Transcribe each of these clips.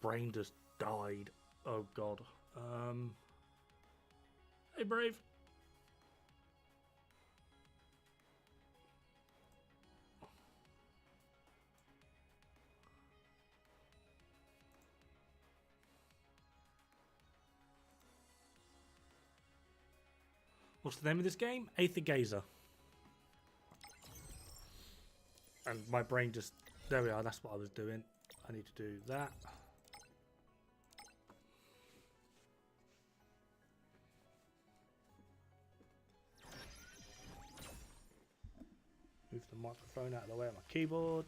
brain just died. Oh god. Hey Brave. What's the name of this game? Aether Gazer. And my brain just... There we are, that's what I was doing. I need to do that. Move the microphone out of the way of my keyboard.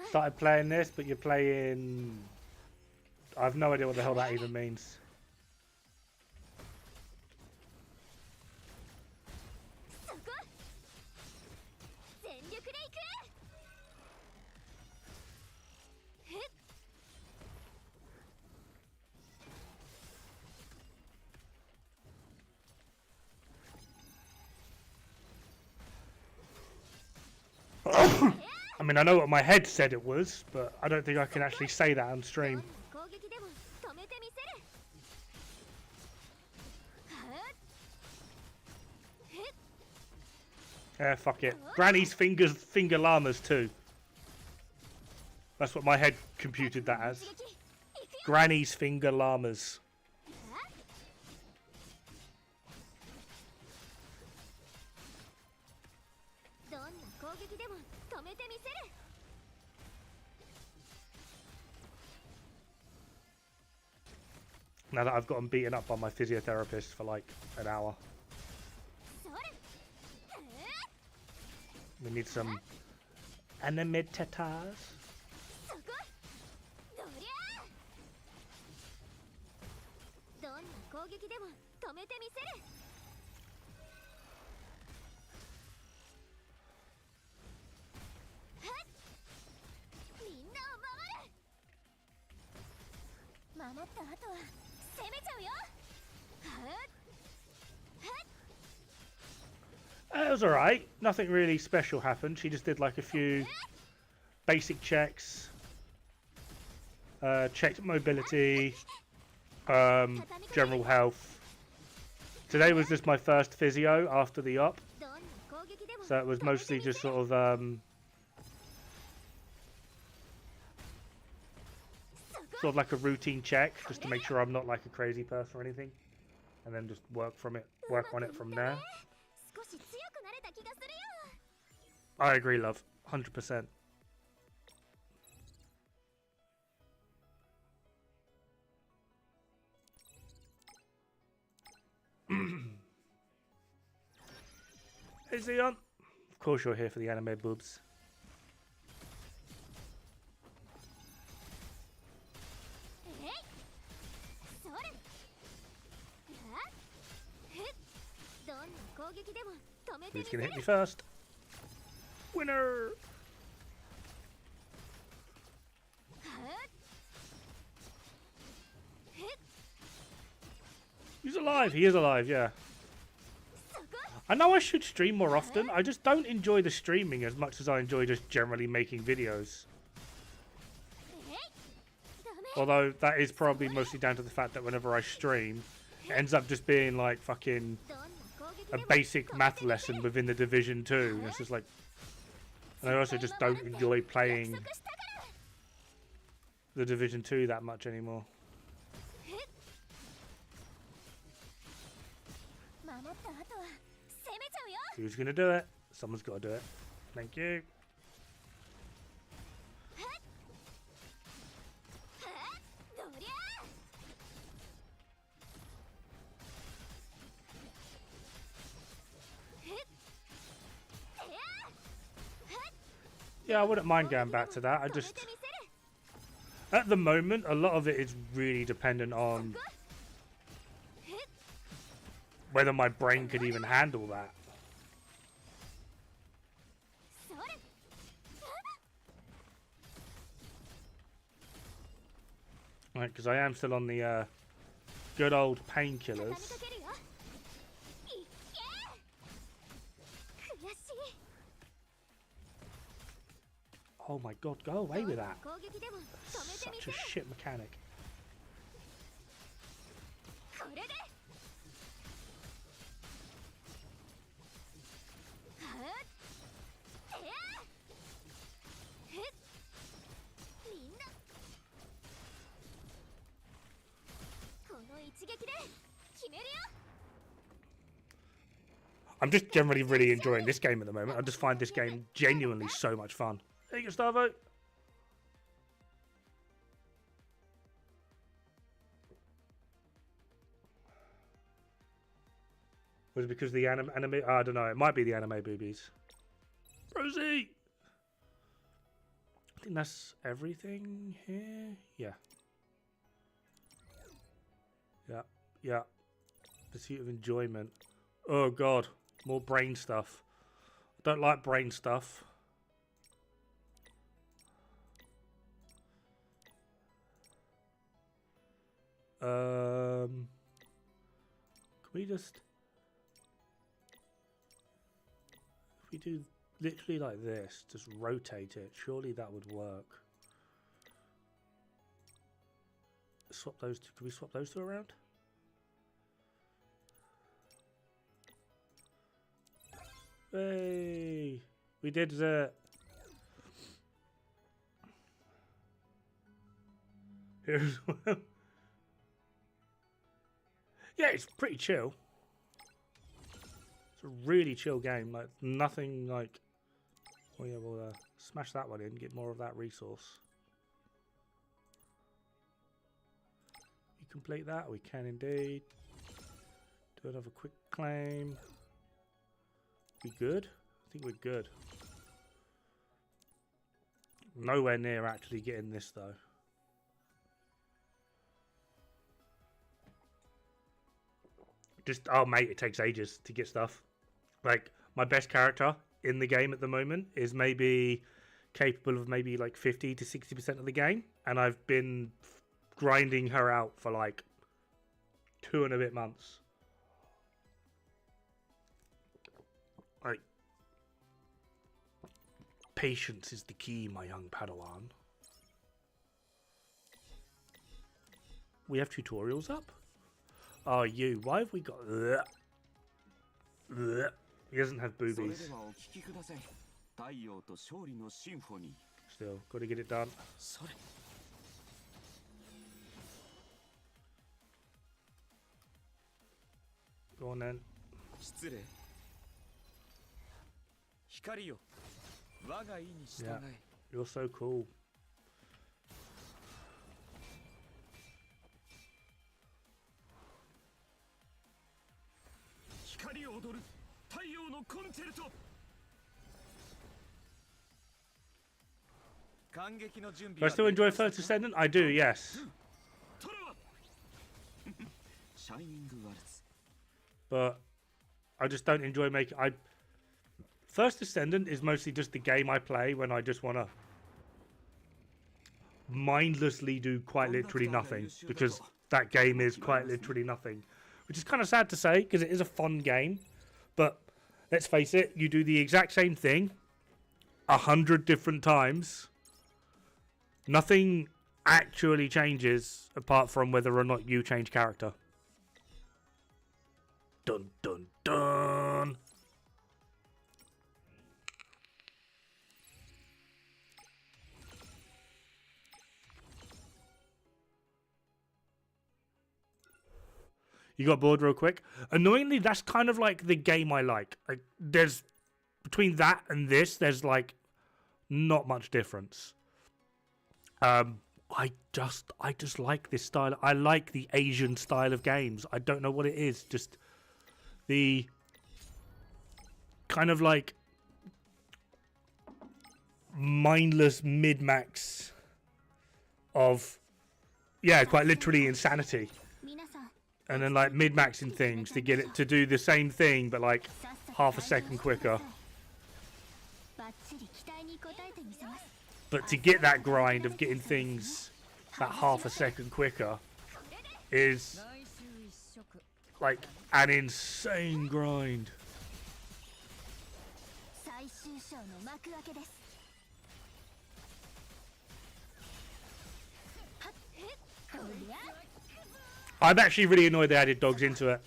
Started playing this, but you're playing... I have no idea what the hell that even means. I mean, I know what my head said it was, but I don't think I can actually say that on stream. Yeah, fuck it. Granny's finger llamas too. That's what my head computed that as. Granny's finger llamas. Now that I've gotten beaten up by my physiotherapist for like an hour. We need some anime tatas. It was alright. Nothing really special happened. She just did like a few basic checks. Checked mobility. General health. Today was just my first physio after the op. So it was mostly just sort of... sort of like a routine check, just to make sure I'm not like a crazy person or anything. And then just work on it from there. I agree, love. 100%. Hey, Zeon. Of course you're here for the anime boobs. Who's gonna hit me first? Winner! He's alive. He is alive, yeah. I know I should stream more often. I just don't enjoy the streaming as much as I enjoy just generally making videos. Although that is probably mostly down to the fact that whenever I stream, it ends up just being like fucking a basic math lesson within the Division 2. It's just like... And I also just don't enjoy playing the Division 2 that much anymore. Who's gonna do it? Someone's gotta do it. Thank you. Yeah, I wouldn't mind going back to that. I just... At the moment, a lot of it is really dependent on whether my brain could even handle that. Right, because I am still on the good old painkillers. Oh my god, go away with that. Such a shit mechanic. I'm just generally really enjoying this game at the moment. I just find this game genuinely so much fun. There you go, Starvo. Was it because the anime? I don't know. It might be the anime boobies. Rosie! I think that's everything here. Yeah. Yeah. Yeah. Pursuit of enjoyment. Oh, God. More brain stuff. I don't like brain stuff. Can we just... If we do literally like this, just rotate it, surely that would work. Swap those two. Can we swap those two around? Hey, we did the... Here's one. Yeah, it's pretty chill. It's a really chill game. Like nothing like. Oh yeah, we'll smash that one in. Get more of that resource. We complete that. We can indeed. Do another quick claim. We good? I think we're good. Nowhere near actually getting this though. Just, oh mate, it takes ages to get stuff. Like, my best character in the game at the moment is maybe capable of maybe like 50 to 60% of the game. And I've been grinding her out for like 2 and a bit months. Like, patience is the key, my young Padawan. We have tutorials up? Oh, you. Why have we got... He doesn't have boobies. Still, got to get it done. Go on then. Yeah, you're so cool. Do I still enjoy First Ascendant? I do, yes. But I just don't enjoy making... First Ascendant is mostly just the game I play when I just want to mindlessly do quite literally nothing. Because that game is quite literally nothing. Which is kind of sad to say, because it is a fun game. But let's face it, you do the exact same thing 100 different times. Nothing actually changes apart from whether or not you change character. Dun dun dun. You got bored real quick. Annoyingly, that's kind of like the game I like. Like, there's between that and this, there's like not much difference. I just like this style. I like the Asian style of games. I don't know what it is. Just the kind of like mindless mid-max of, yeah, quite literally insanity. And then like mid-maxing things to get it to do the same thing, but like half a second quicker. But to get that grind of getting things that half a second quicker is like an insane grind. I'm actually really annoyed they added dogs into it.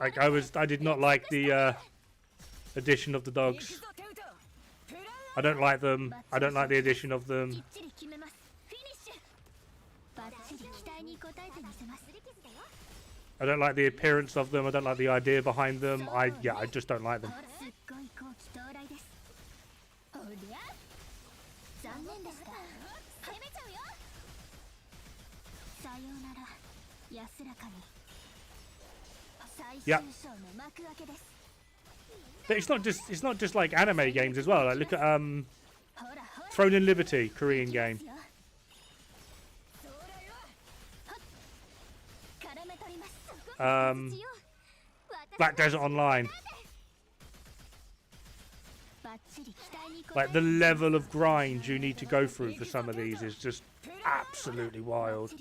Like I did not like the addition of the dogs. I don't like them. I don't like the addition of them. I don't like the appearance of them. I don't like the idea behind them. I just don't like them. Yeah. But it's not just like anime games as well. Like look at Throne and Liberty, Korean game. Black Desert Online. Like the level of grind you need to go through for some of these is just absolutely wild.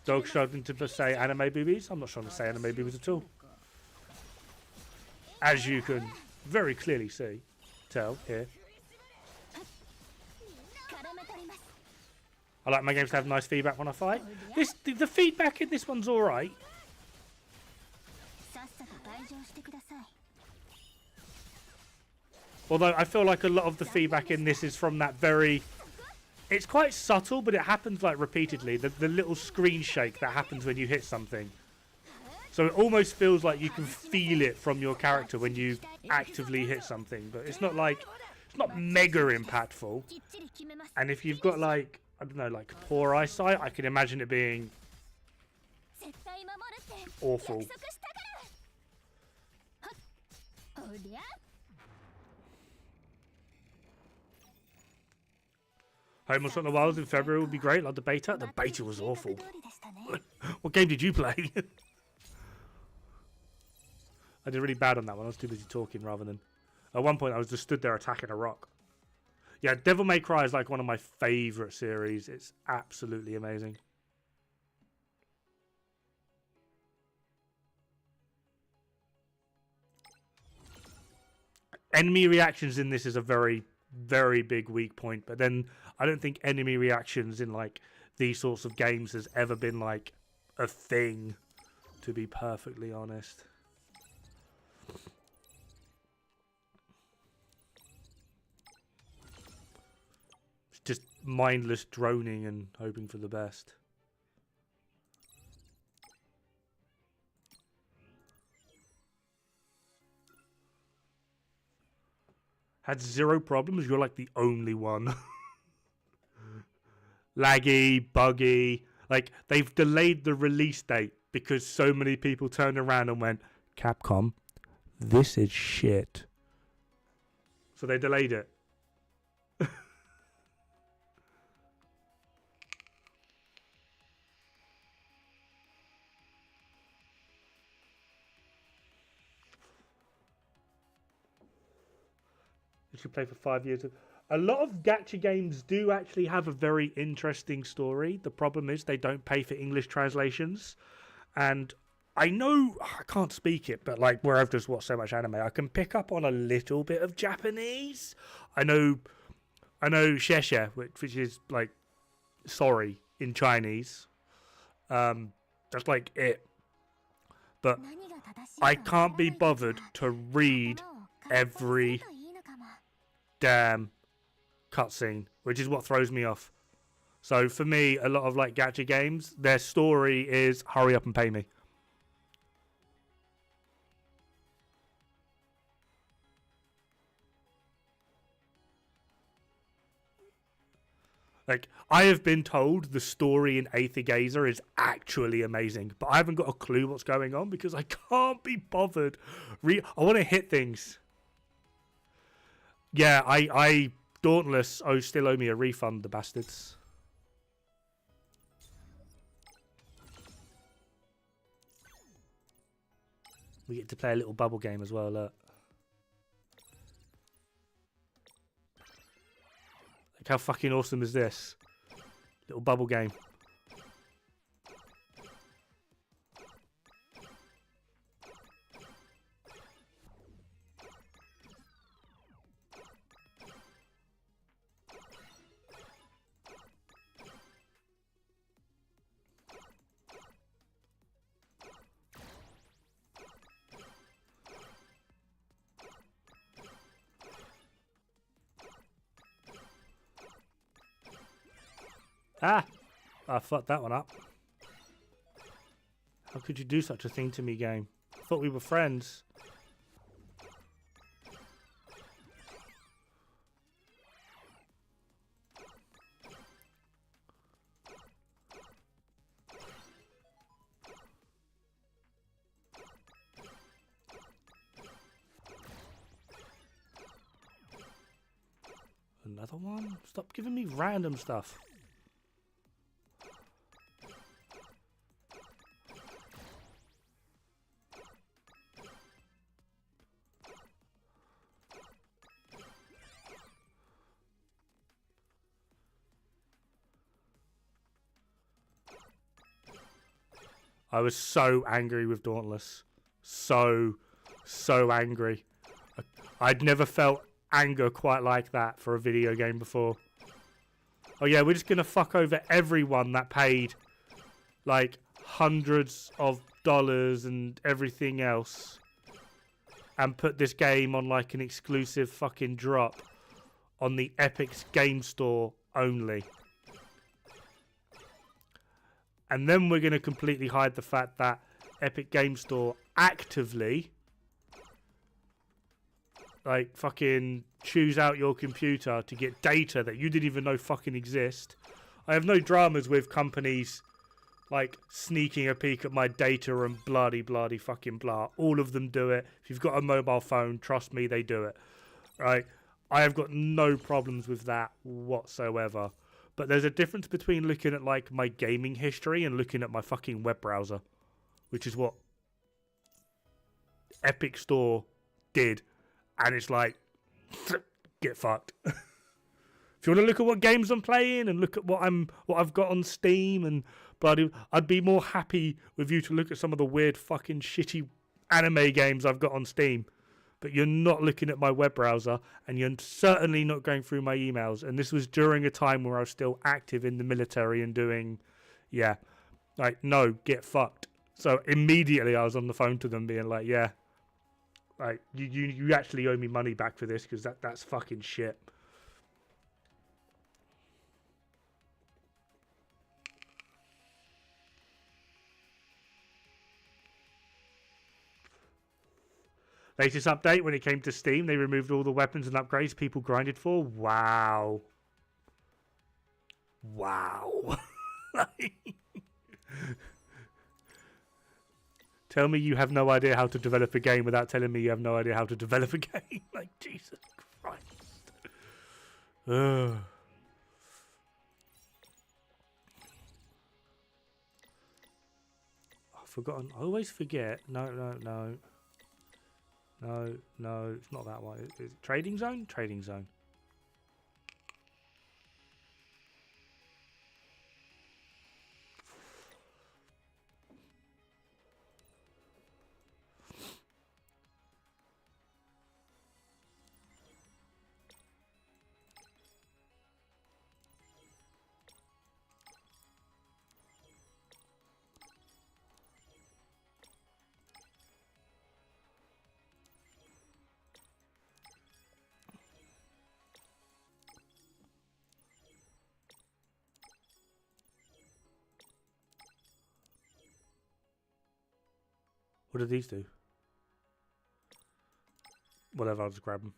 Dog struggling to say anime boobies? I'm not trying to say anime boobies at all. As you can very clearly tell here. I like my games to have nice feedback when I fight. The feedback in this one's alright. Although I feel like a lot of the feedback in this is from that very... It's quite subtle, but it happens like repeatedly. The little screen shake that happens when you hit something. So it almost feels like you can feel it from your character when you actively hit something. But it's not like... It's not mega impactful. And if you've got like... I don't know, like poor eyesight, I can imagine it being awful. Home on the Wilds in February would be great, like the beta. The beta was awful. What game did you play? I did really bad on that one. I was too busy talking rather than... At one point I was just stood there attacking a rock. Yeah, Devil May Cry is like one of my favourite series. It's absolutely amazing. Enemy reactions in this is a very, very big weak point. But then I don't think enemy reactions in like these sorts of games has ever been like a thing, to be perfectly honest. Just mindless droning and hoping for the best. Had zero problems. You're like the only one. Laggy, buggy. Like they've delayed the release date because so many people turned around and went, Capcom, this is shit. So they delayed it. You should play for 5 years. A lot of gacha games do actually have a very interesting story. The problem is they don't pay for English translations. And I know, I can't speak it, but like where I've just watched so much anime, I can pick up on a little bit of Japanese. I know sheshe, which is like sorry in Chinese. That's like it. But I can't be bothered to read every damn cutscene, which is what throws me off. So for me, a lot of like gacha games, their story is hurry up and pay me. Like, I have been told the story in Aether is actually amazing, but I haven't got a clue what's going on because I can't be bothered. I want to hit things. Yeah, I Dauntless still owe me a refund, the bastards. We get to play a little bubble game as well, look. Like, how fucking awesome is this? Little bubble game. Ah! I fucked that one up. How could you do such a thing to me, game? I thought we were friends. Another one? Stop giving me random stuff. I was so angry with Dauntless. So angry. I'd never felt anger quite like that for a video game before. Oh yeah, we're just going to fuck over everyone that paid like hundreds of dollars and everything else and put this game on like an exclusive fucking drop on the Epic's game store only. And then we're going to completely hide the fact that Epic Game Store actively, like, fucking choose out your computer to get data that you didn't even know fucking exist. I have no dramas with companies, like, sneaking a peek at my data and bloody fucking blah. All of them do it. If you've got a mobile phone, trust me, they do it. Right? I have got no problems with that whatsoever. But there's a difference between looking at, like, my gaming history and looking at my fucking web browser. Which is what Epic Store did. And it's like, get fucked. If you want to look at what games I'm playing and look at what I've got on Steam and bloody, I'd be more happy with you to look at some of the weird fucking shitty anime games I've got on Steam. But you're not looking at my web browser, and you're certainly not going through my emails. And this was during a time where I was still active in the military and doing, yeah, like, no, get fucked. So immediately I was on the phone to them being like, yeah, like, you actually owe me money back for this because that's fucking shit. Latest update, when it came to Steam, they removed all the weapons and upgrades people grinded for. Wow. Wow. Tell me you have no idea how to develop a game without telling me you have no idea how to develop a game. Like, Jesus Christ. Ugh. I've forgotten. I always forget. No, it's not that one. Is it Trading Zone? Trading Zone. What do these do? Whatever, I'll just grab them.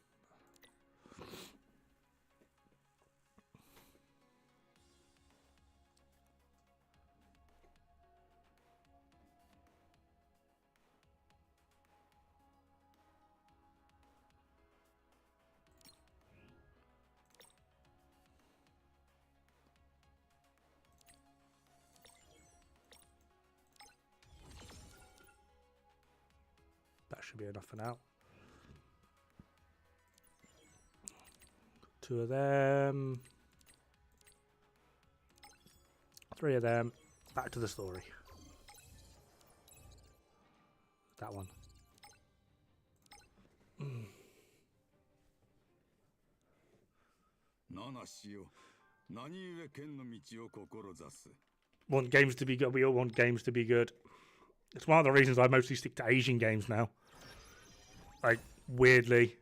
That should be enough for now. 2 of them. 3 of them. Back to the story. That one. Want games to be good. We all want games to be good. It's one of the reasons I mostly stick to Asian games now. Like, weirdly.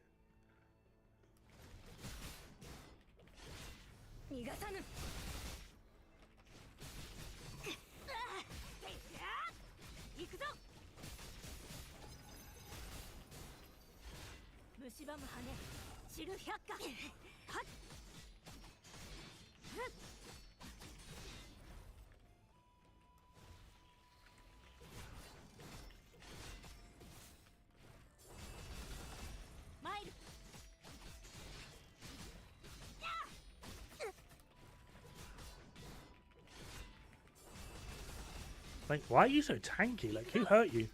Like, why are you so tanky? Like, who hurt you?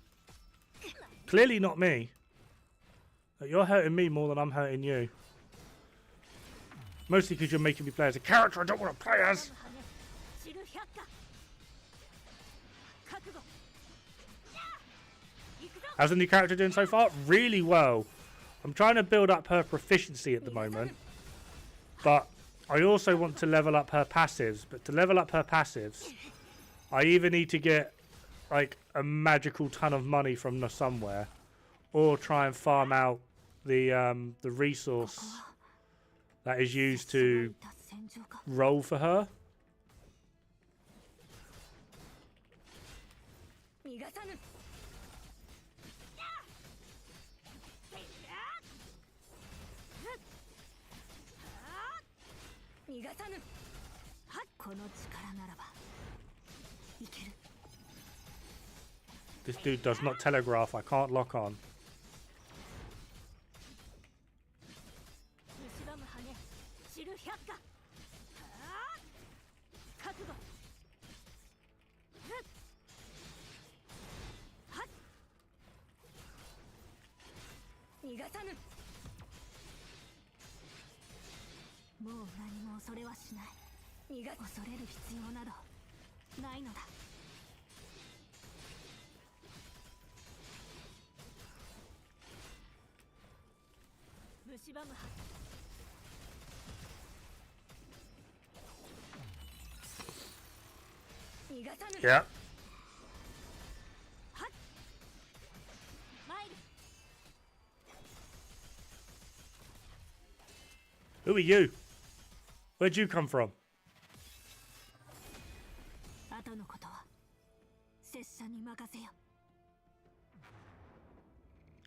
Clearly not me. Like, you're hurting me more than I'm hurting you. Mostly because you're making me play as a character I don't want to play as. How's the new character doing so far? Really well. I'm trying to build up her proficiency at the moment. But I also want to level up her passives. But to level up her passives, I either need to get like a magical ton of money from somewhere, or try and farm out the resource that is used to roll for her. This dude does not telegraph. I can't lock on. Yeah. Who are you? Where'd you come from?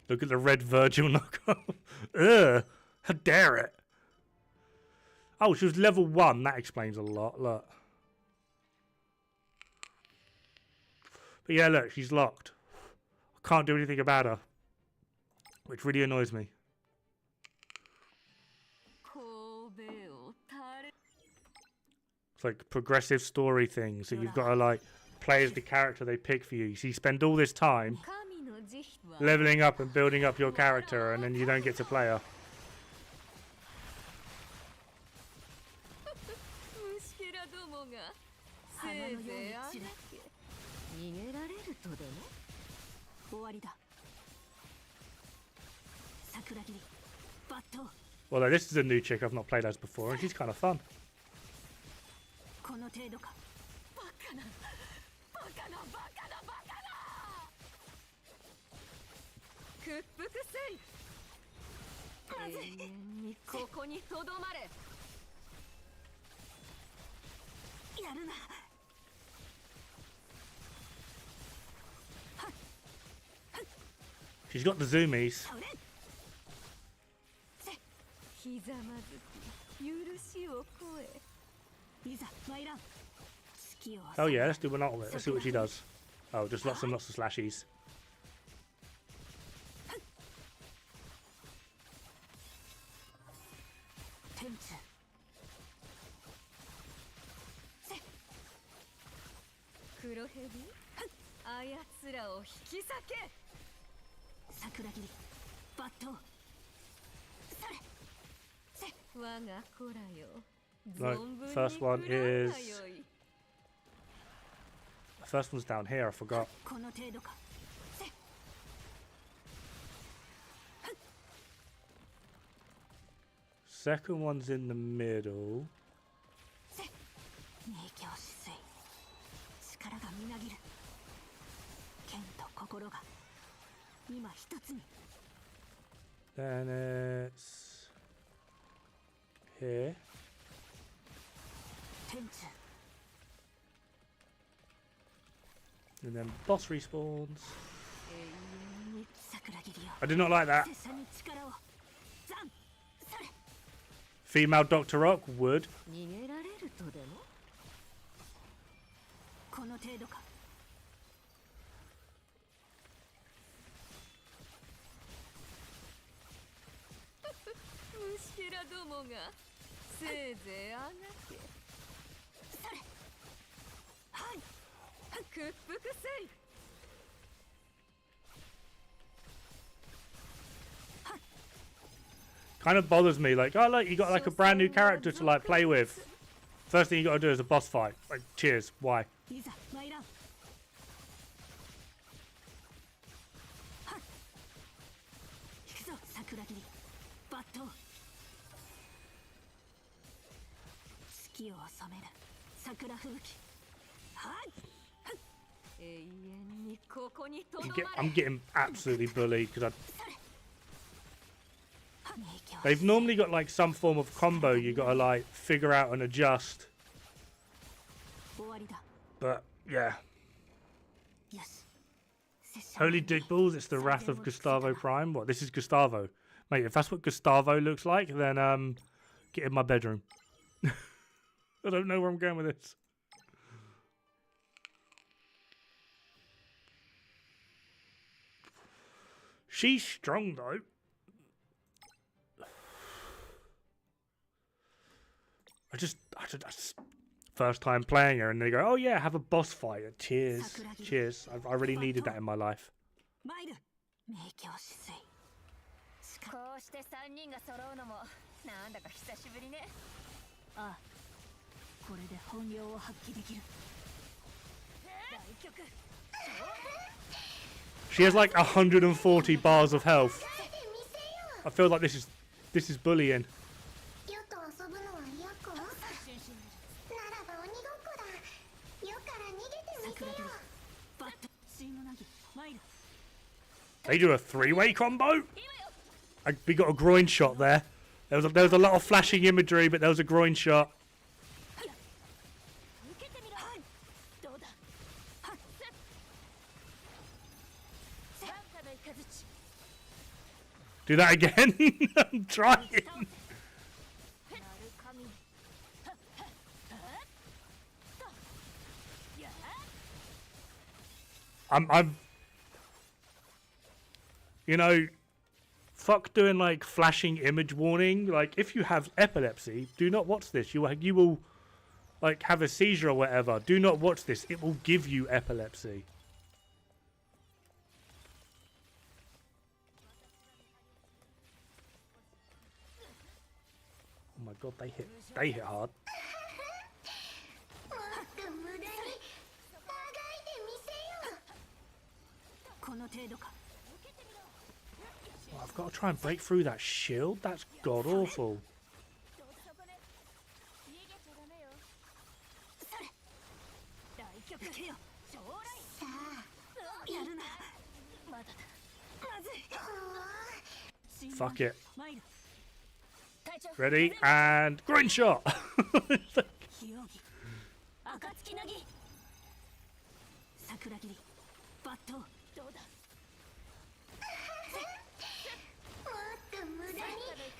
Look at the red Virgil knockoff. Ugh. How dare it? Oh, she was level 1. That explains a lot. Look. But yeah, look, she's locked. I can't do anything about her, which really annoys me. It's like progressive story thing, so you've got to like play as the character they pick for you. So you spend all this time leveling up and building up your character, and then you don't get to play her. Well, this is a new chick I've not played as before, and she's kind of fun. She's got the zoomies. Oh yeah, let's do one out of it. Let's see what she does. Oh, just lots and lots of slashies. Right, first one is first one's down here, I forgot. Second one's in the middle. Then it's here. And then boss respawns. I did not like that. Female Dr. Rock would. Kind of bothers me, like, oh look, you got like a brand new character to like play with. First thing you got to do is a boss fight. Like, cheers. Why? I'm getting absolutely bullied because they've normally got like some form of combo you gotta like figure out and adjust. But yeah. Holy dick balls, it's the wrath of Gustavo Prime. What, this is Gustavo? Mate, if that's what Gustavo looks like, then get in my bedroom. I don't know where I'm going with this. She's strong though. I just first time playing her and they go, oh yeah, have a boss fight. Cheers. Cheers. I really needed that in my life. She has like 140 bars of health. I feel like this is bullying. They do a three-way combo? We got a groin shot there. There was a lot of flashing imagery, but there was a groin shot. Do that again? I'm trying. I'm you know, fuck doing like flashing image warning. Like, if you have epilepsy, do not watch this. You will like have a seizure or whatever. Do not watch this. It will give you epilepsy. Oh my god, they hit hard. Oh, I've got to try and break through that shield. That's god awful. Fuck it. Ready and groin shot.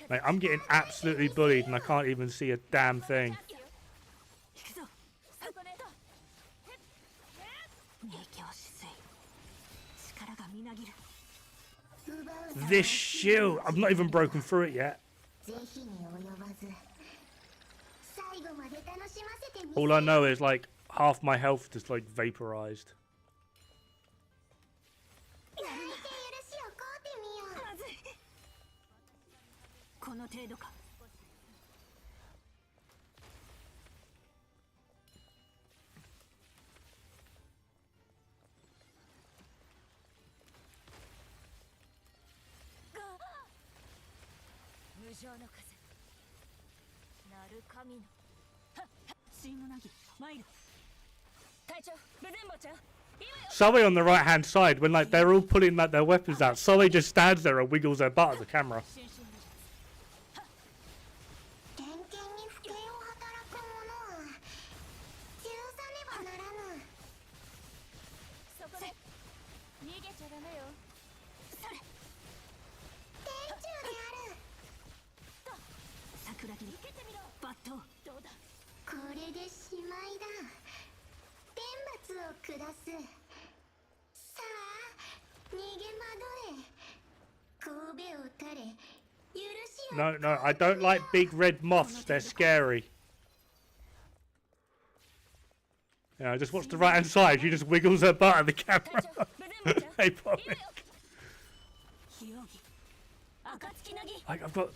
Mate, I'm getting absolutely bullied and I can't even see a damn thing. This shield! I've not even broken through it yet. All I know is like half my health just like vaporized. Zoe on the right hand side, when like they're all pulling like their weapons out, Zoe just stands there and wiggles her butt at the camera. No, no, I don't like big red moths. They're scary. Yeah, just watch the right hand side. She just wiggles her butt at the camera. Hey, Pommick. Like, I've got...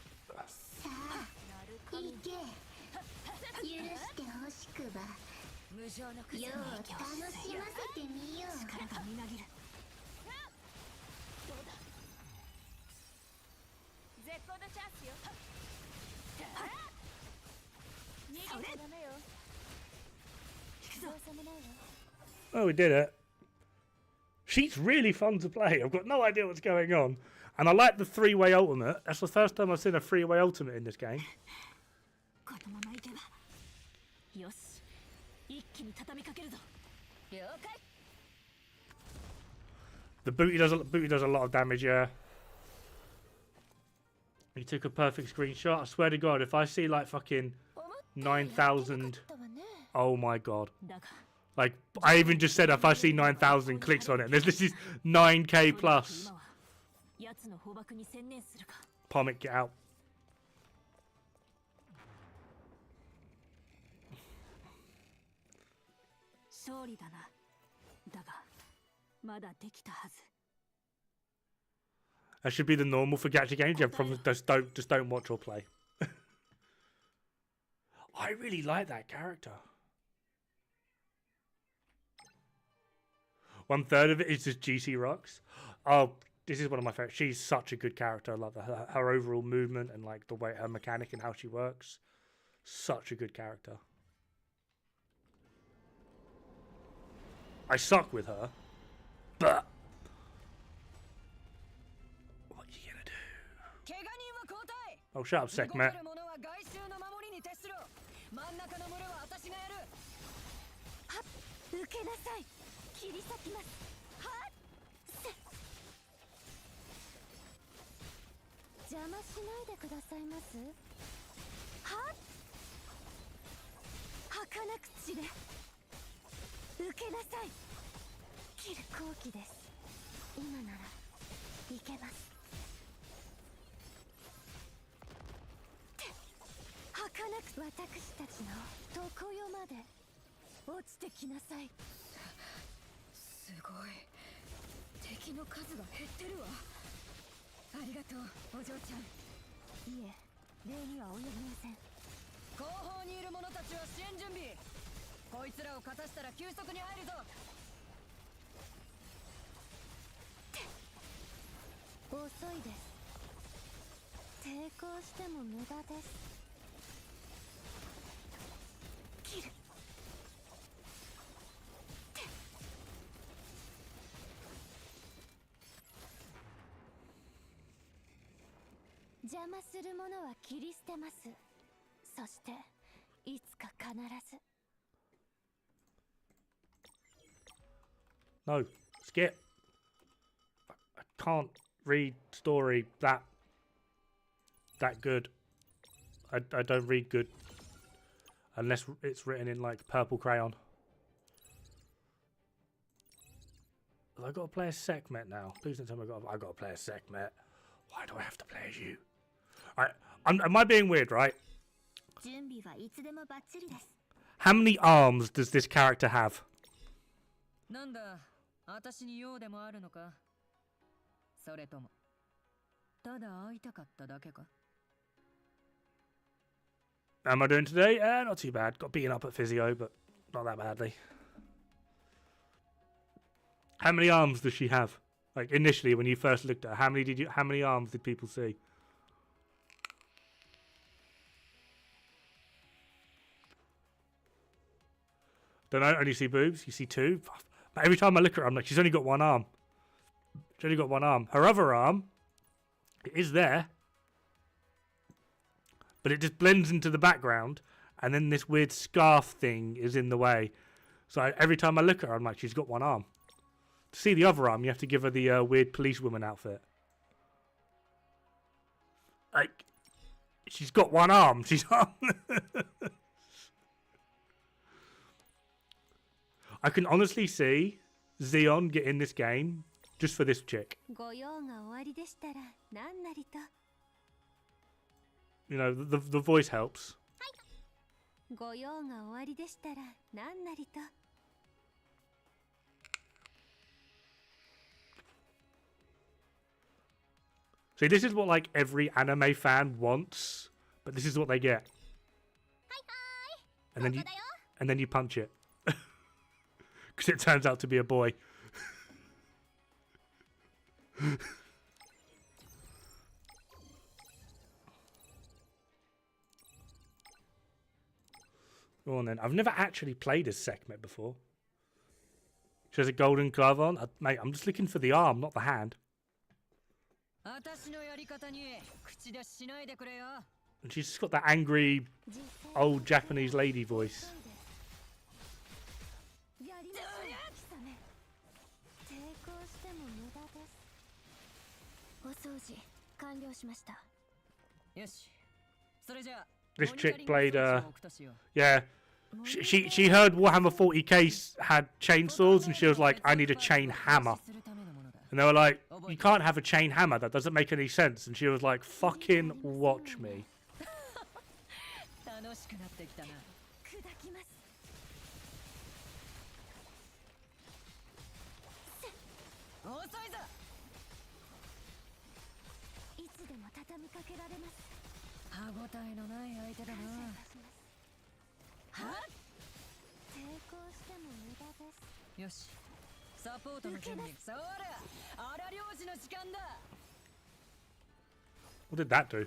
Oh, we did it. She's really fun to play. I've got no idea what's going on. And I like the three-way ultimate. That's the first time I've seen a three-way ultimate in this game. The booty does a lot of damage, yeah. He took a perfect screenshot. I swear to God, if I see like fucking 9,000... Oh my God. Like, I even just said if I see 9,000 clicks on it, and this is 9k plus. Pommick, get out. That should be the normal for gacha games. You have problems, just don't watch or play. I really like that character. 1/3 of it is just GC Rocks. Oh, this is one of my favorites. She's such a good character. I love her overall movement and like the way her mechanic and how she works. Such a good character. I suck with her, but what are you gonna do? Oh, shut up, Sekhmet. No, skip. I can't read story that good. I don't read good unless it's written in like purple crayon. Have I got to play a Sekhmet now? Please don't tell me I got to play a Sekhmet. Why do I have to play as you? Am I being weird, right? How many arms does this character have? Am I doing today? Not too bad. Got beaten up at physio, but not that badly. How many arms does she have? Like initially when you first looked at her, how many arms did people see? Don't only see boobs. You see two. But every time I look at her, I'm like, she's only got one arm. She's only got one arm. Her other arm, it is there. But it just blends into the background. And then this weird scarf thing is in the way. So every time I look at her, I'm like, she's got one arm. To see the other arm, you have to give her the weird policewoman outfit. Like, she's got one arm. She's I can honestly see Xeon get in this game just for this chick. You know, the voice helps. See, this is what like every anime fan wants, but this is what they get. And then you punch it. Because it turns out to be a boy. Go on then. I've never actually played as Sekhmet before. She has a golden glove on. Mate, I'm just looking for the arm, not the hand. And she's just got that angry old Japanese lady voice. This chick played yeah. She heard Warhammer 40k had chainsaws and she was like, I need a chain hammer. And they were like, you can't have a chain hammer, that doesn't make any sense. And she was like, fucking watch me. What did that do?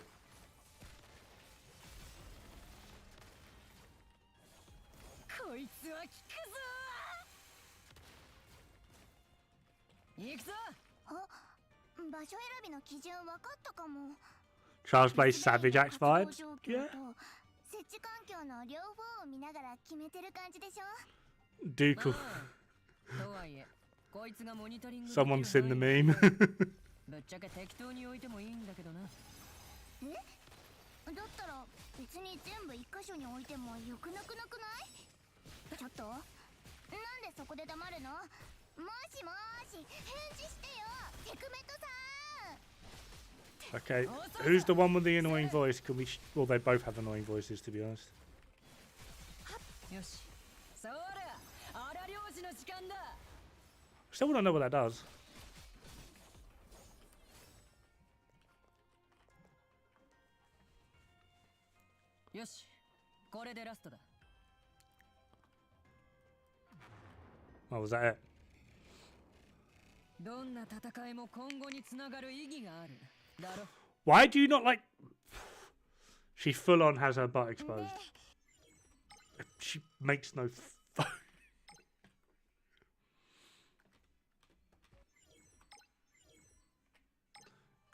Charles plays Savage Axe vibes? Yeah. Dooku. Someone's seen the meme. Okay, who's the one with the annoying voice? Can we? Well, they both have annoying voices, to be honest. Still don't know what that does. Oh, was that it? Why do you not like... She full on has her butt exposed. She makes no...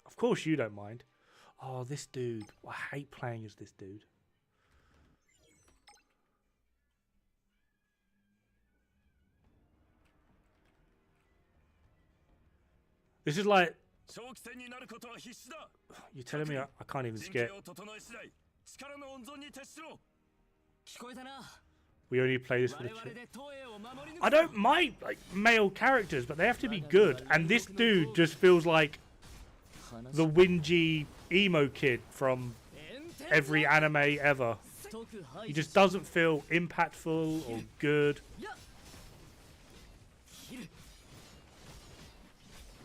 Of course you don't mind. Oh, this dude. I hate playing as this dude. This is like... You're telling me I can't even skip. We only play this for the chick. I don't mind like male characters, but they have to be good. And this dude just feels like the whingy emo kid from every anime ever. He just doesn't feel impactful or good.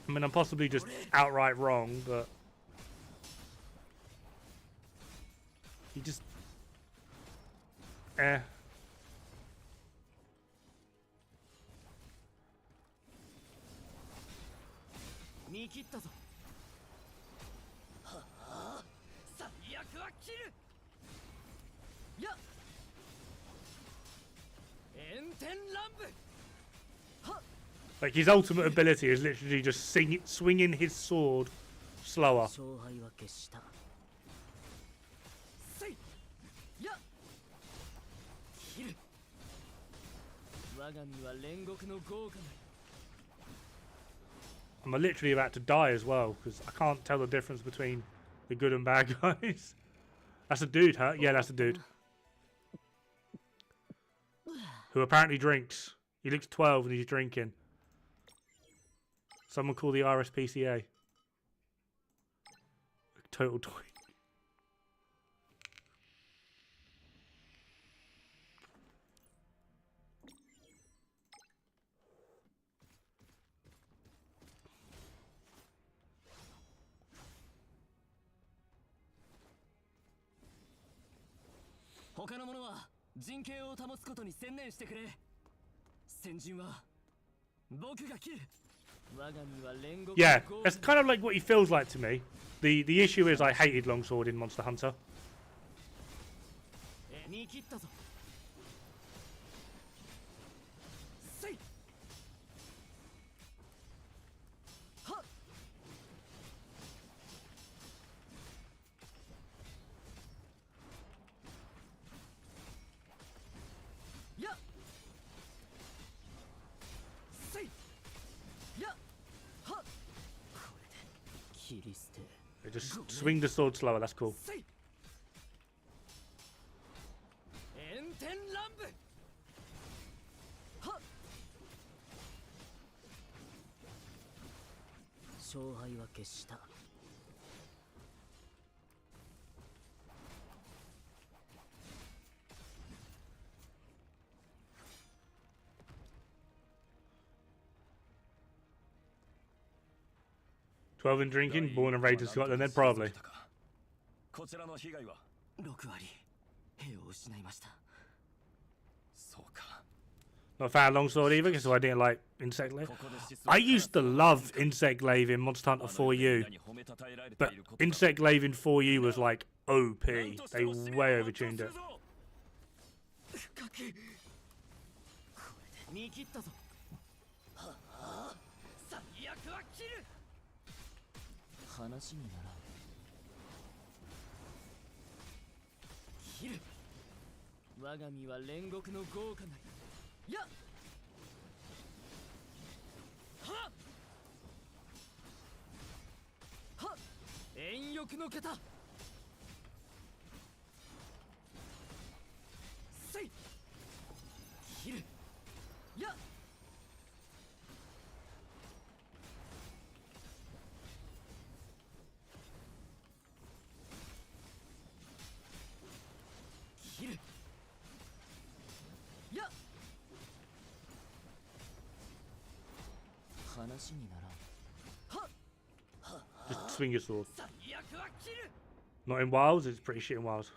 I mean, I'm possibly just outright wrong, but he just... Like, his ultimate ability is literally just swinging his sword slower. I'm literally about to die as well, because I can't tell the difference between the good and bad guys. That's a dude, huh? Yeah, that's a dude. Who apparently drinks. He looks 12 and he's drinking. Someone call the RSPCA. Total toy. Yeah, that's kind of like what he feels like to me. The issue is I hated Longsword in Monster Hunter. Just swing the sword slower, that's cool. "12 and drinking, born and raised in Scotland," then probably. Not a fan of Longsword either, because I didn't like Insect Glaive. I used to love Insect Glaive in Monster Hunter 4U, but Insect Glaive in 4U was like OP. They way overtuned it. Just swing your sword. Not in Wilds, it's pretty shit in Wilds.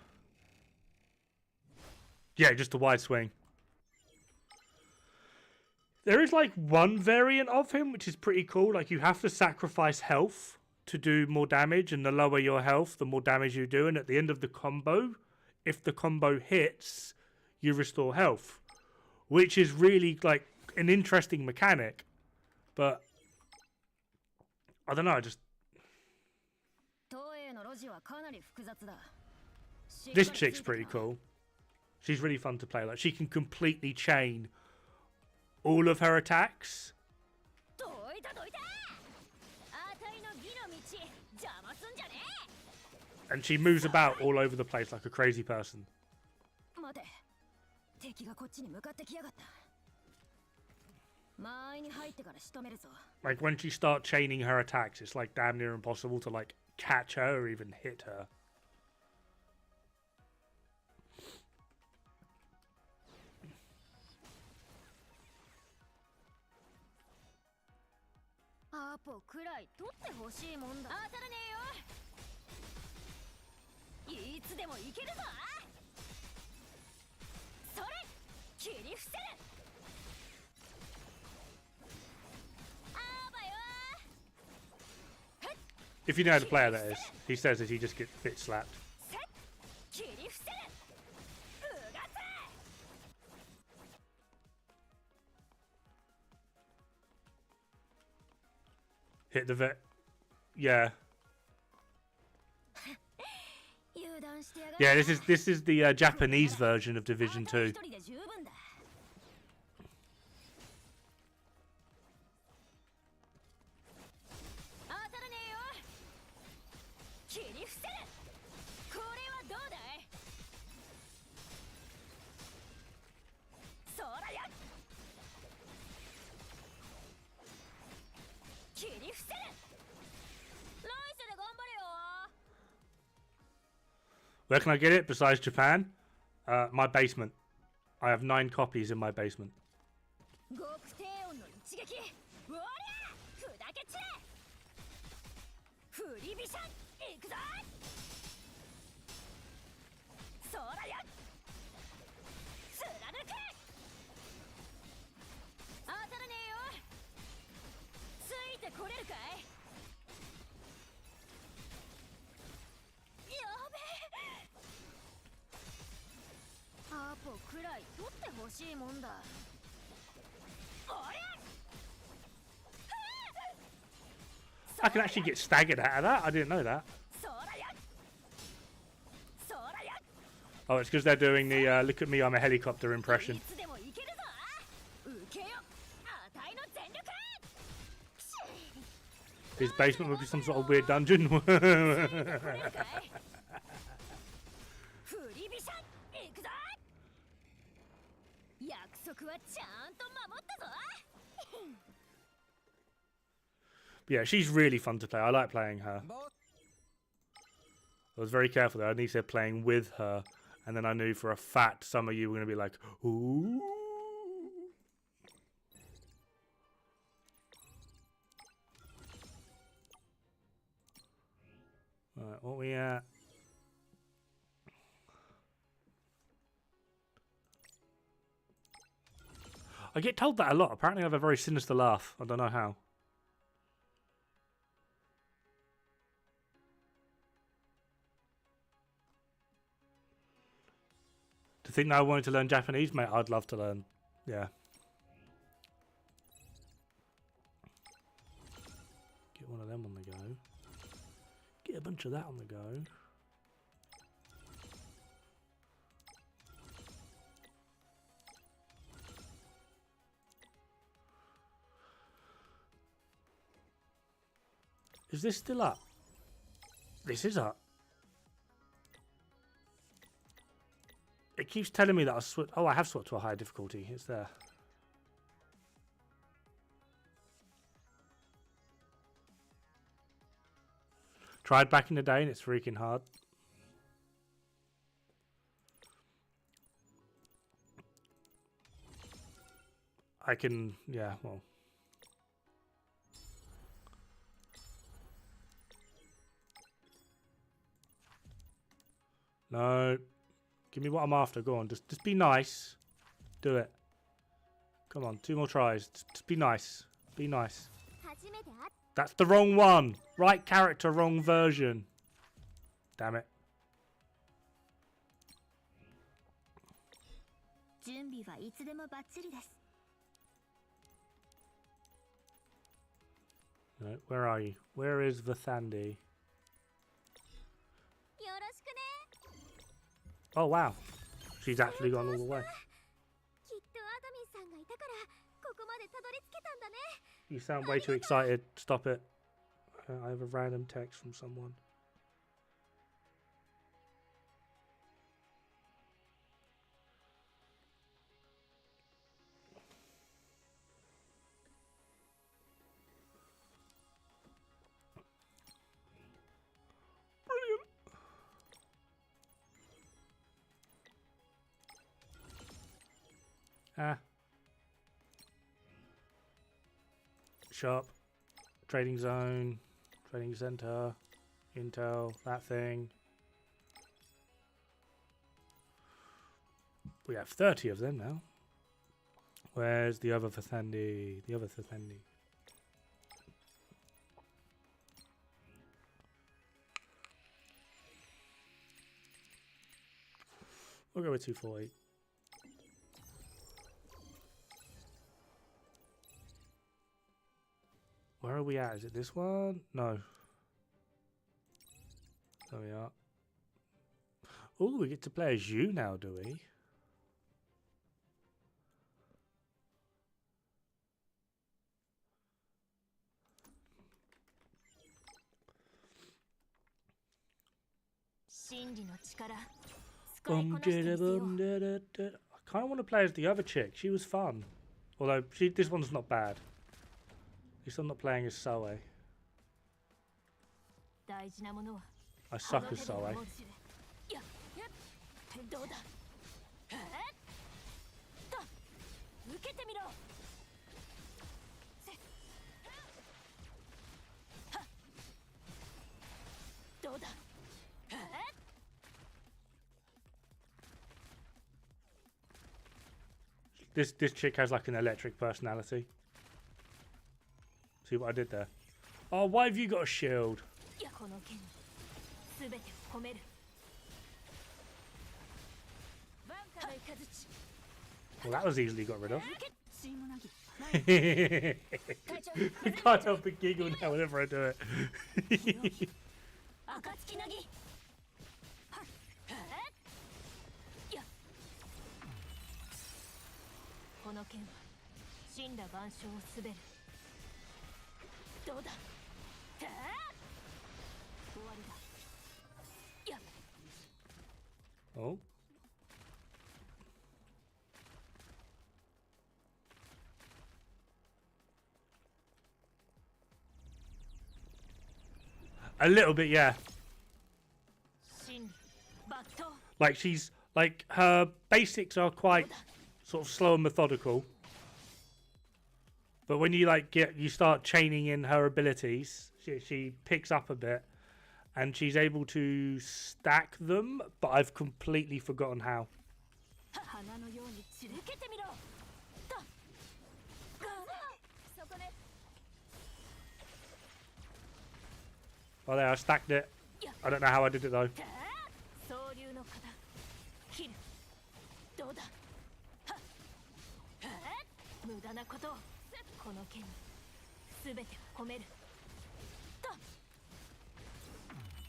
Yeah, just a wide swing. There is like one variant of him, which is pretty cool. Like, you have to sacrifice health to do more damage, and the lower your health, the more damage you do. And at the end of the combo, if the combo hits, you restore health, which is really like an interesting mechanic. But I don't know, this chick's pretty cool. She's really fun to play. Like, she can completely chain all of her attacks. And she moves about all over the place like a crazy person. Like, when she starts chaining her attacks, it's like damn near impossible to like catch her or even hit her. If you know how to play her, that is. He says that he just gets bit slapped. Hit the vet. Yeah. Yeah, this is the Japanese version of Division 2. Where can I get it besides Japan? My basement. I have 9 copies in my basement. I can actually get staggered out of that. I didn't know that. Oh, it's because they're doing the look at me, I'm a helicopter impression. His basement would be some sort of weird dungeon. Yeah, she's really fun to play. I like playing her. I was very careful there. I need to say playing with her, and then I knew for a fact some of you were going to be like, ooh. Alright, what we at? I get told that a lot. Apparently I have a very sinister laugh. I don't know how. To think that I wanted to learn Japanese, mate, I'd love to learn. Yeah. Get one of them on the go. Get a bunch of that on the go. Is this still up? This is up. It keeps telling me that I switched. Oh, I have switched to a higher difficulty. It's there. Tried back in the day and it's freaking hard. I can, yeah, well. No. Give me what I'm after. Go on. Just be nice. Do it. Come on. 2 more tries. Just be nice. Be nice. That's the wrong one. Right character, wrong version. Damn it. No, where are you? Where is Vathandi? Oh wow, she's actually gone all the way. You sound way too excited. Stop it. I have a random text from someone. Ah. Shop. Trading zone. Trading center. Intel. That thing. We have 30 of them now. Where's the other Vathandi? The other Vathandi. We'll go with 248. Where are are we at? Is it this one? No. There we are. Oh, we get to play as you now, do we? I kind of want to play as the other chick. She was fun. Although, this one's not bad. At least I'm not playing as Soe. I suck as Soe. This chick has like an electric personality. See what I did there? Oh, why have you got a shield? Well, that was easily got rid of. I can't help but giggle now whenever I do it. Oh. A little bit, yeah. Like she's like her basics are quite sort of slow and methodical. But when you like you start chaining in her abilities, she picks up a bit, and she's able to stack them. But I've completely forgotten how. Oh, there, I stacked it. I don't know how I did it though.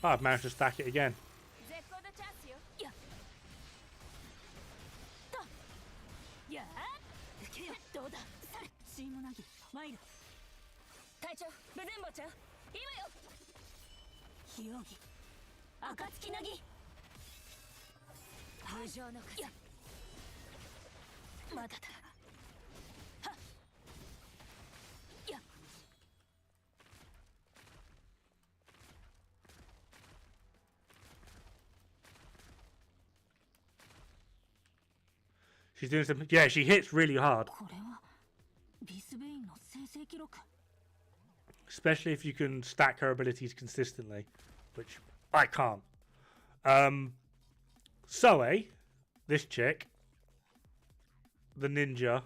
Oh, I've managed to stack it again. She's doing some. Yeah, she hits really hard. Especially if you can stack her abilities consistently, which I can't. Soe, this chick, the ninja,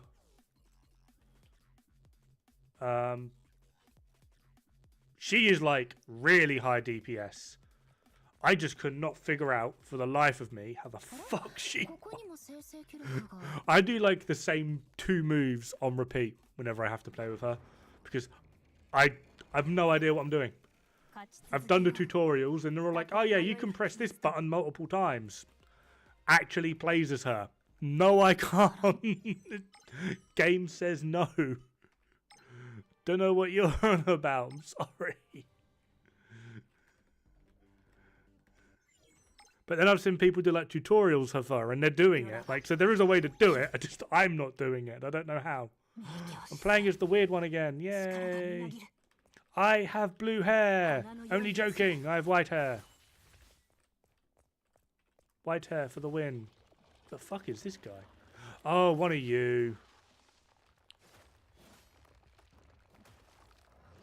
she is like really high DPS. I just could not figure out for the life of me how the fuck she. I do like the same 2 moves on repeat whenever I have to play with her, because I have no idea what I'm doing. I've done the tutorials and they're all like, oh yeah, you can press this button multiple times. Actually plays as her. No, I can't. Game says no. Don't know what you're on about. I'm sorry. But then I've seen people do like tutorials of her and they're doing it. Like, so there is a way to do it. I'm not doing it. I don't know how. I'm playing as the weird one again. Yay. I have blue hair. Only joking. I have white hair. White hair for the win. The fuck is this guy? Oh, one of you.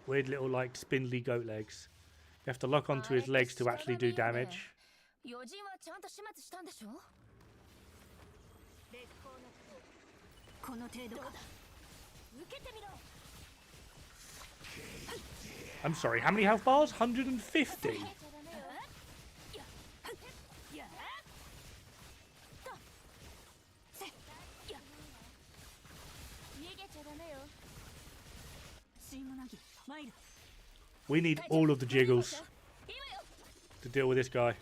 Weird little like spindly goat legs. You have to lock onto his legs to actually do damage. I'm sorry, how many health bars? 150? We need all of the jiggles to deal with this guy.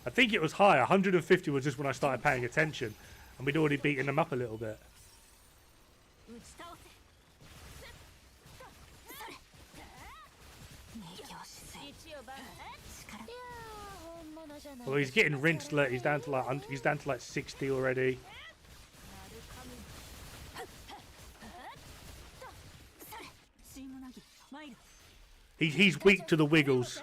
I think it was high. 150 was just when I started paying attention, and we'd already beaten them up a little bit. Well, he's getting rinsed. Look, he's down to like 60 already. He's weak to the wiggles.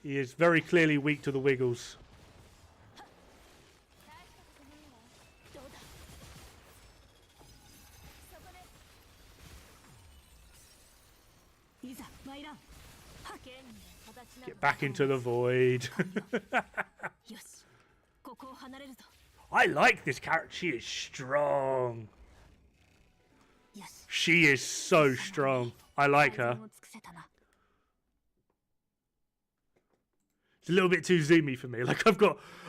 He is very clearly weak to the wiggles. Get back into the void. I like this character. She is strong. She is so strong. I like her. It's a little bit too zoomy for me. Like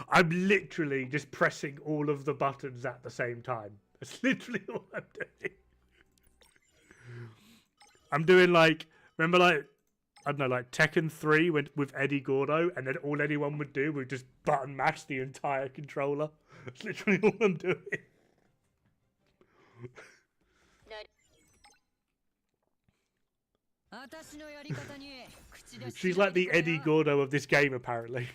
I'm literally just pressing all of the buttons at the same time. That's literally all I'm doing. I'm doing like, remember like, I don't know, like Tekken 3 with Eddie Gordo, and then all anyone would do would just button mash the entire controller. That's literally all I'm doing. She's like the Eddie Gordo of this game, apparently.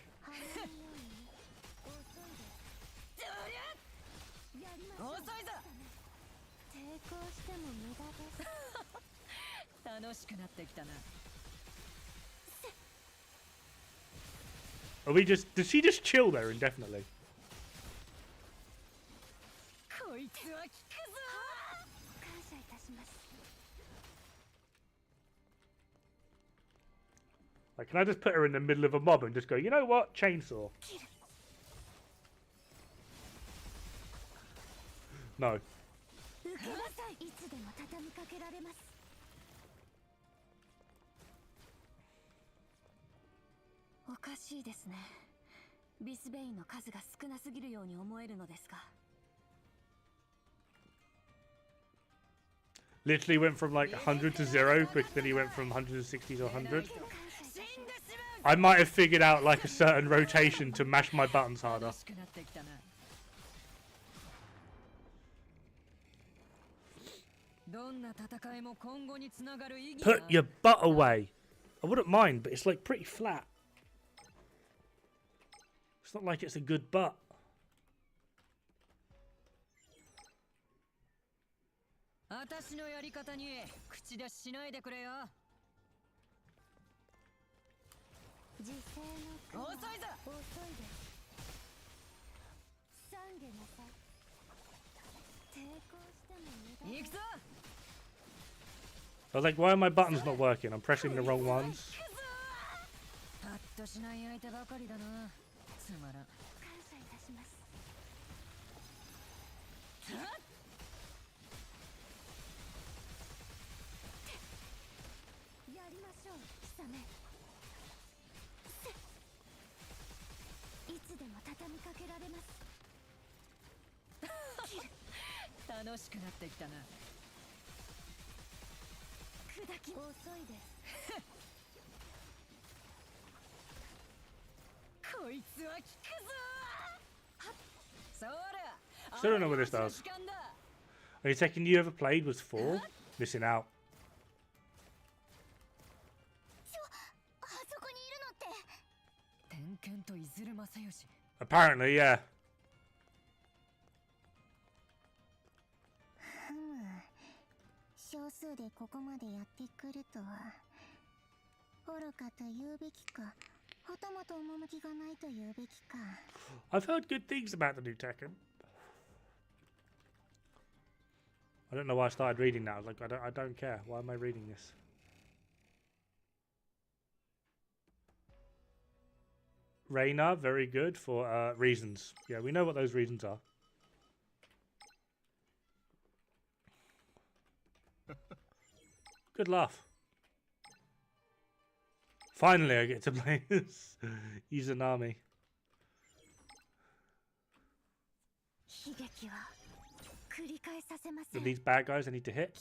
Are we just... Does she just chill there indefinitely? Like, can I just put her in the middle of a mob and just go, you know what? Chainsaw. No. Literally went from like 100 to 0, but then he went from 160 to 100. I might have figured out like a certain rotation to mash my buttons harder. Put your butt away. I wouldn't mind, but it's like pretty flat. It's not like it's a good butt. I was like, why are my buttons not working? I'm pressing the wrong ones. Still don't know what this does. Only Tekken you ever played was 4. Missing out. Apparently, yeah. I've heard good things about the new Tekken. I don't know why I started reading that. I was like, I don't care. Why am I reading this? Reina, very good for reasons. Yeah, we know what those reasons are. Good laugh. Finally, I get to play this With these bad guys I need to hit.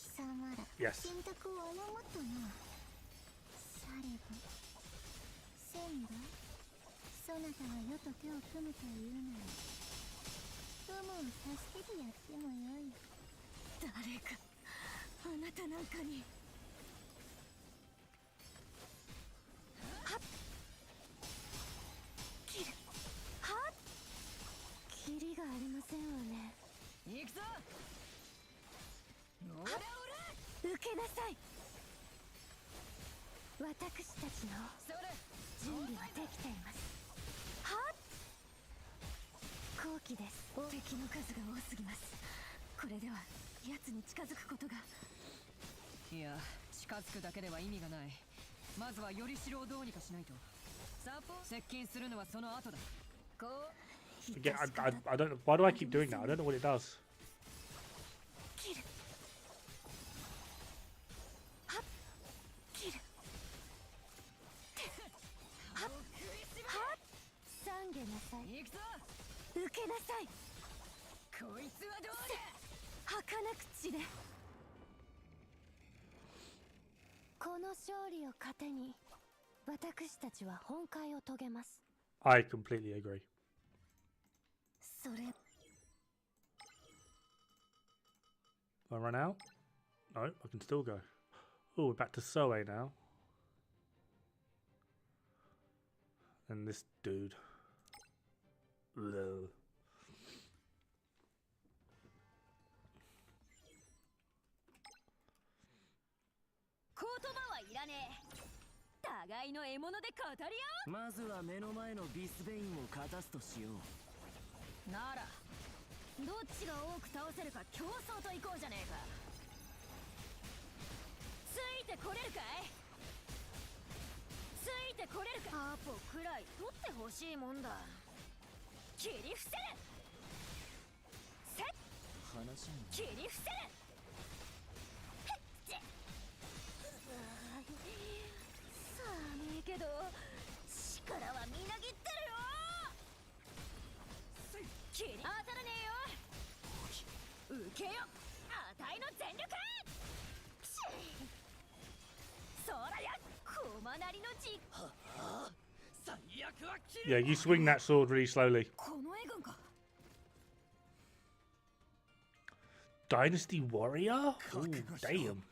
Yes. Again, I don't know. Why do I keep doing that? I don't know what it does. I completely agree. I run out? No, I can still go. Oh, we're back to Soe now. And this dude. Ugh. Yeah, you swing that sword really slowly. Dynasty Warrior? Ooh, damn.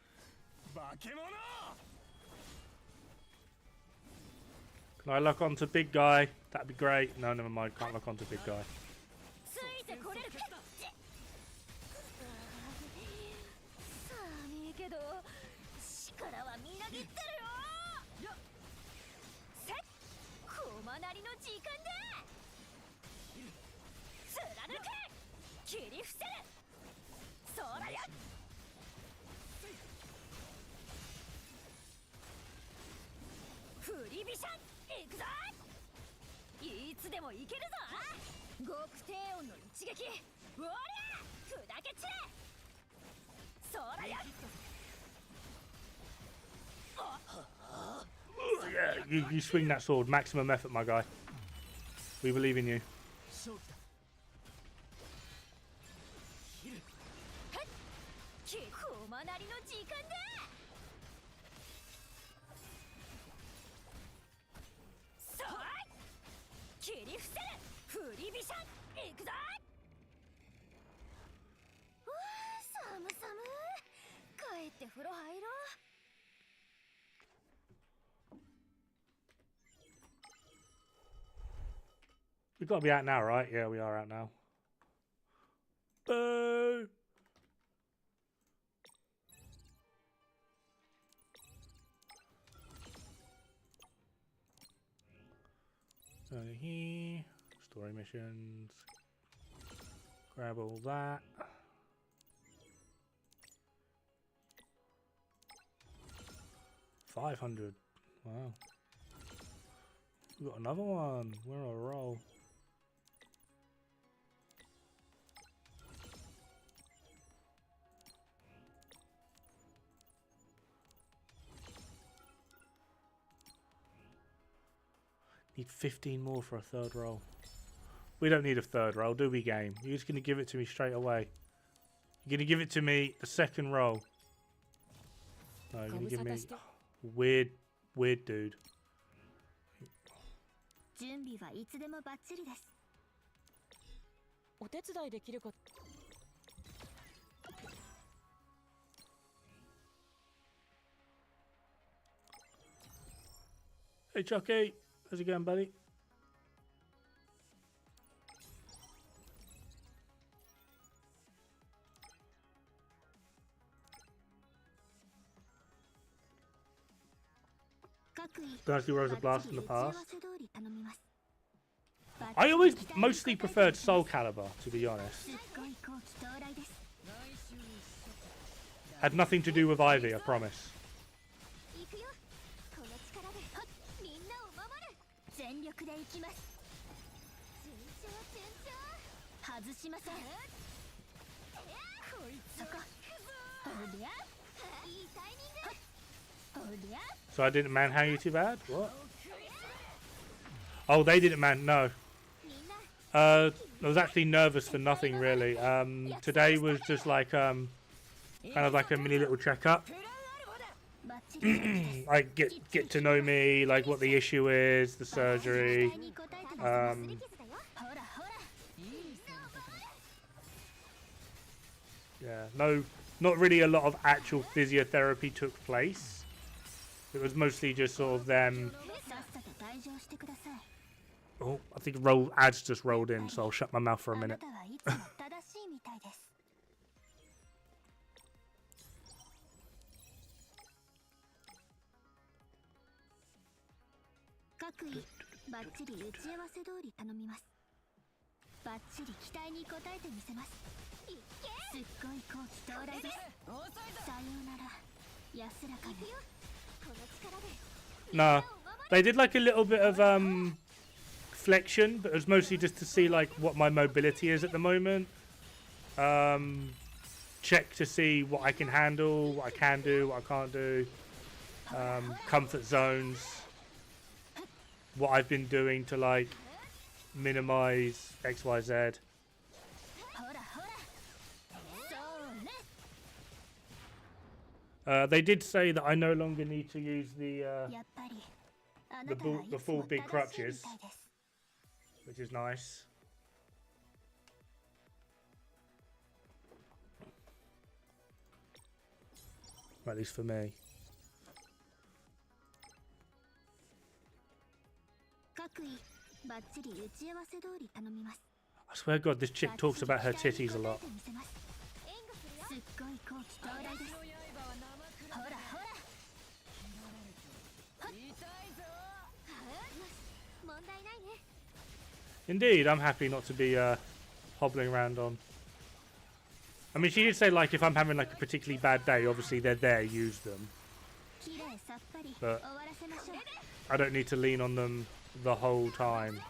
Can I lock onto big guy? That'd be great. No, never mind. Can't lock onto big guy. Yeah, you swing that sword. Maximum effort, my guy. We believe in you. We've got to be out now, right? Yeah, we are out now. Boo! Over here. Story missions. Grab all that. $500. Wow. We got another one. We're on a roll. Need 15 more for a third roll. We don't need a third roll, do we, game? You're just going to give it to me straight away. You're gonna give it to me the second roll. No, you're gonna give me weird dude. 準備はいつでもバッチリです。お手伝いできるか。Hey Chucky, how's it going, buddy? Dynasty Rose a blast in the past. I always mostly preferred Soul Calibur, to be honest. Had nothing to do with Ivy, I promise. 全力で行きます。外しません。こいつか。おりゃ。いいタイミング。おりゃ。So I didn't manhang you too bad? What? Oh, they didn't man. No. I was actually nervous for nothing really. Today was just like kind of like a mini little checkup. Like get to know me, like what the issue is, the surgery. Yeah, no, not really a lot of actual physiotherapy took place. It was mostly just sort of them. Oh, I think ads just rolled in, so I'll shut my mouth for a minute. No, they did like a little bit of flexion, but it was mostly just to see like what my mobility is at the moment. Check to see what I can handle, what I can do, what I can't do. Comfort zones. What I've been doing to like minimize XYZ. They did say that I no longer need to use the full big crutches, which is nice. At least for me. I swear to God, this chick talks about her titties a lot. Indeed, I'm happy not to be hobbling around on. I mean, she did say, like, if I'm having, like, a particularly bad day, obviously they're there, use them. But I don't need to lean on them the whole time.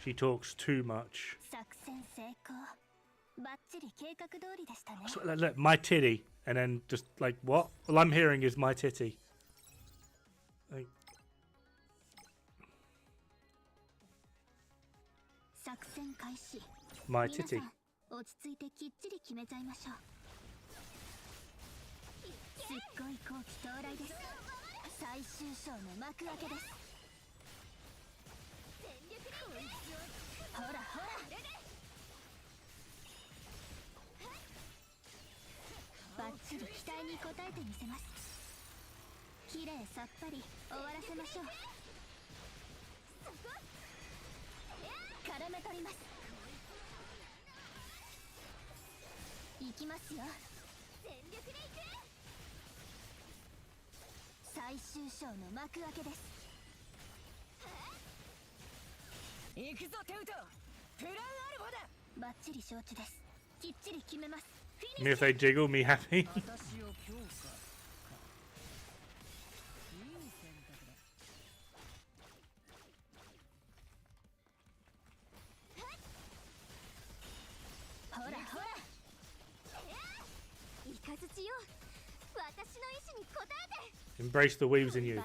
She talks too much. So, look, my titty. And then just like, what? All I'm hearing is my titty. Like, my titty. Me if they jiggle, me happy. Embrace the weaves in you.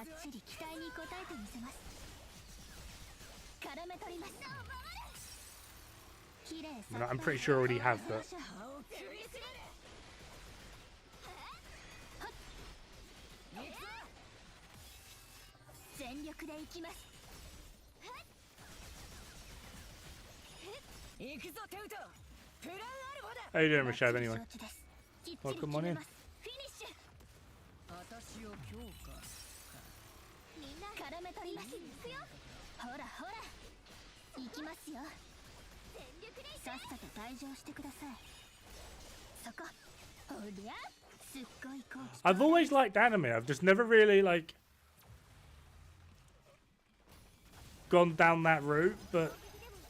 I mean, I'm pretty sure I already have, but... How you doing, Rashad, anyway? Welcome on in. I've always liked anime. I've just never really like gone down that route, but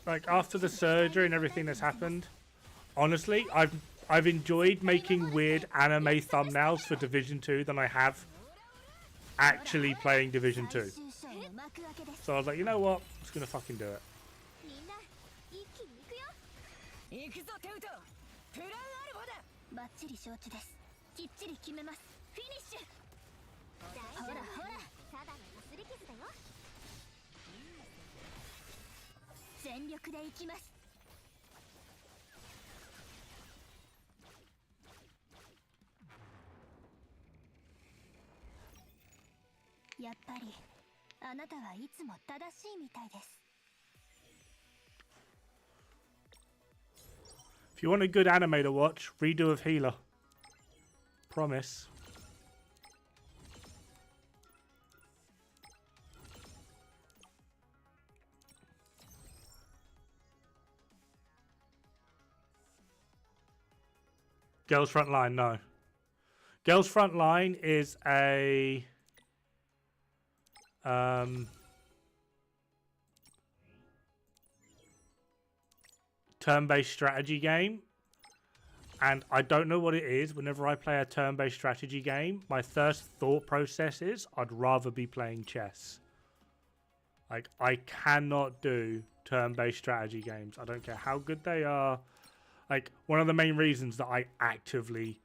like after the surgery and everything that's happened, honestly, I've enjoyed making weird anime thumbnails for Division 2 than I have actually playing Division 2. So I was like, you know what? I'm just gonna fucking do it. If you want a good anime to watch, redo of Healer. Promise. Girls Front Line, no. Girls Front Line is a turn-based strategy game, and I don't know what it is. Whenever I play a turn-based strategy game, my first thought process is I'd rather be playing chess. Like, I cannot do turn-based strategy games. I don't care how good they are. Like, one of the main reasons that I actively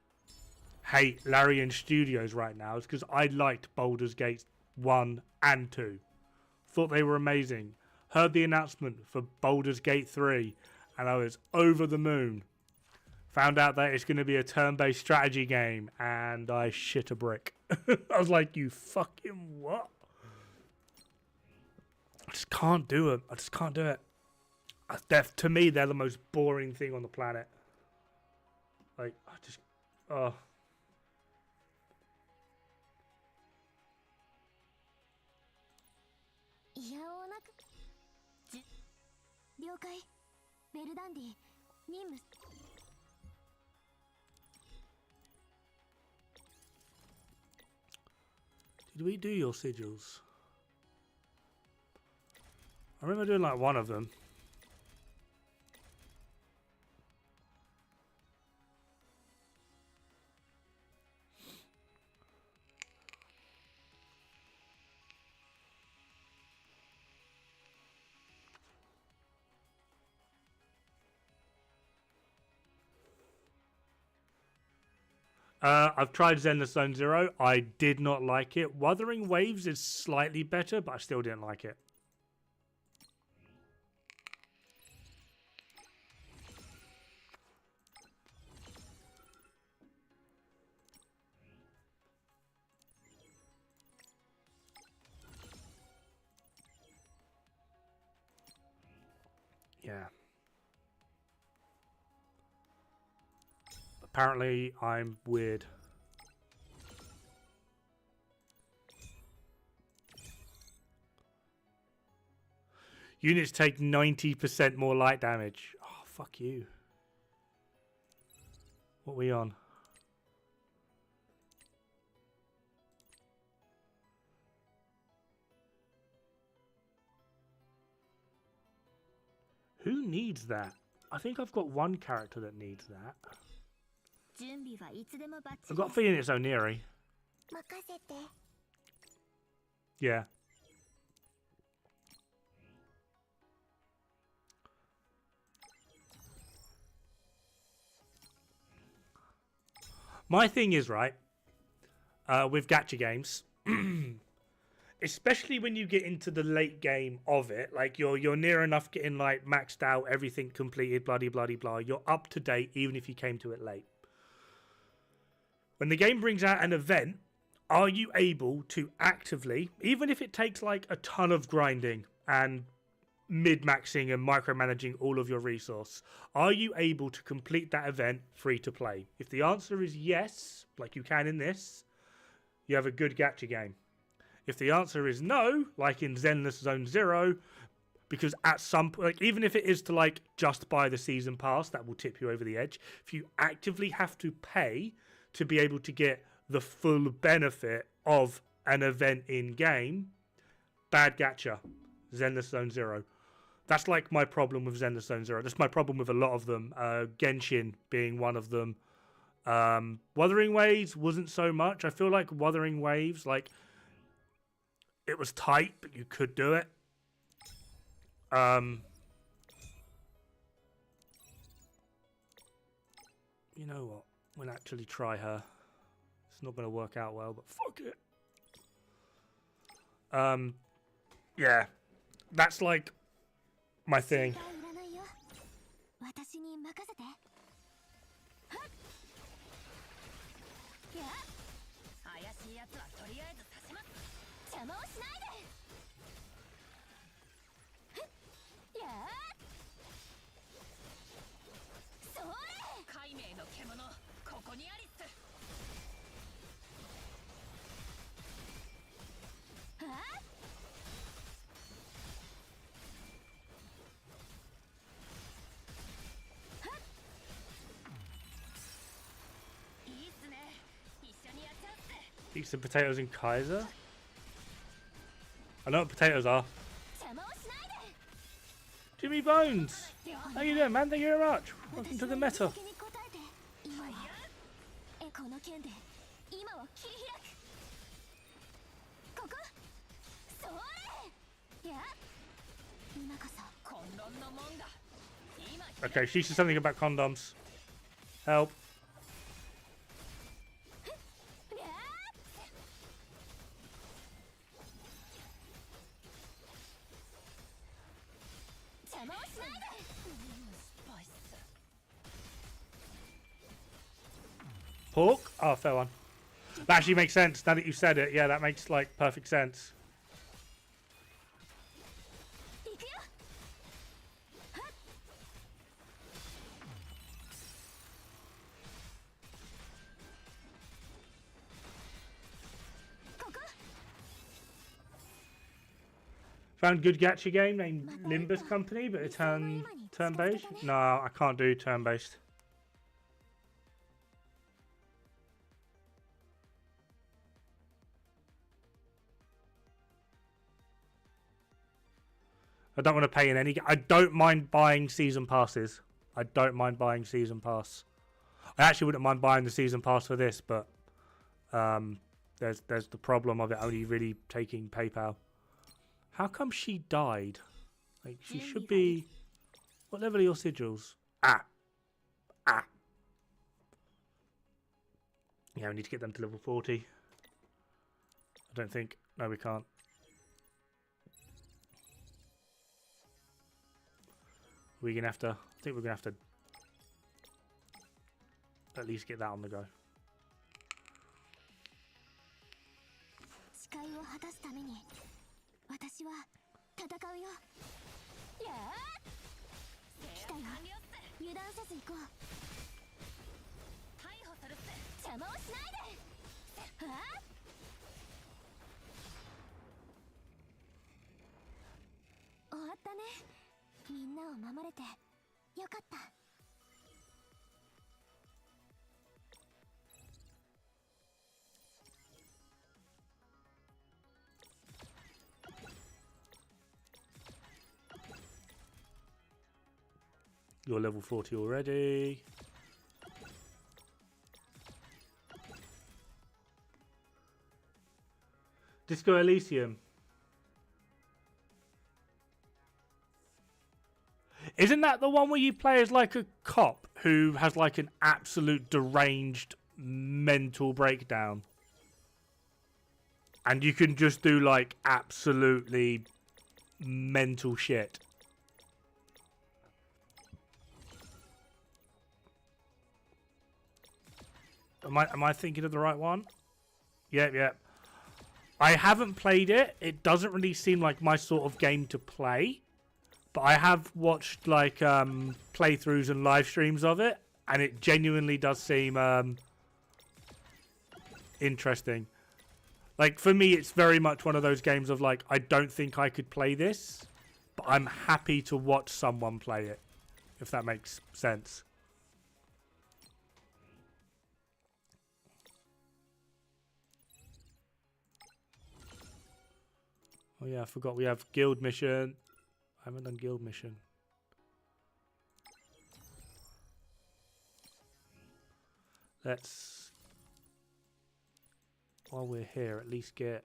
hate Larian Studios right now is because I liked Baldur's Gate 1 and 2. Thought they were amazing. Heard the announcement for Baldur's Gate 3 and I was over the moon. Found out that it's going to be a turn-based strategy game and I shit a brick. I was like, you fucking what? I just can't do it. I just can't do it. To me, they're the most boring thing on the planet. Like, I just... Oh. Did we do your sigils? I remember doing like one of them. I've tried Zenless Zone Zero. I did not like it. Wuthering Waves is slightly better, but I still didn't like it. Yeah. Apparently, I'm weird. Units take 90% more light damage. Oh, fuck you. What are we on? Who needs that? I think I've got one character that needs that. I've got a feeling it's Oniri. Yeah. My thing is, right, with gacha games, especially when you get into the late game of it, like you're near enough getting like maxed out, everything completed, bloody bloody blah. You're up to date even if you came to it late. When the game brings out an event, are you able to actively, even if it takes like a ton of grinding and mid-maxing and micromanaging all of your resource, are you able to complete that event free to play? If the answer is yes, like you can in this, you have a good gacha game. If the answer is no, like in Zenless Zone Zero, because at some point, like, even if it is to like just buy the season pass, that will tip you over the edge. If you actively have to pay to be able to get the full benefit of an event in game, bad gacha. Zenless Zone Zero. That's like my problem with Zenless Zone Zero. That's my problem with a lot of them. Genshin being one of them. Wuthering Waves wasn't so much. I feel like Wuthering Waves, like, it was tight, but you could do it. You know what? We'll actually try her. It's not going to work out well, but fuck it. Yeah. That's like my thing. Eat some potatoes in Kaiser? I know what potatoes are. Jimmy Bones! How you doing, man? Thank you very much. Welcome to the meta. Okay, she said something about condoms. Help. Pork? Oh, fair one. That actually makes sense now that you said it. Yeah, that makes like perfect sense. Found good gacha game named Limbus Company, but it's turn-based. No, I can't do turn-based. I don't want to pay in any. I don't mind buying season passes. I don't mind buying season pass. I actually wouldn't mind buying the season pass for this, but there's the problem of it only really taking PayPal. How come she died? Like, she should be... What level are your sigils? Ah. Yeah, we need to get them to level 40. I don't think... No, we can't. We're going to have to... I think we're going to have to... At least get that on the go. You're level 40 already. Disco Elysium. Isn't that the one where you play as like a cop who has like an absolute deranged mental breakdown? And you can just do like absolutely mental shit. Am I thinking of the right one? Yep, yep. I haven't played it. It doesn't really seem like my sort of game to play. But I have watched like playthroughs and live streams of it, and it genuinely does seem interesting. Like for me, it's very much one of those games of like, I don't think I could play this, but I'm happy to watch someone play it, if that makes sense. Oh yeah, I forgot we have guild mission. I haven't done guild mission. Let's, while we're here, at least get...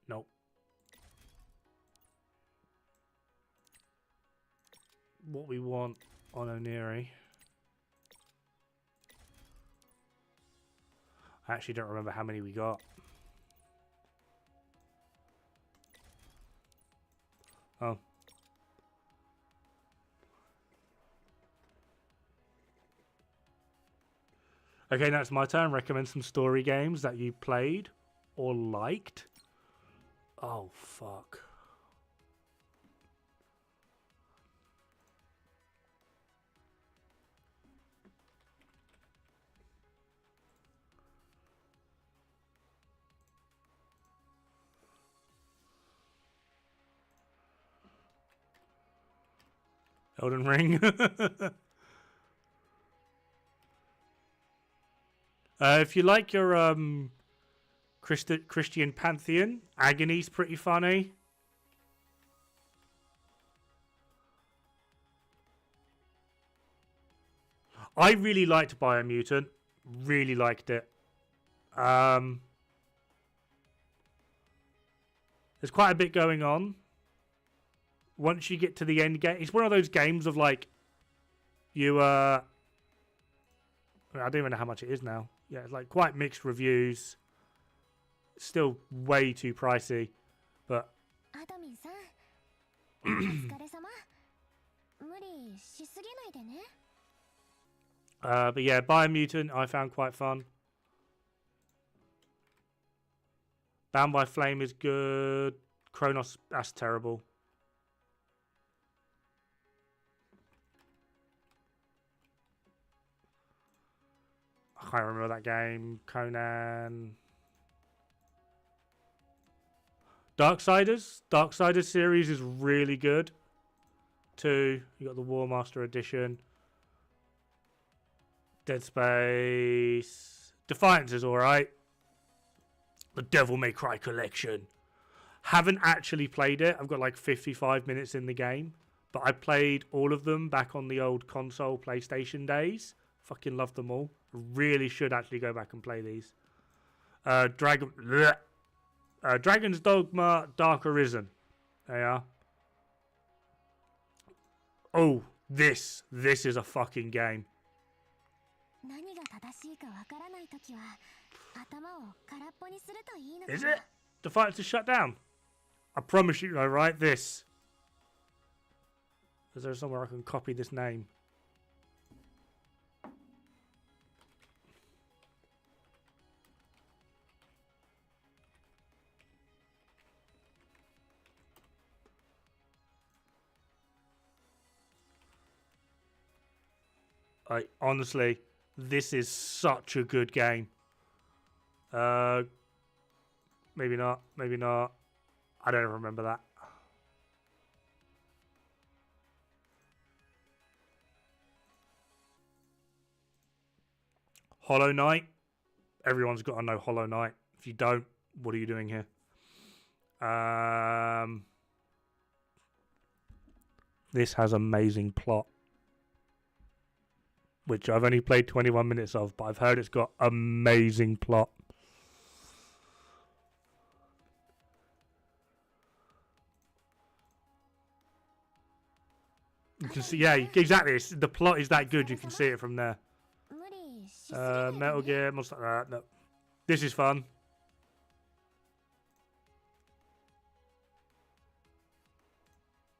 Nope. What we want on Oniri. I actually don't remember how many we got. Oh. Okay, now it's my turn. Recommend some story games that you played or liked. Oh, fuck. Elden Ring. If you like your Christian Pantheon, Agony's pretty funny. I really liked Biomutant. Really liked it. There's quite a bit going on. Once you get to the end game, it's one of those games of like, you I don't even know how much it is now. Yeah, it's like quite mixed reviews. Still way too pricey, but but yeah, Biomutant I found quite fun. Bound by Flame is good. Chronos, that's terrible. I can't remember that game. Conan. Darksiders series is really good. 2. You got the War Master edition. Dead Space. Defiance is alright. The Devil May Cry collection. Haven't actually played it. I've got like 55 minutes in the game. But I played all of them back on the old console PlayStation days. Fucking loved them all. Really should actually go back and play these. Dragon's Dogma Dark Arisen. There you are. Oh, this is a fucking game. Is it? Defiance is shut down. I promise you, I write this. Is there somewhere I can copy this name? Honestly, this is such a good game. Maybe not. Maybe not. I don't remember that. Hollow Knight. Everyone's got to know Hollow Knight. If you don't, what are you doing here? This has amazing plot, which I've only played 21 minutes of, but I've heard it's got amazing plot. You can see, yeah, exactly. The plot is that good. You can see it from there. Metal Gear, must like that. No. This is fun.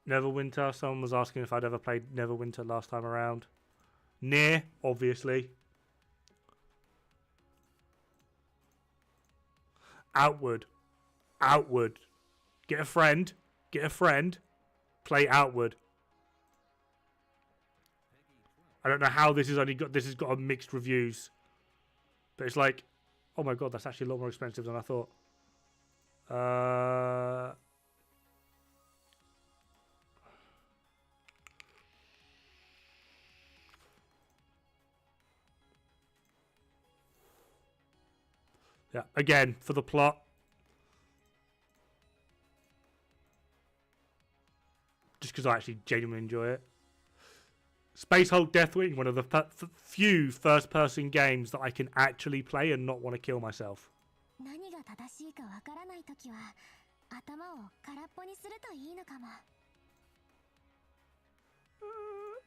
Neverwinter. Someone was asking if I'd ever played Neverwinter last time around. Near, obviously. Outward. Outward. Get a friend. Get a friend. Play Outward. I don't know how this has got a mixed reviews. But it's like, oh my god, that's actually a lot more expensive than I thought. Yeah, again, for the plot. Just because I actually genuinely enjoy it. Space Hulk Deathwing, one of the few first-person games that I can actually play and not want to kill myself.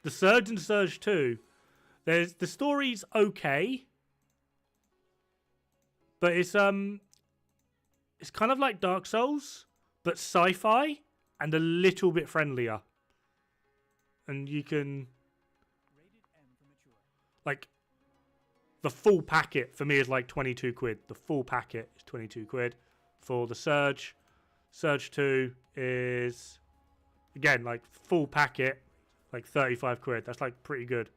The Surge and Surge 2, the story's okay, but it's kind of like Dark Souls, but sci-fi and a little bit friendlier. And you can, like, the full packet for me is like 22 quid. The full packet is 22 quid for the Surge. Surge 2 is, again, like full packet, like 35 quid. That's like pretty good.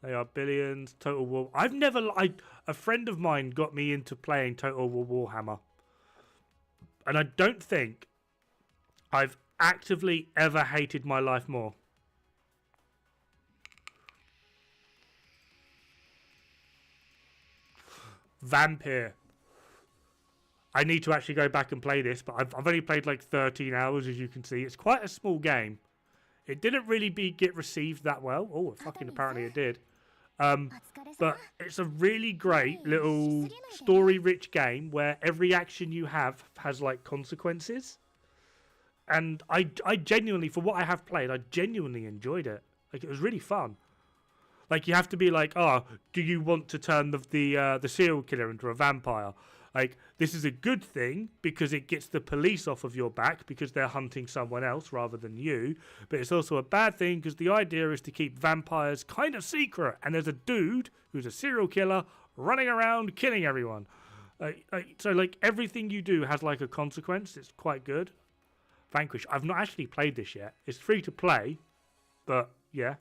They are billions. Total War. A friend of mine got me into playing Total War Warhammer. And I don't think I've actively ever hated my life more. Vampire. I need to actually go back and play this, but I've only played like 13 hours, as you can see. It's quite a small game. It didn't really get received that well. Oh, fucking apparently it did. But it's a really great little story-rich game where every action you have has like consequences. And I genuinely, for what I have played, I genuinely enjoyed it. Like, it was really fun. Like, you have to be like, oh, do you want to turn the serial killer into a vampire? Like, this is a good thing because it gets the police off of your back because they're hunting someone else rather than you. But it's also a bad thing because the idea is to keep vampires kind of secret. And there's a dude who's a serial killer running around killing everyone. So, like, everything you do has, like, a consequence. It's quite good. Vanquish. I've not actually played this yet. It's free to play. But, yeah.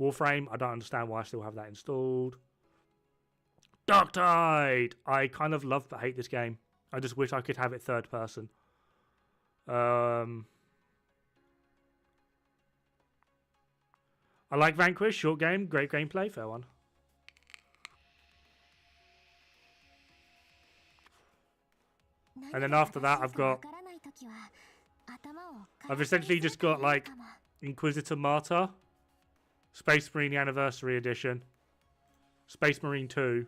Warframe. I don't understand why I still have that installed. Darktide! I kind of love but hate this game. I just wish I could have it third person. I like Vanquish, short game, great gameplay, fair one. And then after that I've essentially just got like Inquisitor Martyr, Space Marine Anniversary Edition, Space Marine 2,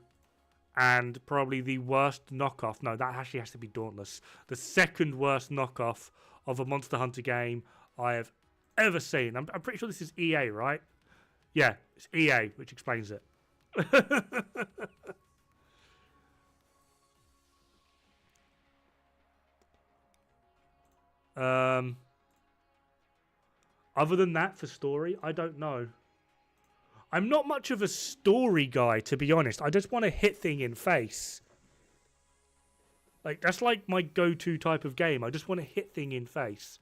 and probably the worst knockoff. No, that actually has to be Dauntless. The second worst knockoff of a Monster Hunter game I have ever seen. I'm pretty sure this is EA, right? Yeah, it's EA, which explains it. Other than that, for story, I don't know. I'm not much of a story guy, to be honest. I just want to hit thing in face. Like, that's like my go-to type of game. I just want to hit thing in face.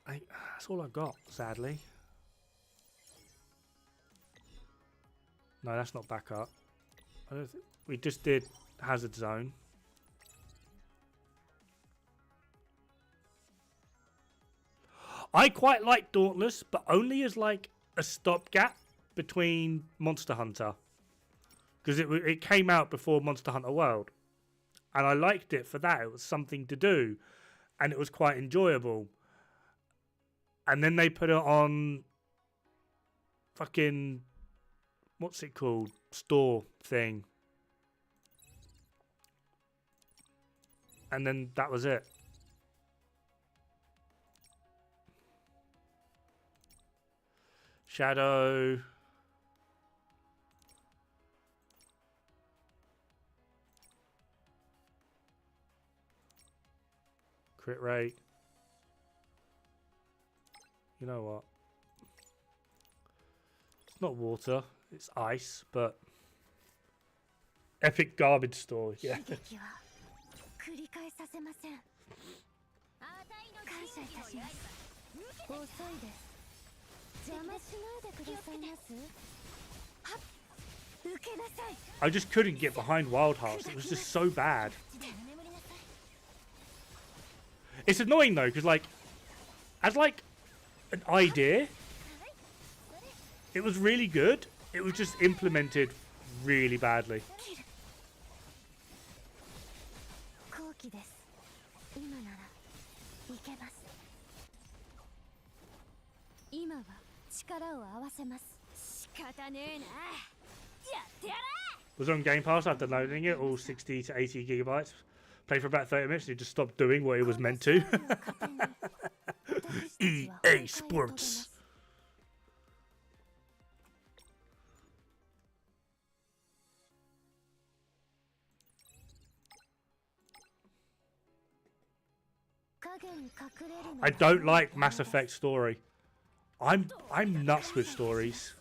That's all I've got, sadly. No, that's not back up. We just did Hazard Zone. I quite like Dauntless, but only as like a stopgap between Monster Hunter. Because it came out before Monster Hunter World. And I liked it for that. It was something to do. And it was quite enjoyable. And then they put it on fucking, what's it called? Store thing. And then that was it. Shadow. Crit rate. You know what? It's not water, it's ice, but epic garbage story, yeah. 繰り返させません。感謝いたします。遅いです。邪魔しないでくださいます。はっ、受けなさい。I just couldn't get behind Wild Hearts. It was just so bad. It's annoying though, because like, as like an idea, it was really good. It was just implemented really badly. 後期です。今ならいけます。今は力を合わせます。仕方ねえな。やってやれ。 Was on Game Pass after loading it, all 60 to 80 gigabytes. Played for about 30 minutes and it just stopped doing what it was meant to. EA Sports. I don't like Mass Effect story. I'm nuts with stories.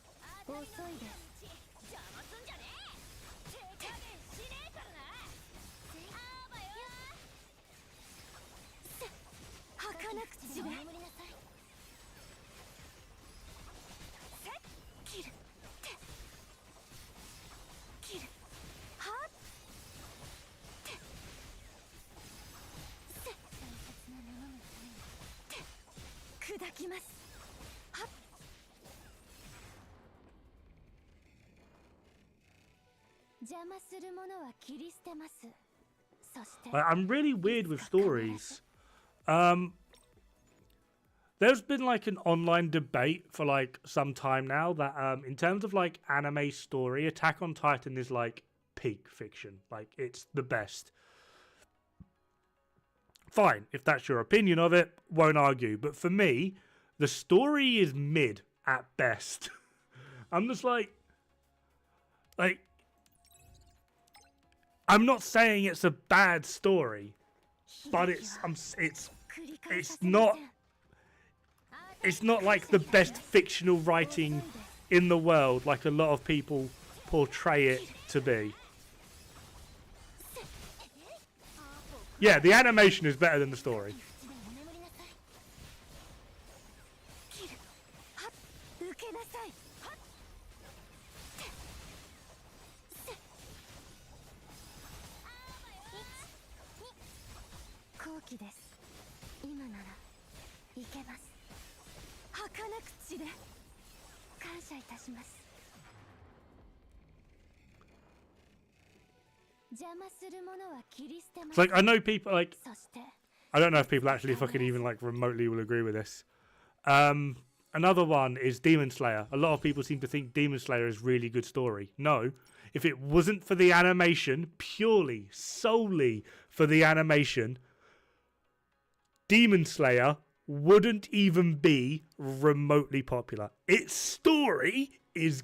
I'm really weird with stories. There's been like an online debate for like some time now that in terms of like anime story, Attack on Titan is like peak fiction. Like it's the best. Fine, if that's your opinion of it, won't argue. But for me, the story is mid at best. I'm just like, I'm not saying it's a bad story, but it's not like the best fictional writing in the world, like a lot of people portray it to be. Yeah, the animation is better than the story. It's like, I know people like, I don't know if people actually fucking even like remotely will agree with this. Another one is Demon Slayer. A lot of people seem to think Demon Slayer is really good story. No, if it wasn't for the animation, purely, solely for the animation, Demon Slayer wouldn't even be remotely popular. Its story is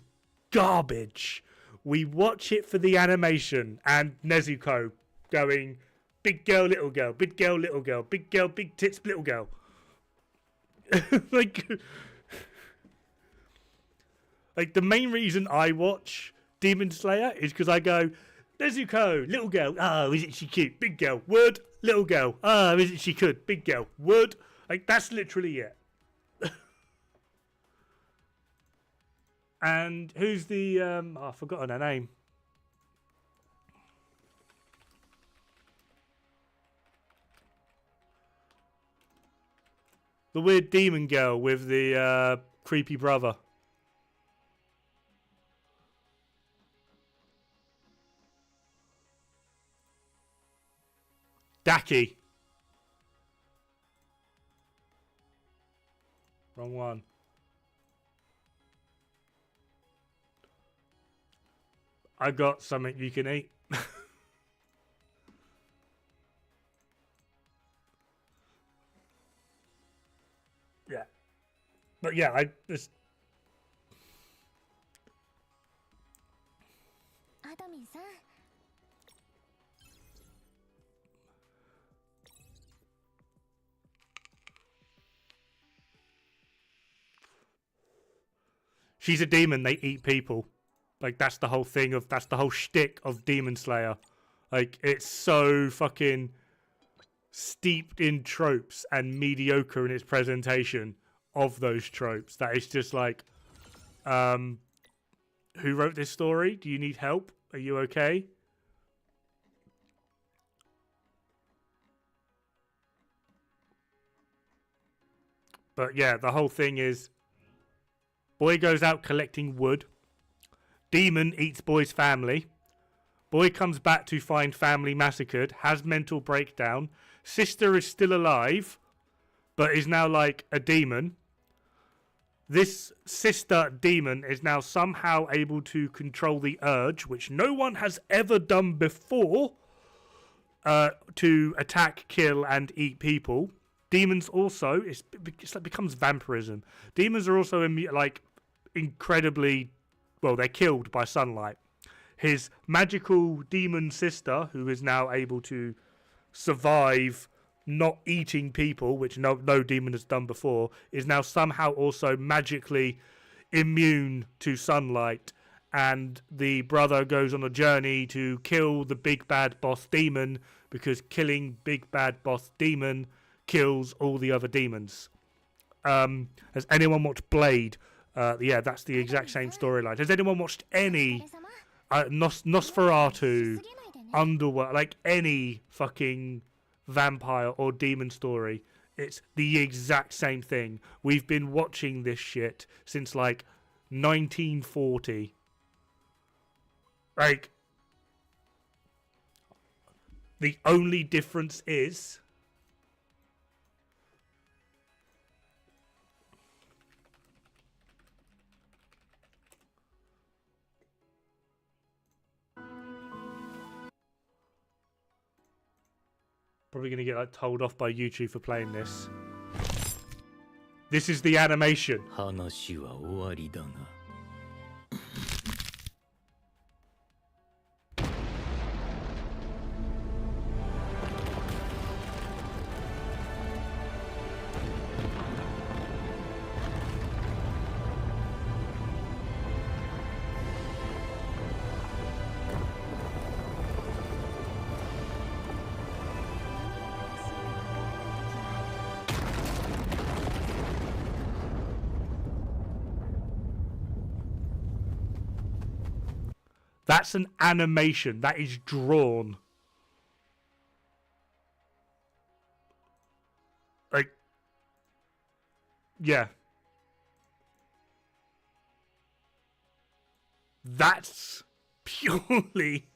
garbage. We watch it for the animation and Nezuko going, big girl, little girl, big girl, little girl, big girl, big tits, little girl. like the main reason I watch Demon Slayer is because I go, Nezuko, little girl, oh, isn't she cute? Big girl, word, little girl, oh, isn't she good? Big girl, word. Like, that's literally it. And who's the, I've forgotten her name. The weird demon girl with the creepy brother. Daki. Wrong one. I got something you can eat. Yeah. But yeah, I just... She's a demon. They eat people. Like, that's the whole thing of, that's the whole shtick of Demon Slayer. Like, it's so fucking steeped in tropes and mediocre in its presentation of those tropes that it's just like, who wrote this story? Do you need help? Are you okay? But yeah, the whole thing is, boy goes out collecting wood. Demon eats boy's family. Boy comes back to find family massacred, has mental breakdown. Sister is still alive, but is now like a demon. This sister demon is now somehow able to control the urge, which no one has ever done before, to attack, kill, and eat people. Demons also, it's like becomes vampirism. Demons are also like incredibly, well, they're killed by sunlight. His magical demon sister, who is now able to survive not eating people, which no demon has done before, is now somehow also magically immune to sunlight. And the brother goes on a journey to kill the big bad boss demon, because killing big bad boss demon kills all the other demons. Has anyone watched Blade? Yeah, that's the exact same storyline. Has anyone watched any Nosferatu, Underworld, like any fucking vampire or demon story? It's the exact same thing. We've been watching this shit since like 1940. Like, the only difference is probably going to get like told off by YouTube for playing this. This is the animation. 話は終わりだな。That's an animation. That is drawn. Like, yeah. That's purely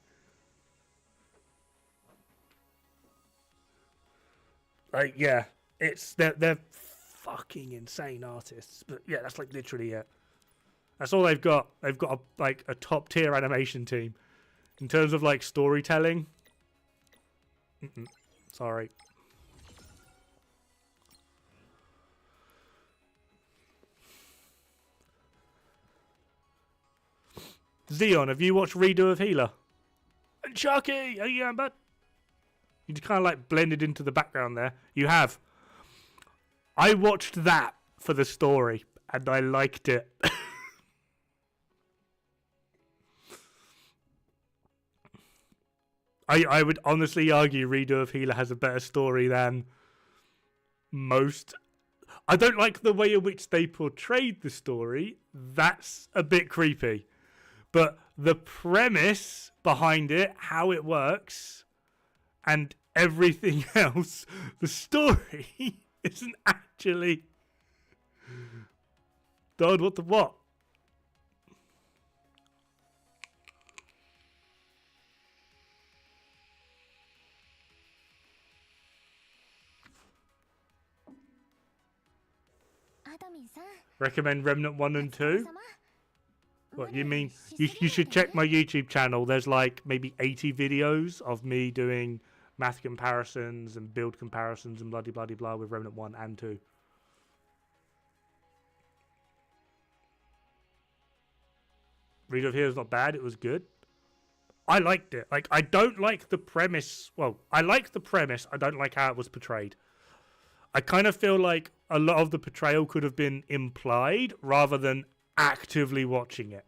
like, yeah. It's they're fucking insane artists. But yeah, that's like literally it. That's all they've got. They've got a top tier animation team. In terms of like storytelling. Sorry. Xeon, have you watched Redo of Healer? And Chucky, how you going, bud? You just kind of like blended into the background there. You have. I watched that for the story and I liked it. I would honestly argue Redo of Healer has a better story than most. I don't like the way in which they portrayed the story. That's a bit creepy. But the premise behind it, how it works, and everything else, the story isn't actually... Dod, what the what? Recommend Remnant 1 and 2? What, you mean? You should check my YouTube channel. There's like maybe 80 videos of me doing math comparisons and build comparisons and bloody bloody blah with Remnant 1 and 2. Read of Here is not bad. It was good. I liked it. Like, I don't like the premise. Well, I like the premise. I don't like how it was portrayed. I kind of feel like a lot of the portrayal could have been implied rather than actively watching it.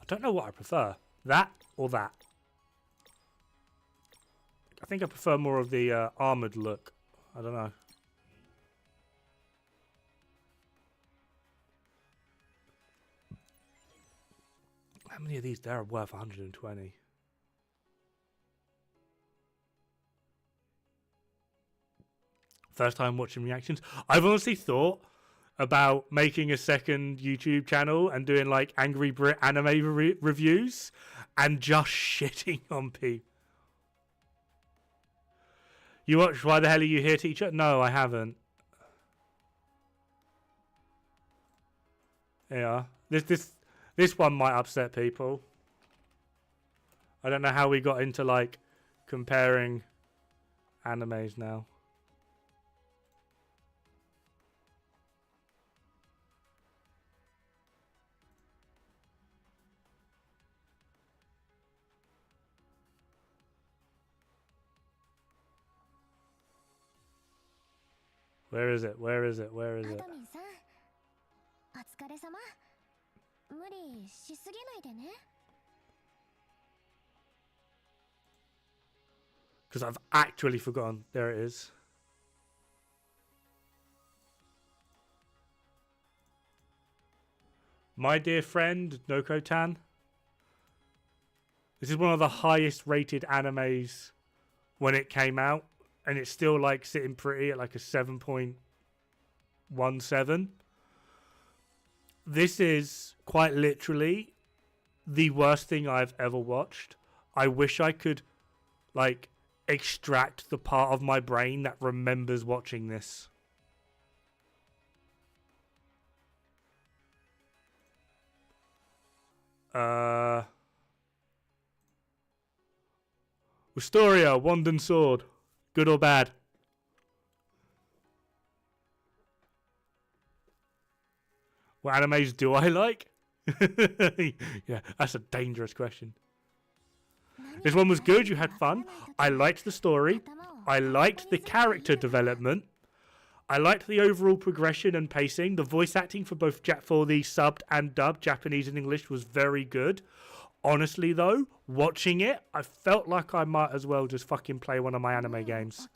I don't know what I prefer. That or that. I think I prefer more of the armored look. I don't know. How many of these there are worth 120? First time watching reactions. I've honestly thought about making a second YouTube channel and doing like Angry Brit anime reviews and just shitting on people. You watch Why the Hell Are You Here, Teacher? No, I haven't. Yeah. This one might upset people. I don't know how we got into like comparing animes now. Where is it? Where is it? Where is it? Because I've actually forgotten. There it is. My dear friend, Noko-tan. This is one of the highest rated animes when it came out. And it's still like sitting pretty at like a 7.17. This is quite literally the worst thing I've ever watched. I wish I could like extract the part of my brain that remembers watching this. Wisteria, Wand and Sword. Good or bad? What animes do I like? Yeah, that's a dangerous question. This one was good. You had fun. I liked the story. I liked the character development. I liked the overall progression and pacing. The voice acting for both for the subbed and dubbed Japanese and English was very good. Honestly, though, watching it, I felt like I might as well just fucking play one of my anime games.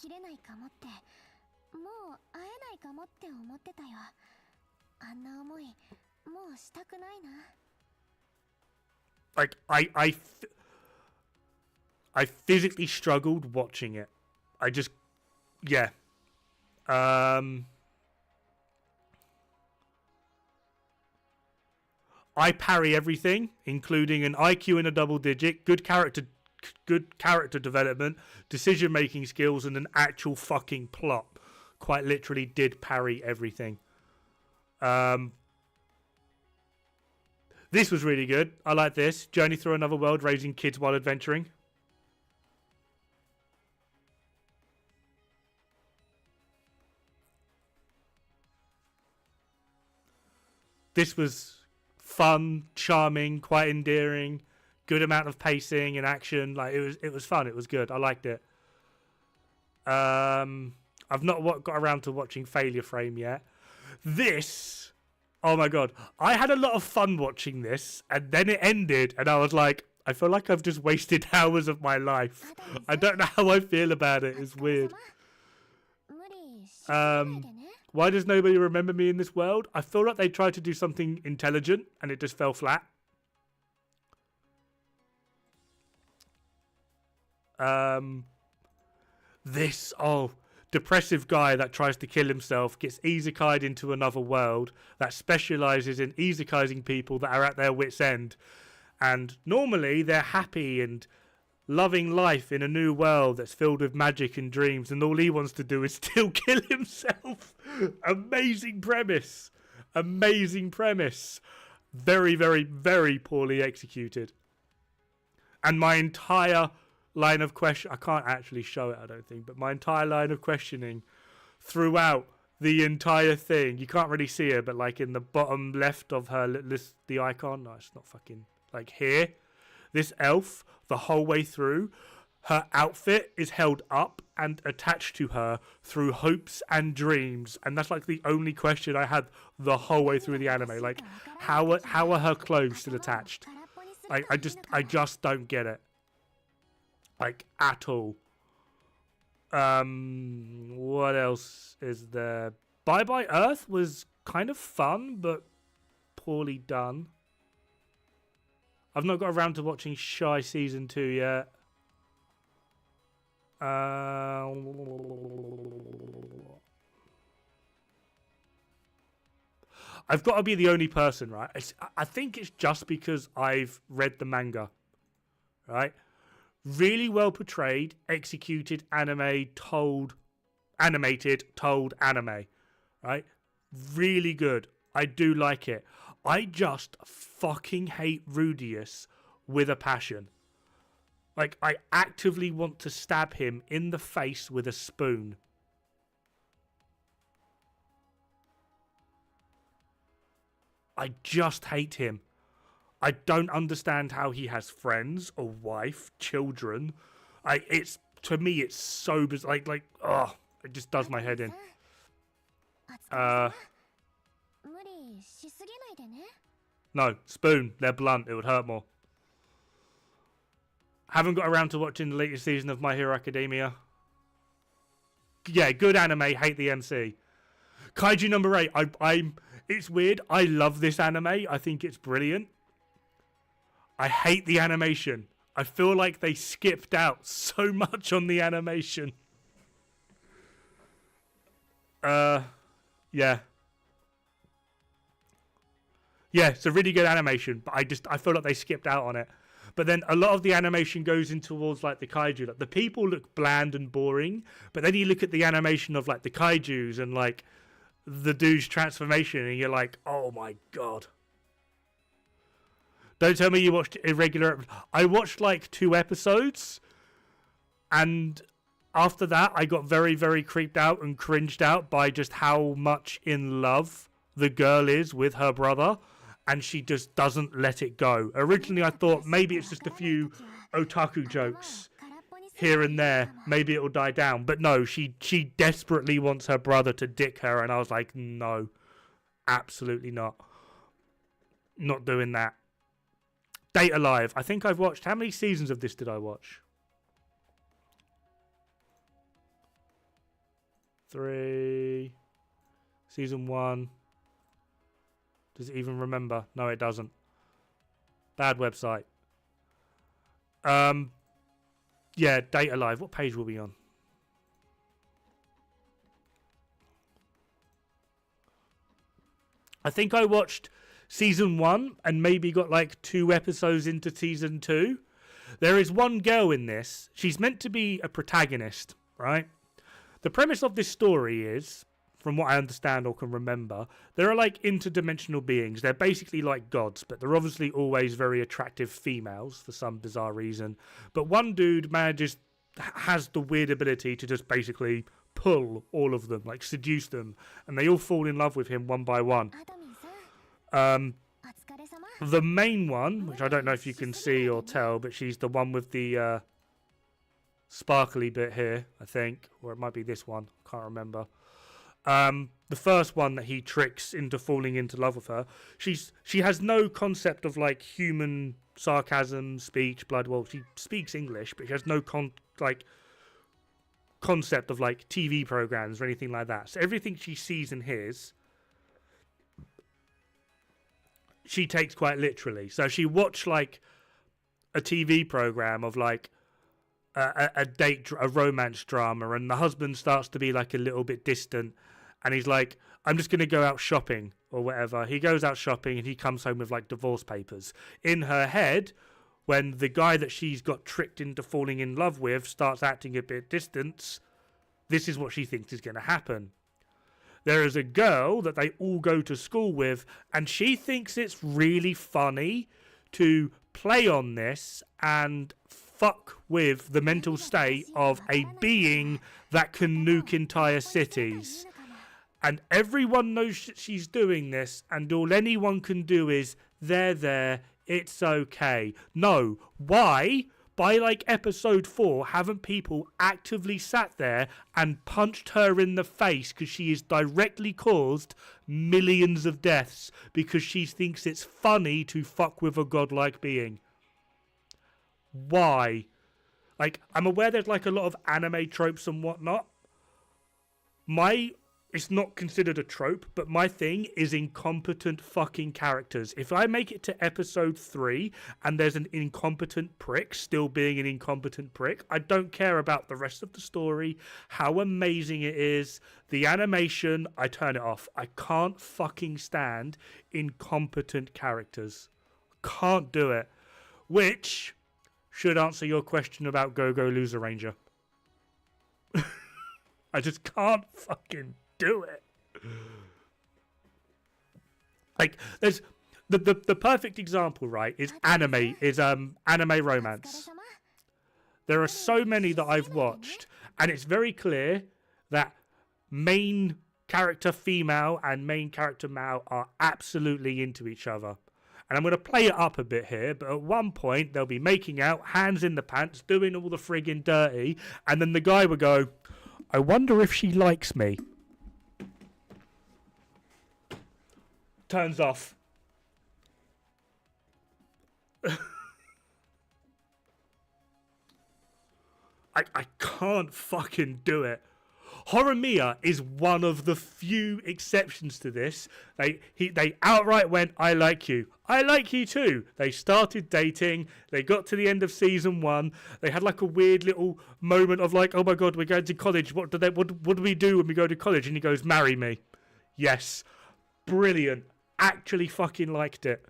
Like, I physically struggled watching it. I just, yeah. I parry everything, including an IQ in a double digit, good character development, decision-making skills, and an actual fucking plot. Quite literally did parry everything. This was really good. I like this. Journey through another world, raising kids while adventuring. This was fun, charming, quite endearing, good amount of pacing and action. Like it was fun. It was good. I liked it. I've not got around to watching Failure Frame yet. This, oh my god, I had a lot of fun watching this, and then it ended, and I was like, I feel like I've just wasted hours of my life. I don't know how I feel about it. It's weird. Why does nobody remember me in this world? I feel like they tried to do something intelligent and it just fell flat. Depressive guy that tries to kill himself gets isekai'd into another world that specializes in isekai'ing people that are at their wit's end. And normally they're happy and loving life in a new world that's filled with magic and dreams, and all he wants to do is still kill himself. Amazing premise. Amazing premise. Very, very, very poorly executed. And my entire line of question, I can't actually show it, I don't think, but my entire line of questioning throughout the entire thing, you can't really see her, but like in the bottom left of her list, the icon, no, it's not fucking, like here, this elf, the whole way through, her outfit is held up and attached to her through hopes and dreams. And that's like the only question I had the whole way through the anime. Like, how are her clothes still attached? Like, I just don't get it. Like, at all. What else is there? Bye Bye Earth was kind of fun, but poorly done. I've not got around to watching Shy Season 2 yet. I've got to be the only person, right? I think it's just because I've read the manga, right? Really well portrayed, executed animated, told anime, right? Really good. I do like it. I just fucking hate Rudius with a passion. Like, I actively want to stab him in the face with a spoon. I just hate him. I don't understand how he has friends, a wife, children. To me, it's so bizarre. It just does my head in. No, spoon. They're blunt. It would hurt more. Haven't got around to watching the latest season of My Hero Academia. Yeah, good anime. Hate the MC. Kaiju number 8. It's weird. I love this anime. I think it's brilliant. I hate the animation. I feel like they skipped out so much on the animation. Yeah. Yeah, it's a really good animation, but I feel like they skipped out on it. But then a lot of the animation goes in towards like the kaiju. Like the people look bland and boring, but then you look at the animation of like the kaijus and like the dude's transformation, and you're like, oh my god. Don't tell me you watched irregular. I watched like 2 episodes, and after that, I got very, very creeped out and cringed out by just how much in love the girl is with her brother. And she just doesn't let it go. Originally, I thought maybe it's just a few otaku jokes here and there. Maybe it'll die down. But no, she desperately wants her brother to dick her. And I was like, no, absolutely not. Not doing that. Date Alive. I think I've watched... How many seasons of this did I watch? 3. Season 1. Does it even remember? No, it doesn't. Bad website. Yeah, Date Alive. What page were we on? I think I watched season 1 and maybe got like 2 episodes into season 2. There is one girl in this. She's meant to be a protagonist, right? The premise of this story is, from what I understand or can remember, there are like interdimensional beings. They're basically like gods, but they're obviously always very attractive females for some bizarre reason. But one dude has the weird ability to just basically pull all of them, like seduce them, and they all fall in love with him one by one. The main one, which I don't know if you can see or tell, but she's the one with the sparkly bit here, I think, or it might be this one, can't remember. The first one that he tricks into falling into love with her, she has no concept of like human sarcasm, speech, blood. Well, she speaks English, but she has no concept of like TV programs or anything like that. So everything she sees and hears, she takes quite literally. So she watched like a TV program of like a romance drama, and the husband starts to be like a little bit distant. And he's like, I'm just going to go out shopping or whatever. He goes out shopping and he comes home with like divorce papers. In her head, when the guy that she's got tricked into falling in love with starts acting a bit distant, this is what she thinks is going to happen. There is a girl that they all go to school with, and she thinks it's really funny to play on this and fuck with the mental state of a being that can nuke entire cities. And everyone knows that she's doing this, and all anyone can do is, there, It's okay. No. Why? By like episode 4, haven't people actively sat there and punched her in the face because she has directly caused millions of deaths because she thinks it's funny to fuck with a godlike being? Why? Like, I'm aware there's like a lot of anime tropes and whatnot. It's not considered a trope, but my thing is incompetent fucking characters. If I make it to episode 3 and there's an incompetent prick still being an incompetent prick, I don't care about the rest of the story, how amazing it is, the animation, I turn it off. I can't fucking stand incompetent characters. Can't do it. Which should answer your question about Go-Go Loser Ranger. I just can't fucking do it. Like, there's the perfect example, right, is anime romance. There are so many that I've watched, and it's very clear that main character female and main character male are absolutely into each other. And I'm going to play it up a bit here, but at one point they'll be making out, hands in the pants, doing all the friggin' dirty, and then the guy would go, I wonder if she likes me. Turns off. I can't fucking do it. Horimiya is one of the few exceptions to this. They outright went, I like you. I like you too. They started dating. They got to the end of season 1. They had like a weird little moment of like, oh my God, we're going to college. What do we do when we go to college? And he goes, marry me. Yes. Brilliant. Actually fucking liked it.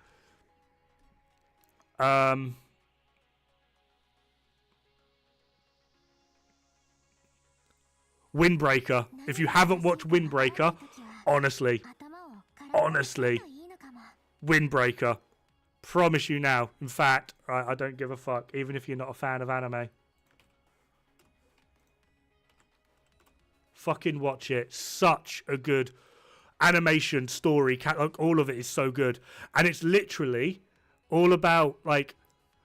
Windbreaker. If you haven't watched Windbreaker, honestly, Windbreaker. Promise you now. In fact, I don't give a fuck, even if you're not a fan of anime. Fucking watch it. Such a good animation, story, all of it is so good. And it's literally all about, like,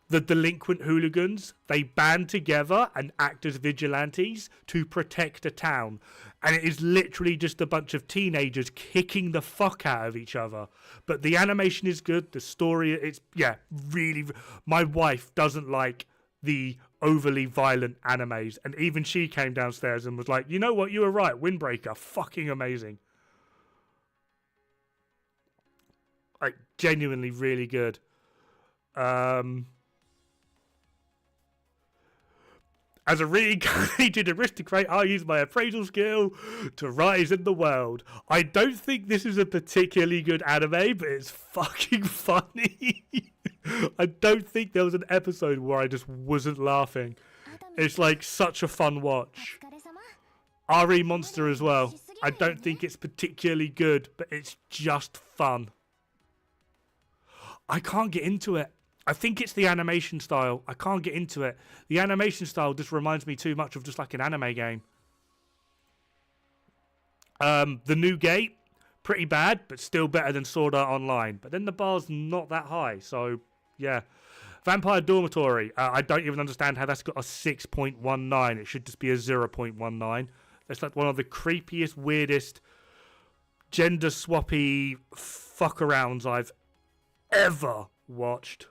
the delinquent hooligans. They band together and act as vigilantes to protect a town. And it is literally just a bunch of teenagers kicking the fuck out of each other. But the animation is good. The story, it's, yeah, really. My wife doesn't like the overly violent animes. And even she came downstairs and was like, you know what, you were right. Windbreaker, fucking amazing. Like, genuinely really good. As a reincarnated aristocrat, I use my appraisal skill to rise in the world. I don't think this is a particularly good anime, but it's fucking funny. I don't think there was an episode where I just wasn't laughing. It's like such a fun watch. RE Monster as well. I don't think it's particularly good, but it's just fun. I can't get into it. I think it's the animation style. I can't get into it. The animation style just reminds me too much of just like an anime game. The New Gate, pretty bad, but still better than Sword Art Online. But then the bar's not that high, so yeah. Vampire Dormitory, I don't even understand how that's got a 6.19. It should just be a 0.19. That's like one of the creepiest, weirdest, gender swappy fuck-arounds I've ever watched.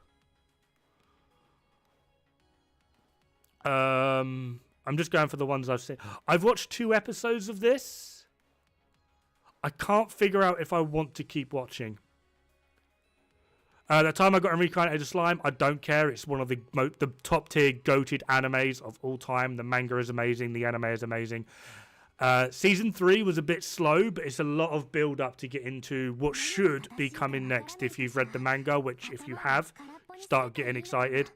I'm just going for the ones I've seen. I've watched 2 episodes of this. I can't figure out if I want to keep watching. The time I got reincarnated as slime, I don't care. It's one of the top tier goated animes of all time. The manga is amazing. The anime is amazing. Season 3 was a bit slow, but it's a lot of build up to get into what should be coming next. If you've read the manga, which if you have, start getting excited.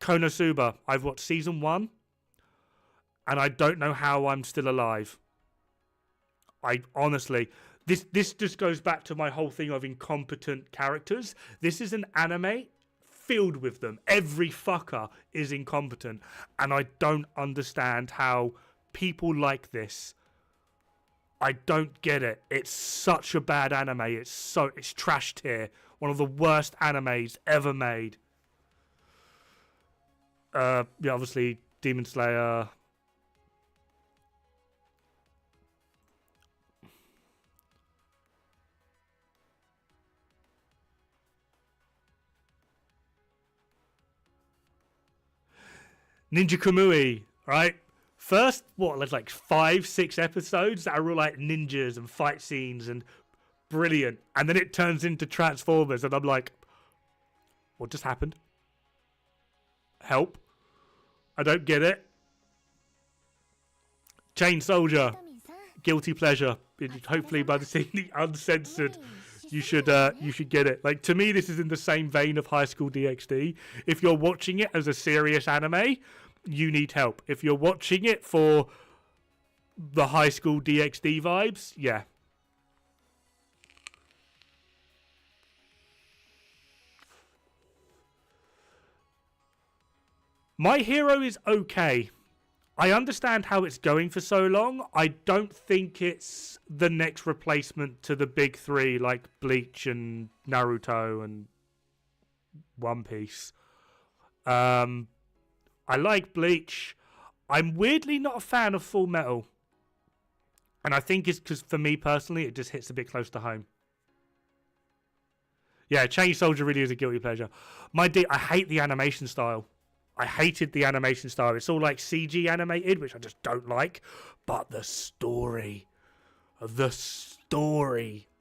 Konosuba, I've watched season 1, and I don't know how I'm still alive. I honestly, this just goes back to my whole thing of incompetent characters. This is an anime filled with them. Every fucker is incompetent, and I don't understand how people like this. I don't get it. It's such a bad anime. It's trash tier. One of the worst animes ever made. Yeah, obviously Demon Slayer. Ninja Kamui, right? First, there's like 5-6 episodes that are all like ninjas and fight scenes and brilliant. And then it turns into Transformers and I'm like, what just happened? Help. I don't get it. Chain Soldier. Guilty pleasure. Hopefully by seeing the uncensored, you should get it. Like, to me, this is in the same vein of High School DxD. If you're watching it as a serious anime, you need help. If you're watching it for the High School DxD vibes, yeah. My Hero is okay. I understand how it's going for so long. I don't think it's the next replacement to the big three like Bleach and Naruto and One Piece. I like Bleach. I'm weirdly not a fan of Full Metal. And I think it's because, for me personally, it just hits a bit close to home. Yeah, Chain Soldier really is a guilty pleasure. I hate the animation style. I hated the animation style. It's all like CG animated, which I just don't like. But the story.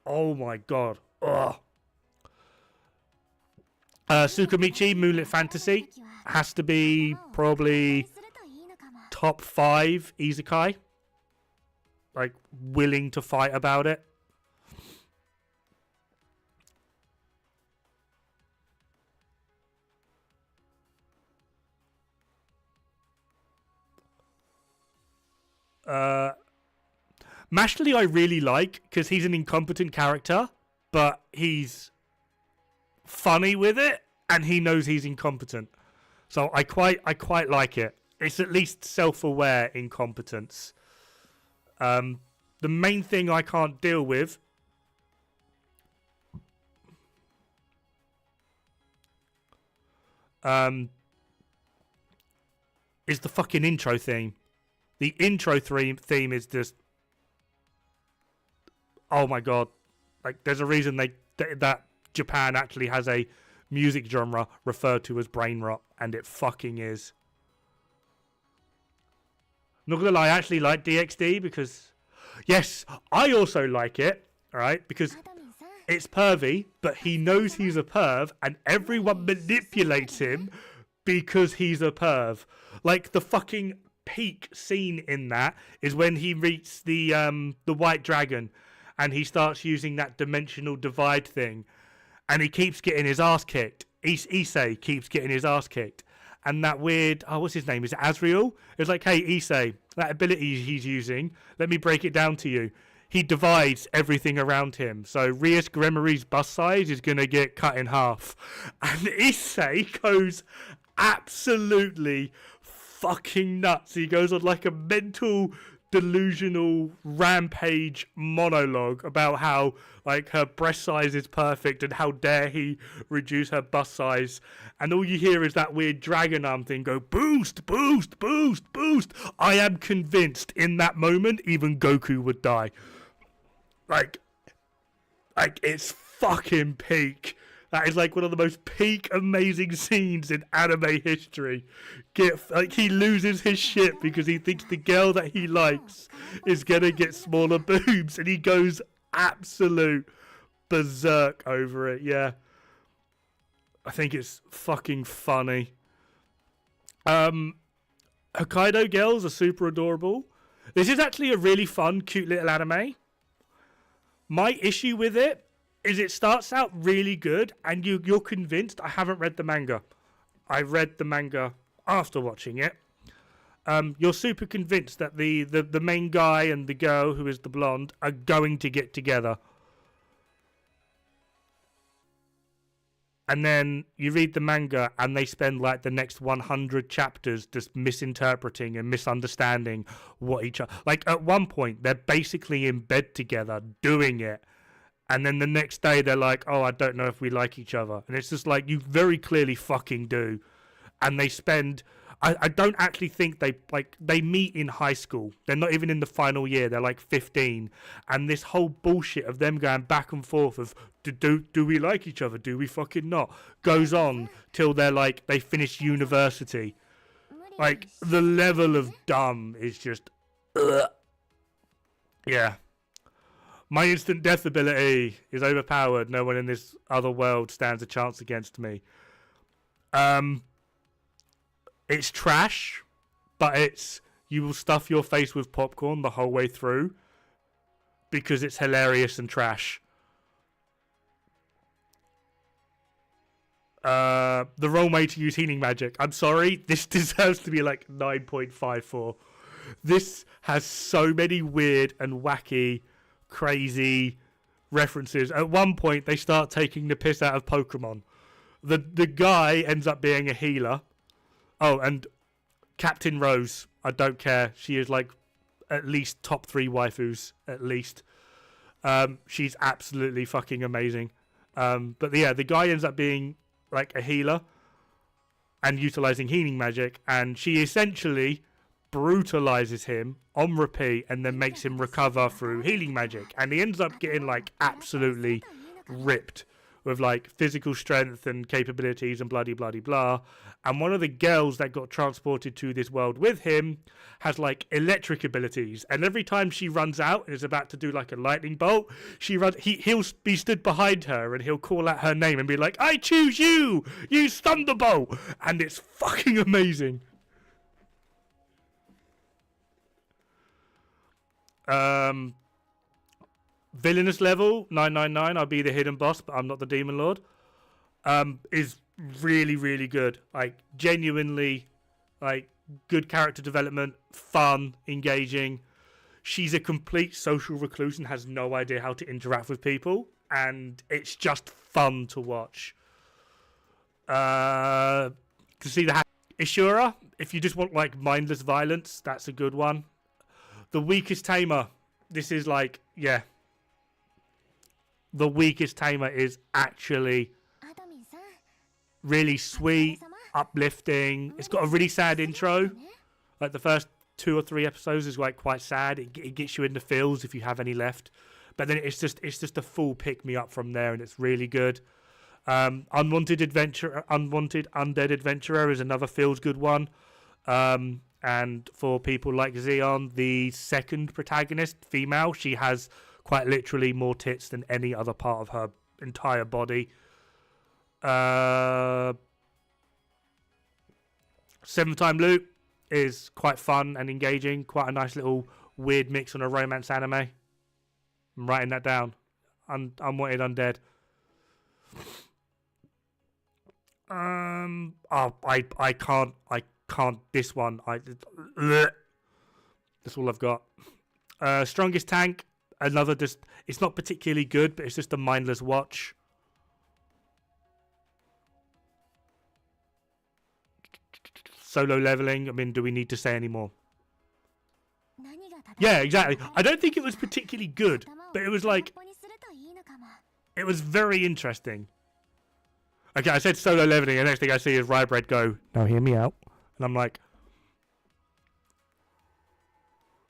Oh my god. Ugh. Tsukamichi, Moonlit Fantasy. Has to be probably top 5 isekai. Like, willing to fight about it. Mashley I really like because he's an incompetent character, but he's funny with it and he knows he's incompetent. So I quite like it. It's at least self-aware incompetence. The main thing I can't deal with is the fucking intro theme. The intro theme is just, oh my god! Like, there's a reason that Japan actually has a music genre referred to as brain rot, and it fucking is. Not gonna lie, I actually like DxD because, yes, I also like it. All right, because it's pervy, but he knows he's a perv, and everyone manipulates him because he's a perv. Like, the fucking peak scene in that is when he meets the white dragon and he starts using that dimensional divide thing and he keeps getting his ass kicked. Issei keeps getting his ass kicked, and that weird, what's his name, is it Azriel? It's like, hey Issei, that ability he's using, let me break it down to you. He divides everything around him, so Rias Gremari's bust size is going to get cut in half, and Issei goes absolutely fucking nuts. He goes on like a mental delusional rampage monologue about how, like, her breast size is perfect and how dare he reduce her bust size, and all you hear is that weird dragon arm thing go boost, boost, boost, boost. I am convinced in that moment even Goku would die. Like it's fucking peak. That is like one of the most peak amazing scenes in anime history. He loses his shit because he thinks the girl that he likes is gonna get smaller boobs, and he goes absolute berserk over it. Yeah, I think it's fucking funny. Hokkaido girls are super adorable. This is actually a really fun, cute little anime. My issue with it is it starts out really good and you're convinced. I haven't read the manga. I read the manga after watching it. You're super convinced that the main guy and the girl, who is the blonde, are going to get together. And then you read the manga and they spend like the next 100 chapters just misinterpreting and misunderstanding what each other... Like, at one point, they're basically in bed together doing it. And then the next day they're like, oh, I don't know if we like each other. And it's just like, you very clearly fucking do. And they spend... I don't actually think they meet in high school. They're not even in the final year. They're like 15. And this whole bullshit of them going back and forth of, do we like each other? Do we fucking not? Goes on till they're like, they finish university. Like, the level of dumb is just... Ugh. Yeah. My instant death ability is overpowered. No one in this other world stands a chance against me. It's trash, but it's... You will stuff your face with popcorn the whole way through because it's hilarious and trash. The wrong way to use healing magic. I'm sorry, this deserves to be like 9.54. This has so many weird and wacky, crazy references. At one point, they start taking the piss out of Pokemon. The guy ends up being a healer. Oh, and Captain Rose. I don't care. She is like at least top 3 waifus, at least. She's absolutely fucking amazing. But yeah, the guy ends up being like a healer and utilizing healing magic, and she essentially brutalizes him on repeat and then makes him recover through healing magic, and he ends up getting like absolutely ripped with like physical strength and capabilities and bloody bloody blah. And one of the girls that got transported to this world with him has like electric abilities, and every time she runs out and is about to do like a lightning bolt, he'll be stood behind her and he'll call out her name and be like, I choose you, use Thunderbolt, and it's fucking amazing. Villainous level 999. I'll be the hidden boss, but I'm not the demon lord. Is really really good. Like genuinely, like good character development, fun, engaging. She's a complete social recluse and has no idea how to interact with people, and it's just fun to watch. To see the Ishura, if you just want like mindless violence, that's a good one. The Weakest Tamer. This is like, yeah. The Weakest Tamer is actually really sweet, uplifting. It's got a really sad intro. Like the first 2 or 3 episodes is like quite sad. It gets you in the feels if you have any left. But then it's just a full pick me up from there, and it's really good. Unwanted Undead Adventurer is another feels good one. And for people like Xeon, the second protagonist, female, she has quite literally more tits than any other part of her entire body. 7-Time Loop is quite fun and engaging. Quite a nice little weird mix on a romance anime. I'm writing that down. Unwanted Undead. I can't. This one. That's all I've got. Strongest Tank. Another just. It's not particularly good, but it's just a mindless watch. Solo Leveling. I mean, do we need to say any more? Yeah, exactly. I don't think it was particularly good, but it was like. It was very interesting. Okay, I said Solo Leveling, and the next thing I see is Rybread go, now hear me out. And I'm like,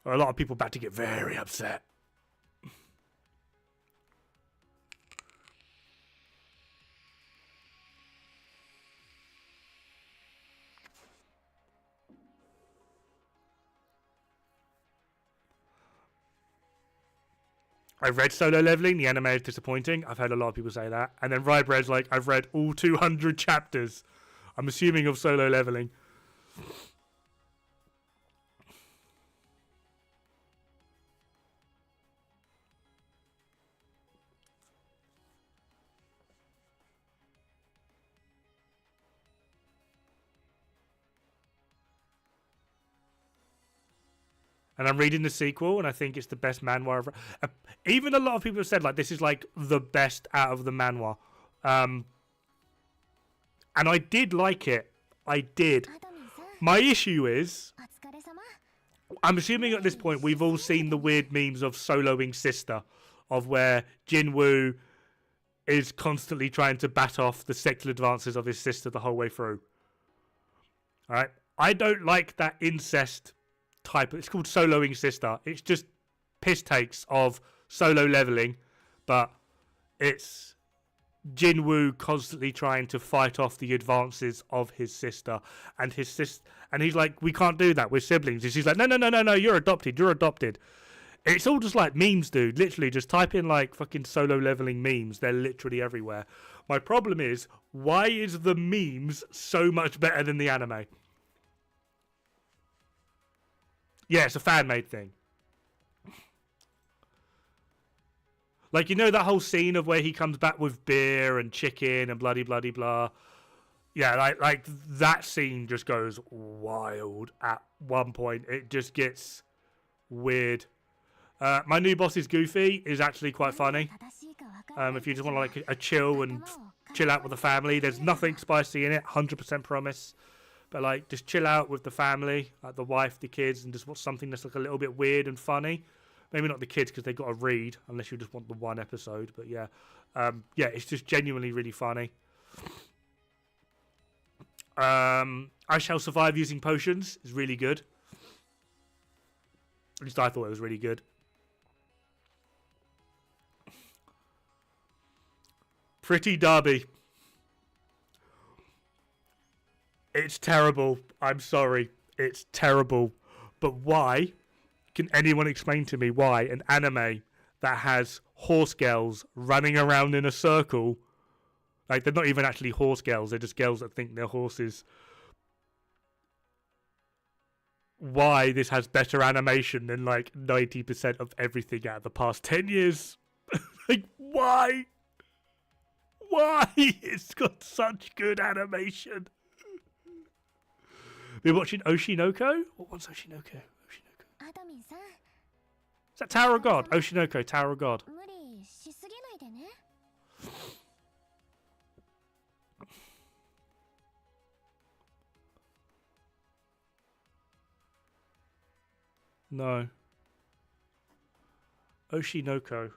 a lot of people about to get very upset. I read Solo Leveling. The anime is disappointing. I've heard a lot of people say that. And then Rybread's like, I've read all 200 chapters. I'm assuming of Solo Leveling. And I'm reading the sequel, and I think it's the best manhwa ever. Even a lot of people have said, like, this is, like, the best out of the manhwa. And I did like it. I did. My issue is, I'm assuming at this point we've all seen the weird memes of soloing sister of where Jinwoo is constantly trying to bat off the sexual advances of his sister the whole way through. Alright? I don't like that incest type. It's called soloing sister. It's just piss takes of solo leveling, but it's Jinwoo constantly trying to fight off the advances of his sister, and his sister, and he's like, we can't do that, we're siblings. And she's like, no, you're adopted. It's all just like memes, dude. Literally, just type in like fucking solo leveling memes. They're literally everywhere. My problem is, why is the memes so much better than the anime? Yeah, it's a fan-made thing. Like, you know that whole scene of where he comes back with beer and chicken and bloody blah. Yeah, like that scene just goes wild at one point. It just gets weird. My new boss is Goofy is actually quite funny. If you just want to like a chill and chill out with the family, there's nothing spicy in it, 100% promise. But like, just chill out with the family, like the wife, the kids, and just watch something that's like a little bit weird and funny. Maybe not the kids because they've got to read, unless you just want the one episode. But yeah, it's just genuinely really funny. I Shall Survive Using Potions is really good. At least I thought it was really good. Pretty Derby. It's terrible. I'm sorry. It's terrible. But why? Can anyone explain to me why an anime that has horse girls running around in a circle, like they're not even actually horse girls, they're just girls that think they're horses, why this has better animation than like 90% of everything out of the past 10 years? Like, why? Why? It's got such good animation. We're watching Oshinoko? What one's Oshinoko? Is that Tower of God? Oshinoko, Tower of God. No. Oshinoko.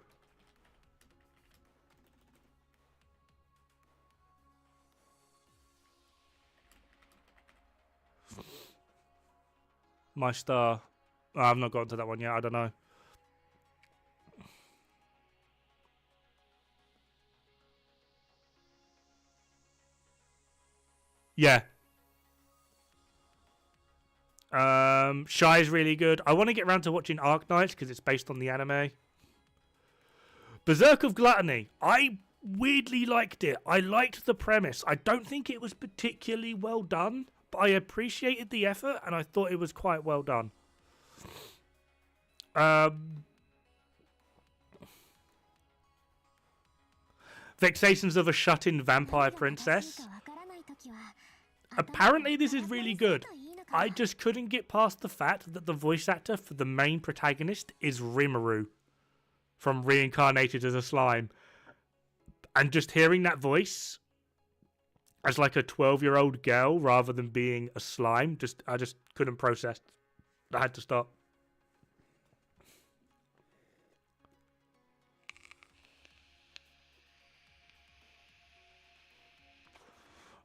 My Star. Oh, I've not gotten to that one yet. I don't know. Yeah. Shy is really good. I want to get around to watching Arknights because it's based on the anime. Berserk of Gluttony. I weirdly liked it. I liked the premise. I don't think it was particularly well done, but I appreciated the effort and I thought it was quite well done. Vexations of a Shut-In Vampire Princess. Apparently this is really good. I just couldn't get past the fact that the voice actor for the main protagonist is Rimuru from Reincarnated as a Slime. And just hearing that voice as like a 12-year-old girl rather than being a slime, I just couldn't process. I had to stop.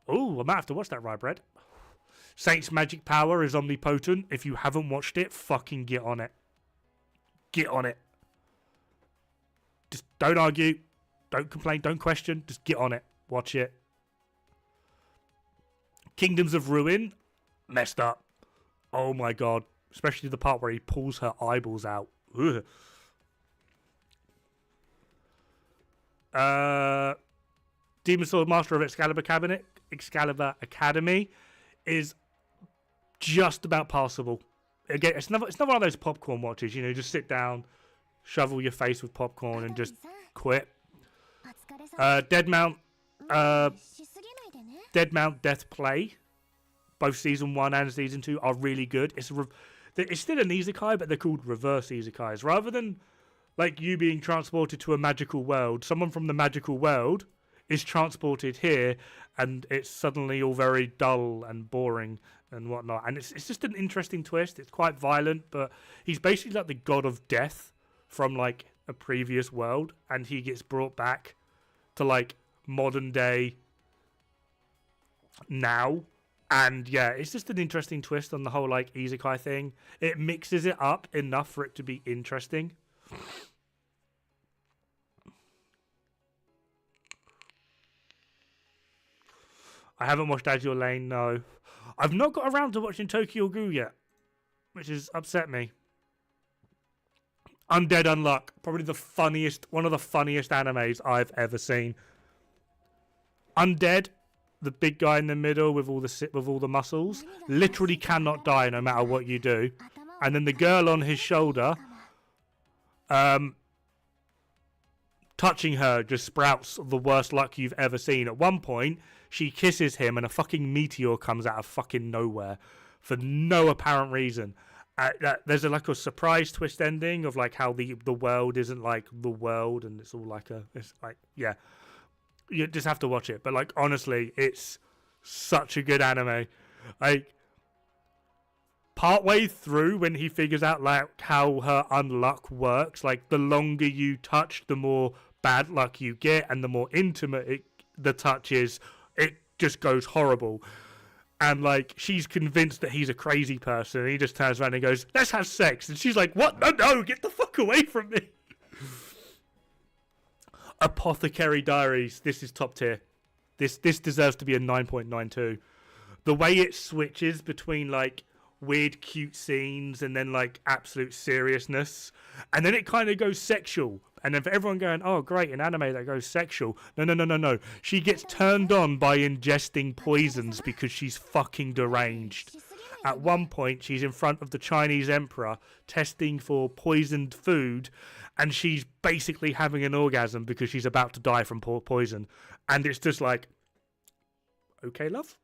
Oh, I might have to watch that, Rye Bread. Saint's magic power is omnipotent. If you haven't watched it, fucking get on it. Get on it. Just don't argue. Don't complain. Don't question. Just get on it. Watch it. Kingdoms of Ruin. Messed up. Oh my god. Especially the part where he pulls her eyeballs out. Ugh. Demon Sword Master of Excalibur Academy is just about passable. Again, it's not one of those popcorn watches, you know, just sit down, shovel your face with popcorn and just quit. Dead Mount Death Play, both season 1 and season 2 are really good. It's still an isekai, but they're called reverse isekais. Rather than like you being transported to a magical world, someone from the magical world is transported here, and it's suddenly all very dull and boring and whatnot. And it's just an interesting twist. It's quite violent, but he's basically like the god of death from like a previous world, and he gets brought back to like modern day now. And yeah, it's just an interesting twist on the whole like isekai thing. It mixes it up enough for it to be interesting. I haven't watched Azure Lane, no. I've not got around to watching Tokyo Ghoul yet, which has upset me. Undead Unluck, probably one of the funniest animes I've ever seen. Undead, the big guy in the middle with all the muscles, literally cannot die no matter what you do. And then the girl on his shoulder, touching her just sprouts the worst luck you've ever seen. At one point, she kisses him and a fucking meteor comes out of fucking nowhere for no apparent reason. There's like a surprise twist ending of like how the world isn't like the world, and it's all like yeah, you just have to watch it. But like honestly, it's such a good anime. Like partway through, when he figures out like how her unluck works, like the longer you touch, the more bad luck you get, and the more intimate the touch is, it just goes horrible. And like she's convinced that he's a crazy person, and he just turns around and goes, "Let's have sex." And she's like, "What? No, get the fuck away from me." Apothecary Diaries. This is top tier. This deserves to be a 9.92. The way it switches between like weird cute scenes and then like absolute seriousness, and then it kind of goes sexual, and then for everyone going, "Oh great, an anime that goes sexual." No, she gets turned on by ingesting poisons because she's fucking deranged. At one point she's in front of the Chinese emperor testing for poisoned food, and she's basically having an orgasm because she's about to die from poison. And it's just like, okay love,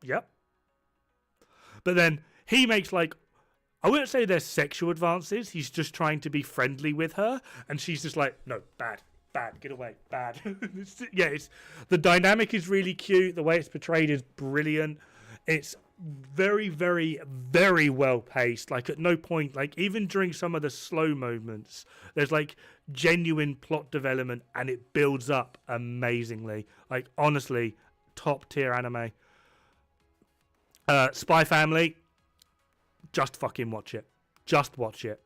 yep. But then he makes like, I wouldn't say they're sexual advances. He's just trying to be friendly with her. And she's just like, "No, bad, get away, bad." The dynamic is really cute. The way it's portrayed is brilliant. It's very, very, very well paced. Like at no point, like even during some of the slow moments, there's like genuine plot development, and it builds up amazingly. Like honestly, top tier anime. Spy Family. Just fucking watch it. Just watch it.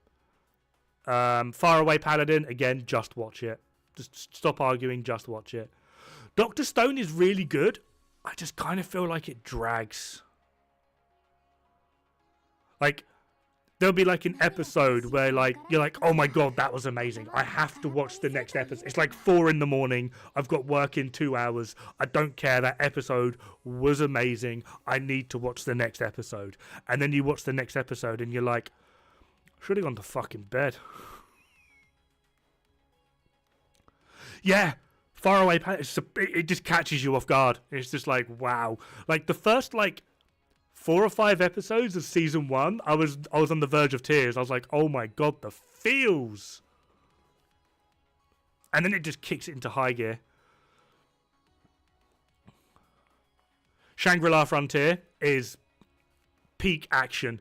Faraway Paladin, again, just watch it. Just stop arguing, just watch it. Dr. Stone is really good. I just kind of feel like it drags. Like, there'll be like an episode where like you're like, "Oh my god, that was amazing. I have to watch the next episode." It's like 4 a.m. I've got work in 2 hours. I don't care. That episode was amazing. I need to watch the next episode. And then you watch the next episode and you're like, should have gone to fucking bed. Yeah, Faraway Paladin. It just catches you off guard. It's just like, wow. Like the first like 4 or 5 episodes of season 1, I was on the verge of tears. I was like, "Oh my god, the feels!" And then it just kicks it into high gear. Shangri-La Frontier is peak action.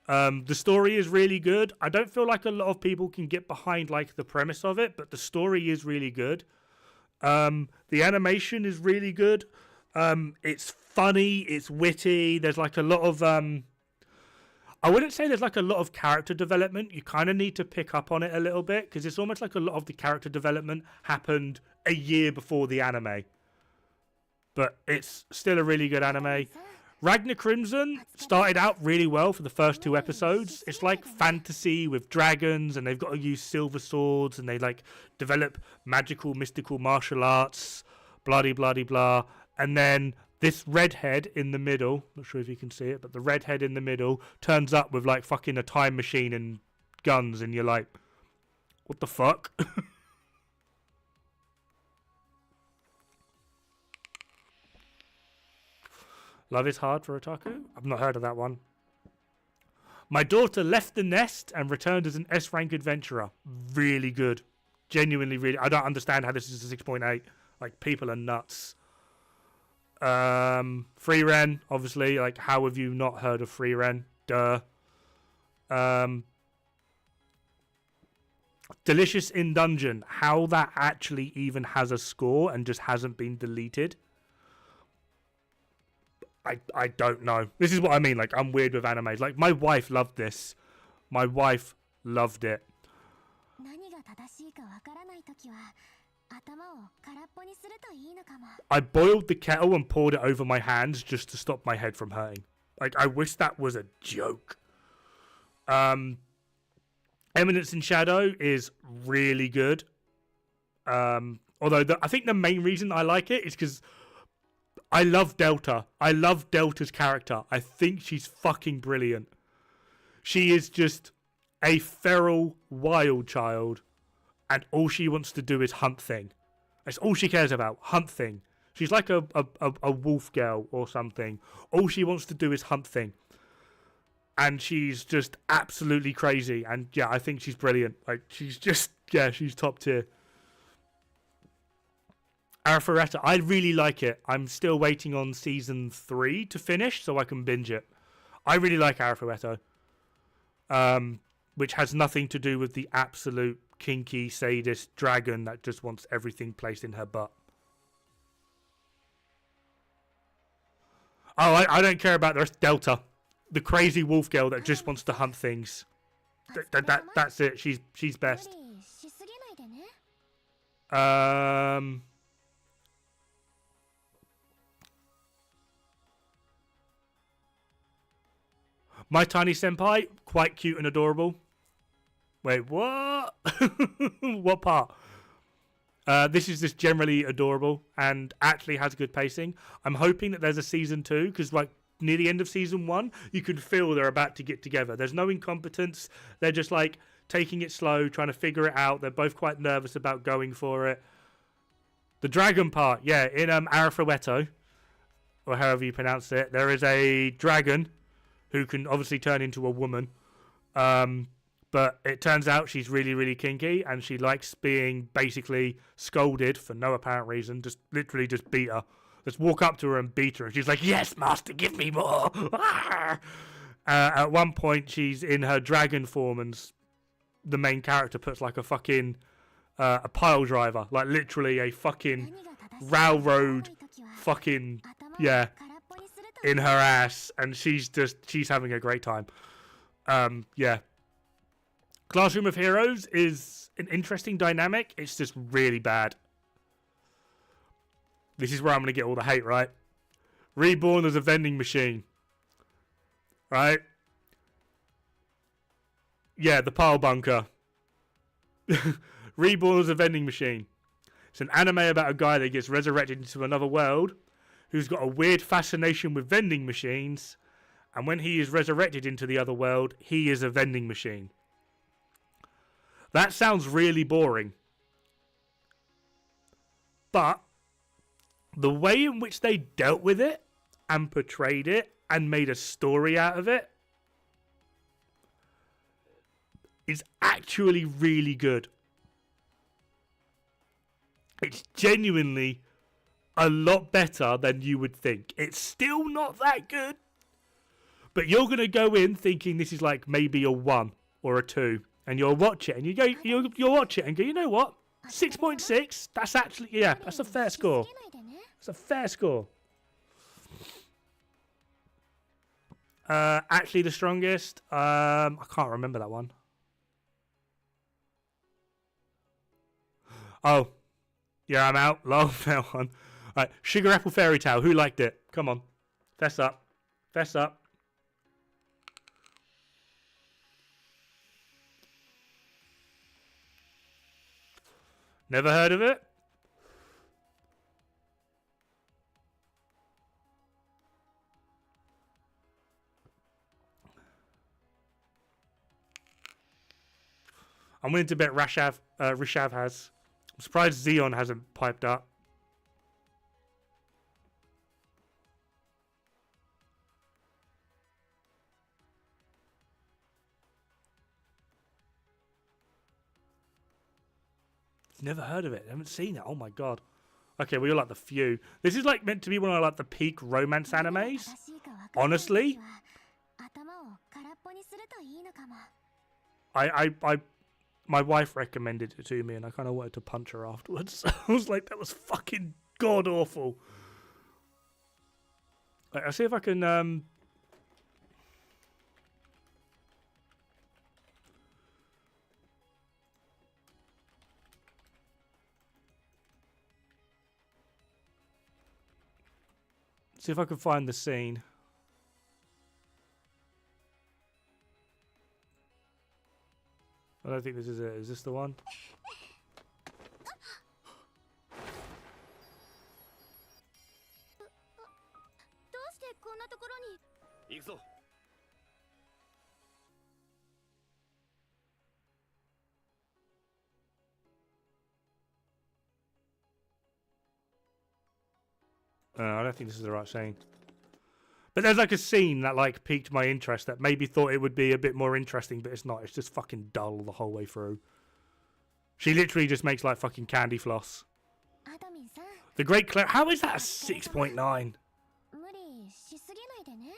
The story is really good. I don't feel like a lot of people can get behind like the premise of it, but the story is really good. The animation is really good. It's funny, it's witty. There's like a lot of I wouldn't say there's like a lot of character development. You kind of need to pick up on it a little bit, because it's almost like a lot of the character development happened a year before the anime. But it's still a really good anime. Ragnar Crimson started out really well for the first 2 episodes. It's like fantasy with dragons, and they've got to use silver swords, and they like develop magical, mystical martial arts, blah blah blah blah. And then this redhead in the middle, not sure if you can see it, but the redhead in the middle turns up with like fucking a time machine and guns, and you're like, what the fuck? Love is Hard for Otaku? I've not heard of that one. My daughter left the nest and returned as an S-rank adventurer. Really good. Genuinely really. I don't understand how this is a 6.8. Like, people are nuts. Free Ren, obviously. Like, how have you not heard of Free Ren? Duh. Delicious in Dungeon, how that actually even has a score and just hasn't been deleted, I don't know. This is what I mean. Like, I'm weird with animes. Like, my wife loved this. My wife loved it. I boiled the kettle and poured it over my hands just to stop my head from hurting. Like, I wish that was a joke. Eminence in Shadow is really good. Although I think the main reason I like it is because I love Delta. I love Delta's character. I think she's fucking brilliant. She is just a feral wild child, and all she wants to do is hunt thing. That's all she cares about, hunt thing. She's like a wolf girl or something. All she wants to do is hunt thing. And she's just absolutely crazy. And yeah, I think she's brilliant. Like, she's just, yeah, she's top tier. Arifureta, I really like it. I'm still waiting on season 3 to finish so I can binge it. I really like Arifureta. Which has nothing to do with the absolute kinky sadist dragon that just wants everything placed in her butt. Oh, I don't care about the rest. Delta. The crazy wolf girl that just wants to hunt things. That's it. She's best. My Tiny Senpai, quite cute and adorable. Wait, what? What part? This is just generally adorable and actually has good pacing. I'm hoping that there's a season 2 because, like, near the end of season 1, you can feel they're about to get together. There's no incompetence. They're just, like, taking it slow, trying to figure it out. They're both quite nervous about going for it. The dragon part, yeah, in Arifureta, or however you pronounce it, there is a dragon who can obviously turn into a woman. But it turns out she's really, really kinky, and she likes being basically scolded for no apparent reason. Just literally just beat her. Just walk up to her and beat her, and she's like, "Yes, master, give me more." At one point, she's in her dragon form, and the main character puts like a fucking a pile driver, like literally a fucking railroad, fucking yeah, in her ass, and she's having a great time. Yeah. Classroom of Heroes is an interesting dynamic. It's just really bad. This is where I'm going to get all the hate, right? Reborn as a vending machine. Right? Yeah, the pile bunker. Reborn as a vending machine. It's an anime about a guy that gets resurrected into another world who's got a weird fascination with vending machines, and when he is resurrected into the other world, he is a vending machine. That sounds really boring. But the way in which they dealt with it and portrayed it and made a story out of it is actually really good. It's genuinely a lot better than you would think. It's still not that good, but you're going to go in thinking this is like maybe a 1 or a 2, and you'll watch it and you'll watch it and go, you know what? 6.6, that's actually, yeah, that's a fair score. It's a fair score. Actually the strongest, I can't remember that one. Oh, yeah, I'm out. Lol, fair one. Right, Sugar Apple Fairy Tale. Who liked it? Come on, fess up, fess up. Never heard of it? I'm willing to bet Rishav has. I'm surprised Xeon hasn't piped up. Never heard of it. I haven't seen it. Oh my god. Okay, well, you're like the few. This is like meant to be one of like the peak romance animes. Honestly, my wife recommended it to me, and I kind of wanted to punch her afterwards. I was like, that was fucking god awful. Right, I'll see if I can. See if I can find the scene. I don't think this is it. Is this the one? どうしてこんなところに。行くぞ。 I don't think this is the right scene. But there's like a scene that like piqued my interest that maybe thought it would be a bit more interesting, but it's not. It's just fucking dull the whole way through. She literally just makes like fucking candy floss. アドミンさん、 The Great Claire. How is that a 6.9? 無理しすぎないでね。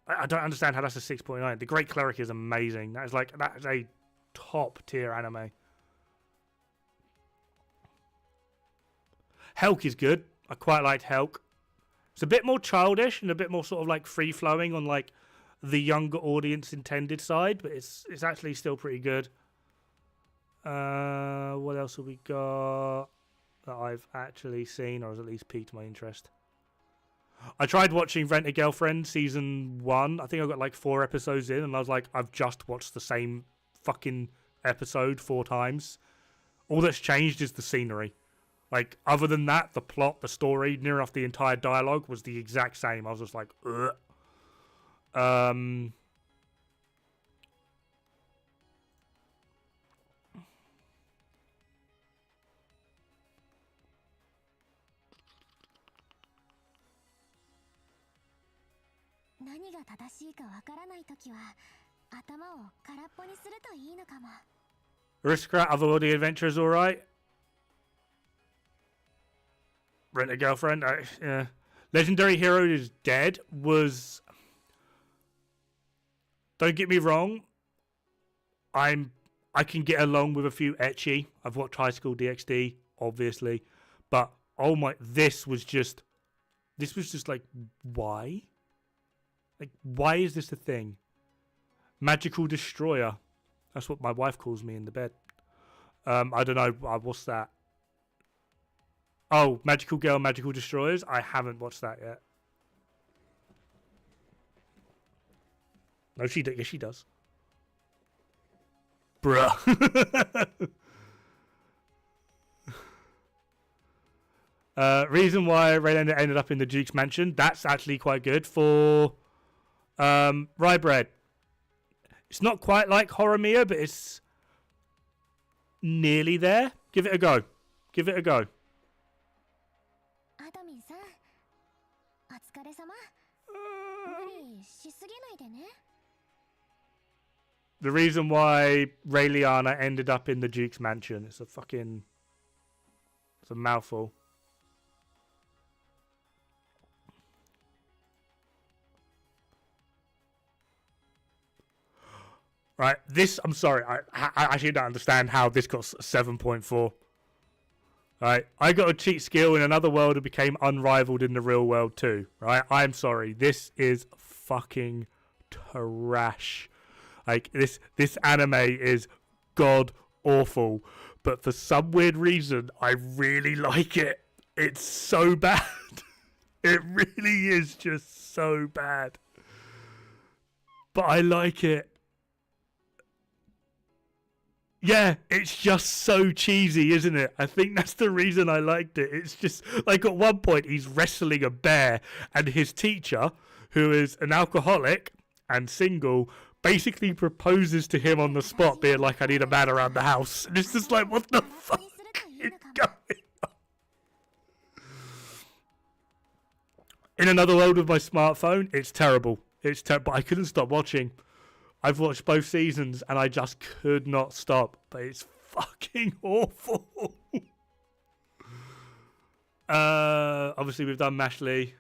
I don't understand how that's a 6.9. The Great Cleric is amazing. That is a top tier anime. Helk is good. I quite liked Helk. It's a bit more childish and a bit more sort of like free flowing on like the younger audience intended side, but it's actually still pretty good. What else have we got that I've actually seen or has at least piqued my interest? I tried watching Rent a Girlfriend season 1. I think I got like 4 episodes in, and I was like, I've just watched the same fucking episode 4 times. All that's changed is the scenery. Like, other than that, the plot, the story, near enough the entire dialogue was the exact same. I was just like, ugh. 何が正しいかわからないときは頭を空っぽにするといいのかも。 Aristocrat, Otherworldly Adventure is alright. Rent a Girlfriend. Yeah. Legendary Hero is Dead was... Don't get me wrong. I can get along with a few ecchi. I've watched High School DxD, obviously. But, oh my... This was just like, why? Like, why is this a thing? Magical Destroyer. That's what my wife calls me in the bed. I don't know. What's that? Oh, Magical Girl, Magical Destroyers. I haven't watched that yet. No, she yes, she does. Bruh. Reason why Raylander ended up in the Duke's mansion. That's actually quite good for Rye Bread. It's not quite like Horimiya, but it's nearly there. Give it a go. Give it a go. アドミンさん、お疲れ様。無理しすぎないでね。 The reason why Rayliana ended up in the Duke's mansion. It's a mouthful. Right, this, I'm sorry, I actually don't understand how this got 7.4. Right, I got a cheat skill in another world and became unrivaled in the real world too. Right, I'm sorry, this is fucking trash. Like, this anime is god awful, but for some weird reason, I really like it. It's so bad. It really is just so bad. But I like it. Yeah, it's just so cheesy, isn't it? I think that's the reason I liked it. It's just, like, at one point, he's wrestling a bear, and his teacher, who is an alcoholic and single, basically proposes to him on the spot, being like, I need a man around the house. And it's just like, what the fuck is going on? In another world with my smartphone, it's terrible. But I couldn't stop watching. I've watched both seasons and I just could not stop. But it's fucking awful. Obviously, we've done Mashley.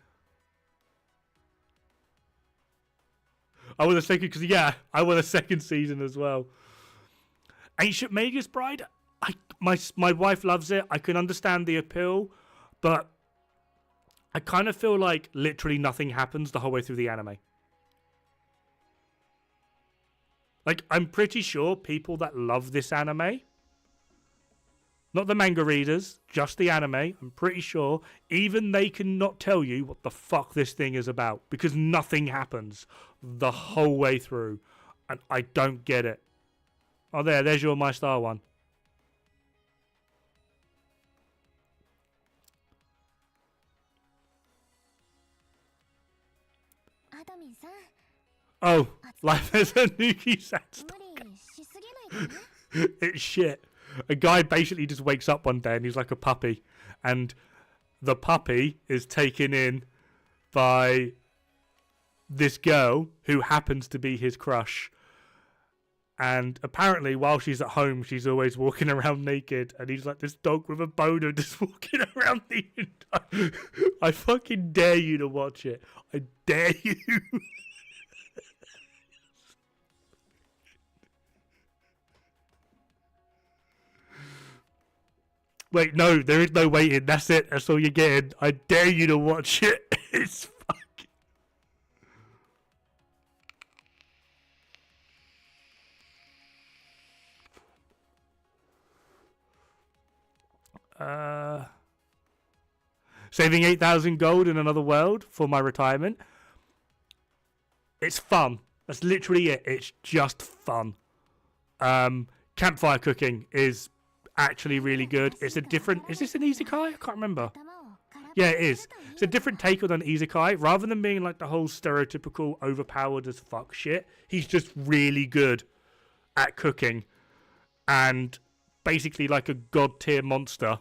I want a second because I want a second season as well. Ancient Magus Bride. My wife loves it. I can understand the appeal, but I kind of feel like literally nothing happens the whole way through the anime. Like, I'm pretty sure people that love this anime, not the manga readers, just the anime, I'm pretty sure even they cannot tell you what the fuck this thing is about because nothing happens the whole way through. And I don't get it. Oh, there's your My Star one. Oh, life as a Nuki Sandstone. It's shit. A guy basically just wakes up one day and he's like a puppy. And the puppy is taken in by this girl who happens to be his crush. And apparently while she's at home, she's always walking around naked. And he's like this dog with a boner just walking around the entire... I fucking dare you to watch it. I dare you. Wait, no, there is no waiting. That's it. That's all you're getting. I dare you to watch it. It's fucking... Saving 8,000 gold in another world for my retirement. It's fun. That's literally it. It's just fun. Campfire cooking is actually really good. It's a different... Is this an isekai? I can't remember. Yeah, it is. It's a different take on an isekai. Rather than being like the whole stereotypical overpowered as fuck shit, he's just really good at cooking. And basically like a god tier monster,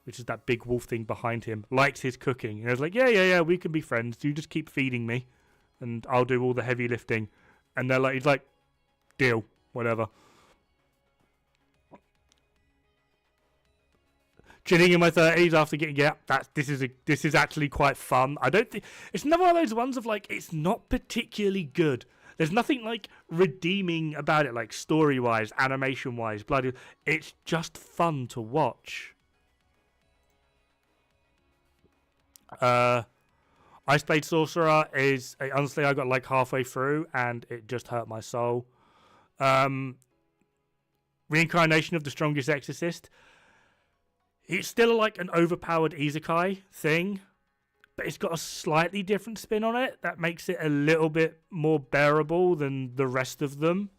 which is that big wolf thing behind him, likes his cooking. And I was like, yeah, we can be friends. You just keep feeding me and I'll do all the heavy lifting. And they're like, he's like, deal, whatever. Chilling in my 30s after getting this is actually quite fun. I don't think it's another one of those ones of like it's not particularly good. There's nothing like redeeming about it, like story wise, animation wise, bloody. It's just fun to watch. Ice Blade Sorcerer is honestly I got like halfway through and it just hurt my soul. Reincarnation of the Strongest Exorcist. It's still like an overpowered isekai thing, but it's got a slightly different spin on it that makes it a little bit more bearable than the rest of them.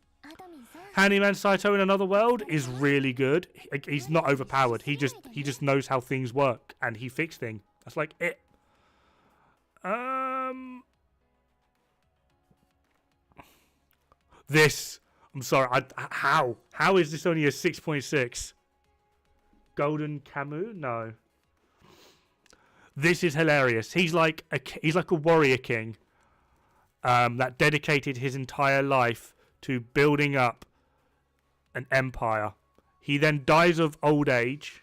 Handyman Saito in Another World is really good. He's not overpowered. He just knows how things work and he fixes things. That's like it. This. I'm sorry. How is this only a 6.6? Golden Kamu? No. This is hilarious. He's like a warrior king that dedicated his entire life to building up an empire. He then dies of old age.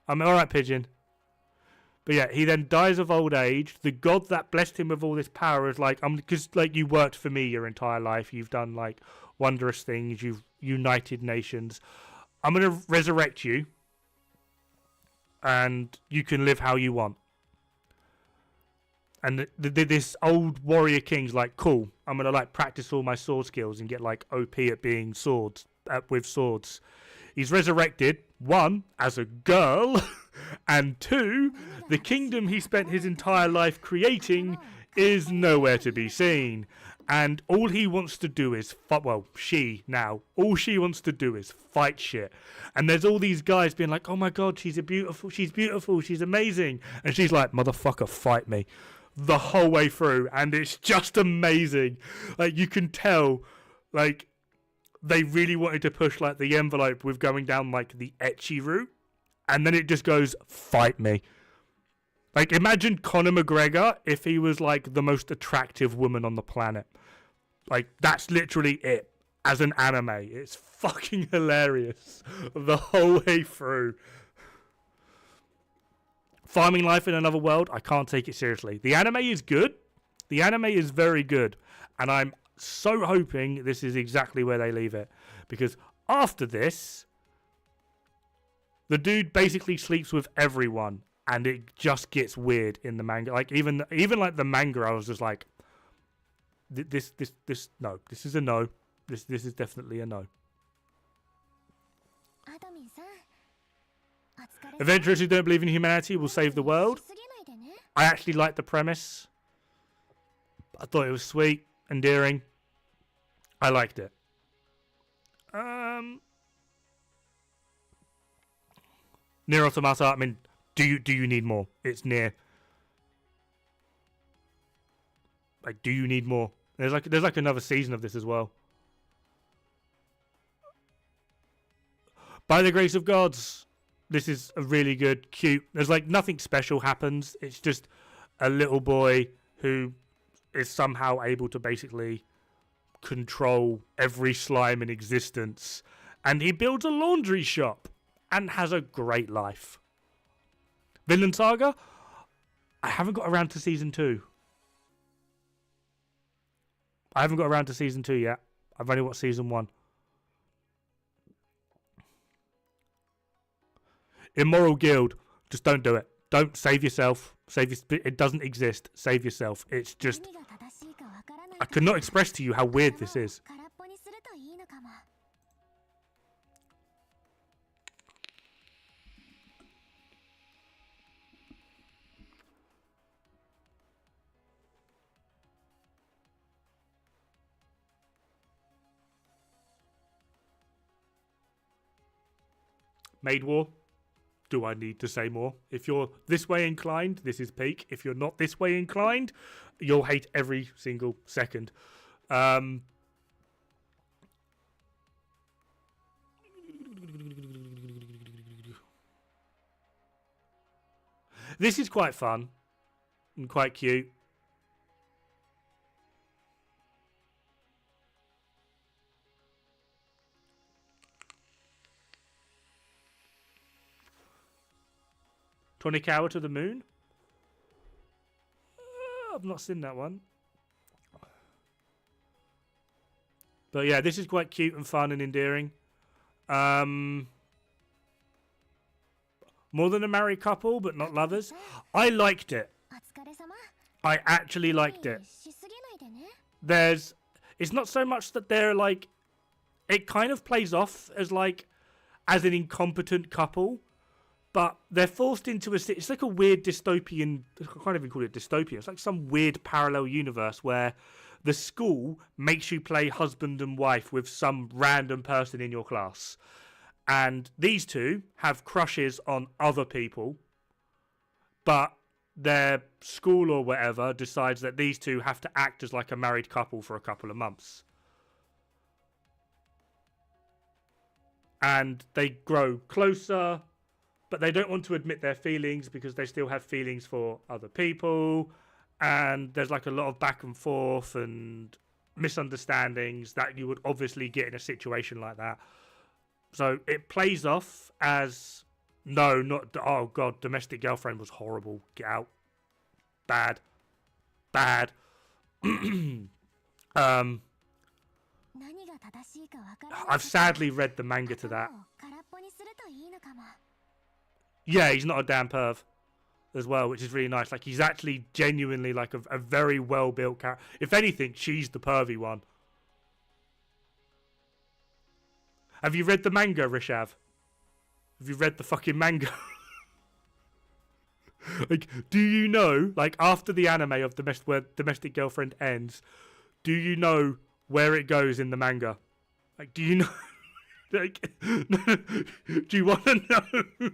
I'm alright, Pigeon. But yeah, he then dies of old age. The god that blessed him with all this power is like, because like you worked for me your entire life. You've done like wondrous things. You've united nations. I'm going to resurrect you and you can live how you want. And this old warrior king's like, cool, I'm going to like practice all my sword skills and get like OP at being with swords. He's resurrected, 1, as a girl, and 2, the kingdom he spent his entire life creating is nowhere to be seen. And all he wants to do is all she wants to do is fight shit. And there's all these guys being like, oh my god, she's beautiful, she's amazing. And she's like, motherfucker, fight me. The whole way through. And it's just amazing. Like, you can tell, like, they really wanted to push, like, the envelope with going down, like, the ecchi route. And then it just goes, fight me. Like, imagine Conor McGregor if he was, like, the most attractive woman on the planet. Like, that's literally it. As an anime. It's fucking hilarious. The whole way through. Farming Life in Another World, I can't take it seriously. The anime is good. The anime is very good, and I'm so hoping this is exactly where they leave it, because after this, the dude basically sleeps with everyone, and it just gets weird in the manga. Like even like the manga, I was just like, this no, this is a no. This is definitely a no. Adventurers who don't believe in humanity will save the world. I actually liked the premise. I thought it was sweet, endearing. I liked it. Nier Automata, I mean, do you need more? It's Nier. Like, do you need more? There's like another season of this as well. By the grace of gods, this is a really good, cute. There's like nothing special happens. It's just a little boy who is somehow able to basically control every slime in existence, and he builds a laundry shop and has a great life. Vinland Saga, I haven't got around to season 2. I haven't got around to season 2 yet. I've only watched season 1. Immoral Guild, just don't do it. Don't save yourself. It doesn't exist. Save yourself. It's just, I could not express to you how weird this is. Maid War. Do I need to say more? If you're this way inclined, this is peak. If you're not this way inclined, you'll hate every single second. This is quite fun and quite cute. Tonic Hour to the Moon? I've not seen that one. But yeah, this is quite cute and fun and endearing. More than a married couple, but not lovers. I liked it. I actually liked it. It's not so much that they're like, it kind of plays off as like, as an incompetent couple. But they're forced into it's like a weird dystopian, I can't even call it dystopia. It's like some weird parallel universe where the school makes you play husband and wife with some random person in your class. And these two have crushes on other people, but their school or whatever decides that these two have to act as like a married couple for a couple of months. And they grow closer, but they don't want to admit their feelings because they still have feelings for other people. And there's like a lot of back and forth and misunderstandings that you would obviously get in a situation like that. So it plays off as, no, not, oh God, Domestic Girlfriend was horrible. Get out. Bad. I've sadly read the manga to that. Yeah, he's not a damn perv as well, which is really nice. Like, he's actually genuinely like a very well-built character. If anything, she's the pervy one. Have you read the manga, Rishav? Have you read the fucking manga? Like, do you know, like, after the anime of where Domestic Girlfriend ends, do you know where it goes in the manga? Like, do you know? Like, do you want to know?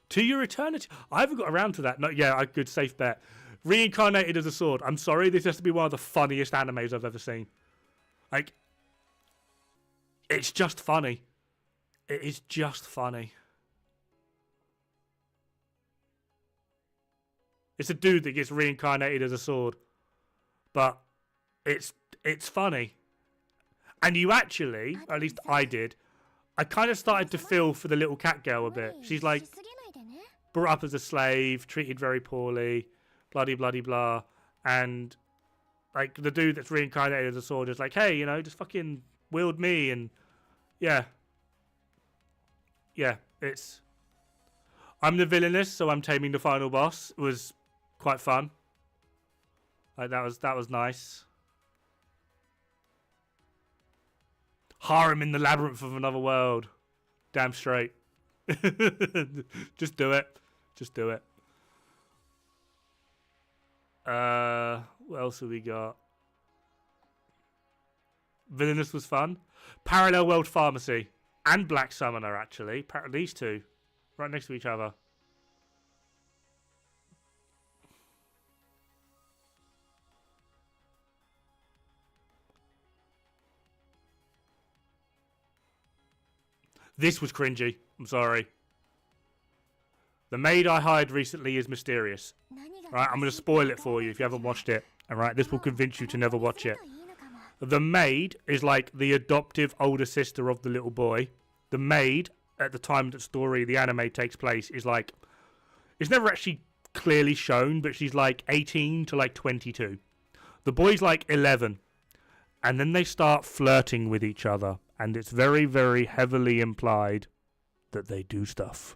To Your Eternity. I haven't got around to that. No, yeah, a good safe bet. Reincarnated as a Sword. I'm sorry, this has to be one of the funniest animes I've ever seen. Like, it's just funny. It is just funny. It's a dude that gets reincarnated as a sword, but it's funny. And you actually, or at least I did, I kind of started to feel for the little cat girl a bit. She's like brought up as a slave, treated very poorly, bloody bloody blah, and like the dude that's reincarnated as a sword is like, hey, you know, just fucking wield me, and yeah, it's I'm the villainess, so I'm taming the final boss. It was quite fun. Like that was nice. Harem in the labyrinth of another world. Damn straight. Just do it. Just do it. What else have we got? Villainous was fun. Parallel World Pharmacy and Black Summoner, actually. These two. Right next to each other. This was cringy. I'm sorry. The maid I hired recently is mysterious. Right, I'm going to spoil it for you if you haven't watched it. Alright, this will convince you to never watch it. The maid is like the adoptive older sister of the little boy. The maid, at the time that story, the anime takes place, is like... It's never actually clearly shown, but she's like 18 to like 22. The boy's like 11. And then they start flirting with each other. And it's very, very heavily implied that they do stuff.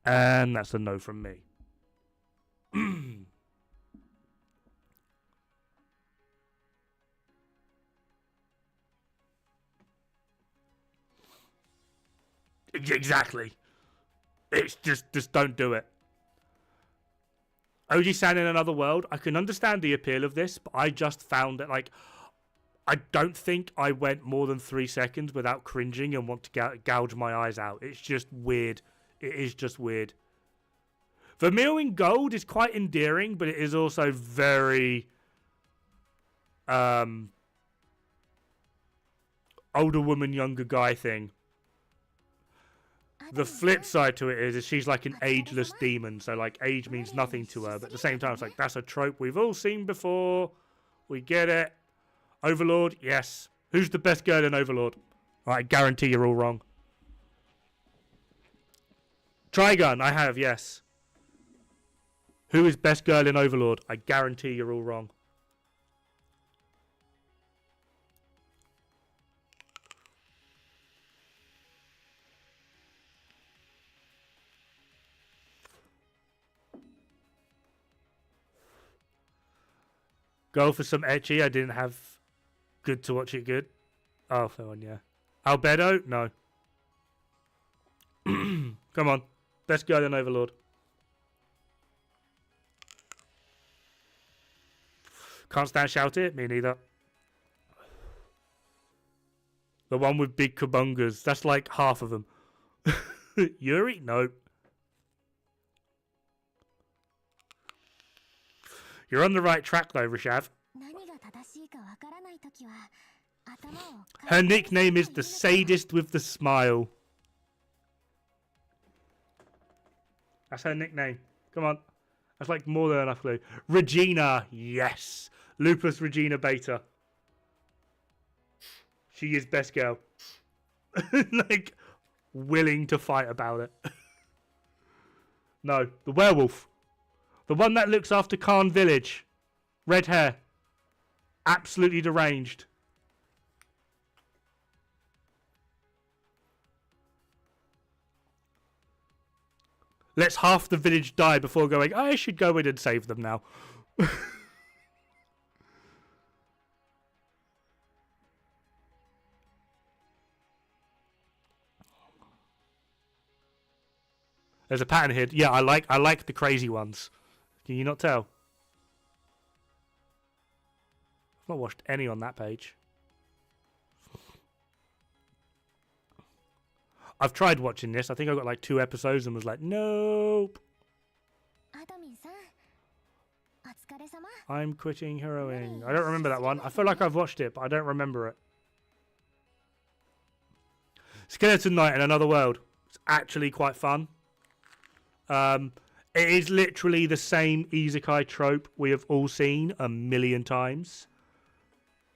And that's a no from me. Exactly. It's just don't do it. Oji-san in Another World, I can understand the appeal of this, but I just found that, like, I don't think I went more than 3 seconds without cringing and want to gouge my eyes out. It's just weird. It is just weird. Vermeil in Gold is quite endearing, but it is also very older woman, younger guy thing. The flip side to it is she's like an ageless demon, so like age means nothing to her, but at the same time it's like that's a trope we've all seen before. We get it. Overlord, yes. Who's the best girl in Overlord? I guarantee you're all wrong. Trigun, I have, yes. Who is best girl in Overlord? I guarantee you're all wrong. Go for some ecchi. I didn't have good to watch it good. Oh, that one, yeah. Albedo? No. Come on. Best girl in Overlord. Can't stand Shout It? Me neither. The one with big kabungas. That's like half of them. Yuri? No. You're on the right track though, Rishav. Her nickname is the Sadist with the Smile. That's her nickname. Come on. That's like more than enough clue. Regina, yes. Lupus Regina Beta. She is best girl. Like, willing to fight about it. No, the werewolf. The one that looks after Khan Village. Red hair. Absolutely deranged. Let's half the village die before going, I should go in and save them now. There's a pattern here. Yeah, I like the crazy ones. Can you not tell? I've not watched any on that page. I've tried watching this. I think I got like 2 episodes and was like, nope. I'm quitting heroing. I don't remember that one. I feel like I've watched it, but I don't remember it. Skeleton Knight in Another World. It's actually quite fun. It is literally the same isekai trope we have all seen a million times.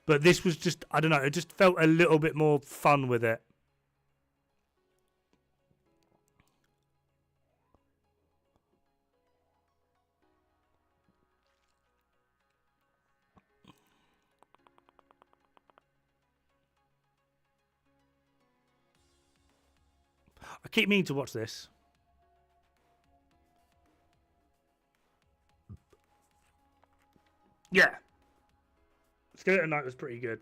But this was just, I don't know, it just felt a little bit more fun with it. I keep meaning to watch this. Yeah. Skeleton Knight was pretty good.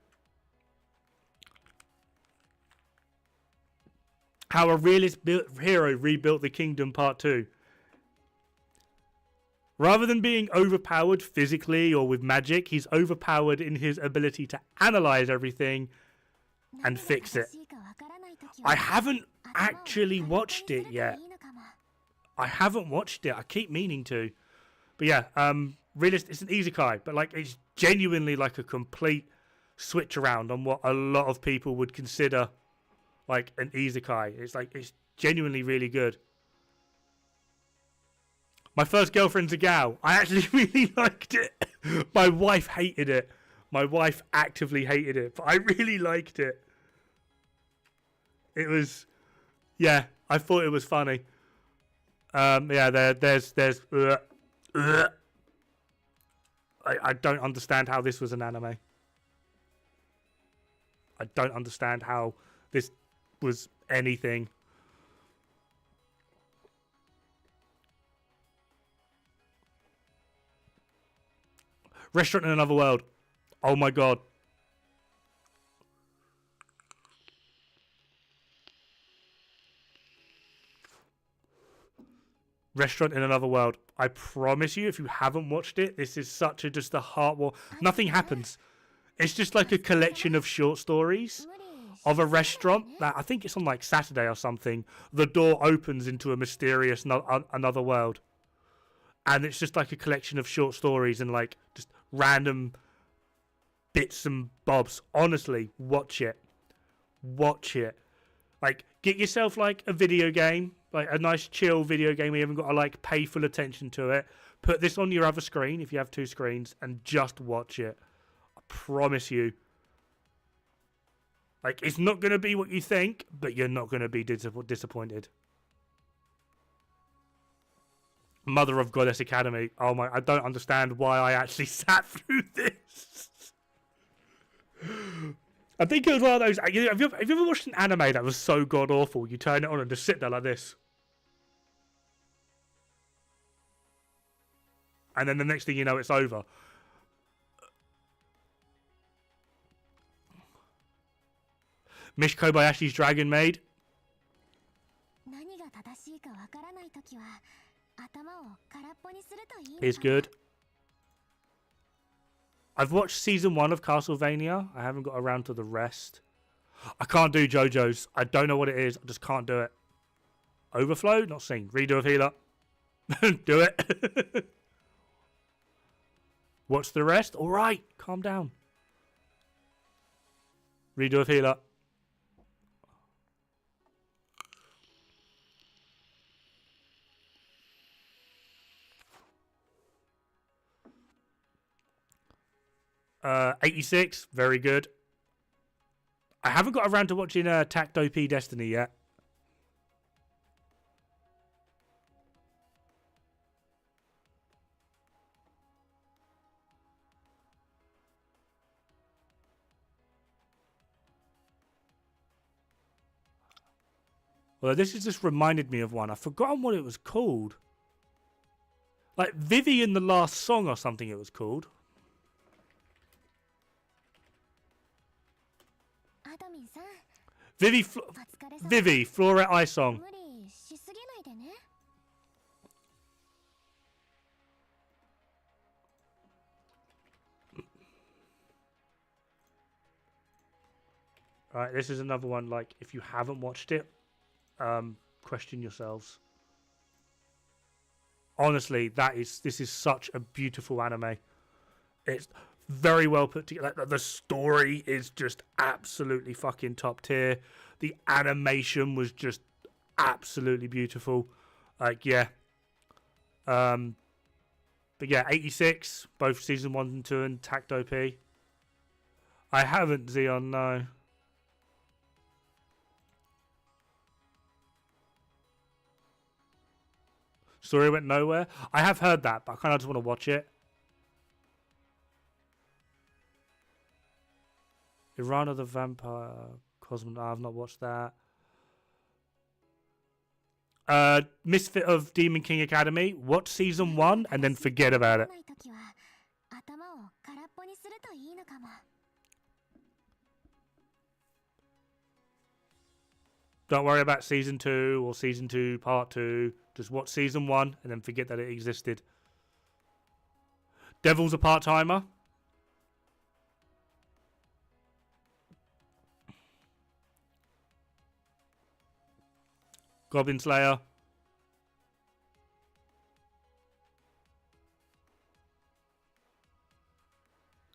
How a realist hero rebuilt the kingdom part 2. Rather than being overpowered physically or with magic, he's overpowered in his ability to analyze everything and fix it. I haven't actually watched it yet. I haven't watched it. I keep meaning to. But yeah, realist, it's an isekai, but like it's genuinely like a complete switch around on what a lot of people would consider like an isekai. It's like it's genuinely really good. My first girlfriend's a gal. I actually really liked it. My wife hated it. My wife actively hated it, but I really liked it. It was, yeah, I thought it was funny. Yeah, there's. I don't understand how this was an anime. I don't understand how this was anything. Restaurant in Another World. Oh my god. Restaurant in Another World. I promise you, if you haven't watched it, this is such a just a heart war. Nothing happens. It's just like a collection of short stories of a restaurant that I think it's on like Saturday or something. The door opens into a mysterious another world, and it's just like a collection of short stories and like just random bits and bobs. Honestly, watch it. Watch it. Like, get yourself like a video game, like a nice chill video game where you haven't got to like pay full attention to it. Put this on your other screen if you have 2 screens and just watch it. I promise you. Like, it's not going to be what you think, but you're not going to be disappointed. Mother of Goddess Academy. Oh my, I don't understand why I actually sat through this. I think it was one of those. Have you ever watched an anime that was so god awful you turn it on and just sit there like this? And then the next thing you know, it's over. Mish Kobayashi's Dragon Maid is good. I've watched season 1 of Castlevania. I haven't got around to the rest. I can't do JoJo's. I don't know what it is. I just can't do it. Overflow? Not seen. Redo of Healer. Do it. Watch the rest? Alright. Calm down. Redo of Healer. Uh, 86, very good. I haven't got around to watching Takt OP Destiny yet. Well, this has just reminded me of one. I've forgotten what it was called. Like Vivian the Last Song or something it was called. Vivi, Florette Eye Song. Alright, this is another one, like, if you haven't watched it, question yourselves. Honestly, this is such a beautiful anime. It's very well put together. Like, the story is just absolutely fucking top tier. The animation was just absolutely beautiful. Like, yeah. But yeah, 86, both season 1 and 2 and Takt OP. I haven't, Xeon, no. Story went nowhere. I have heard that, but I kind of just want to watch it. Iran of the Vampire Cosmonaut. I've not watched that. Misfit of Demon King Academy. Watch season 1 and then forget about it. Don't worry about season 2 or season 2 part 2. Just watch season 1 and then forget that it existed. Devil's a part-timer. Goblin Slayer.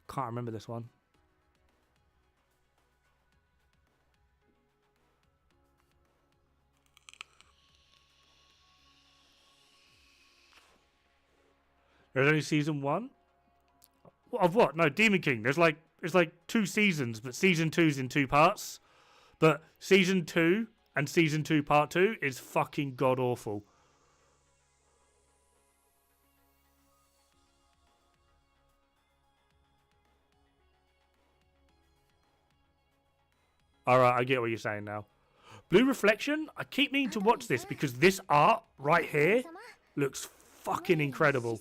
Can't remember this one. There's only season 1? Of what? No, Demon King. There's like 2 seasons, but season 2's in 2 parts. But season 2 and season 2 part 2 is fucking god awful. Alright, I get what you're saying now. Blue Reflection? I keep meaning to watch this because this art right here looks fucking incredible.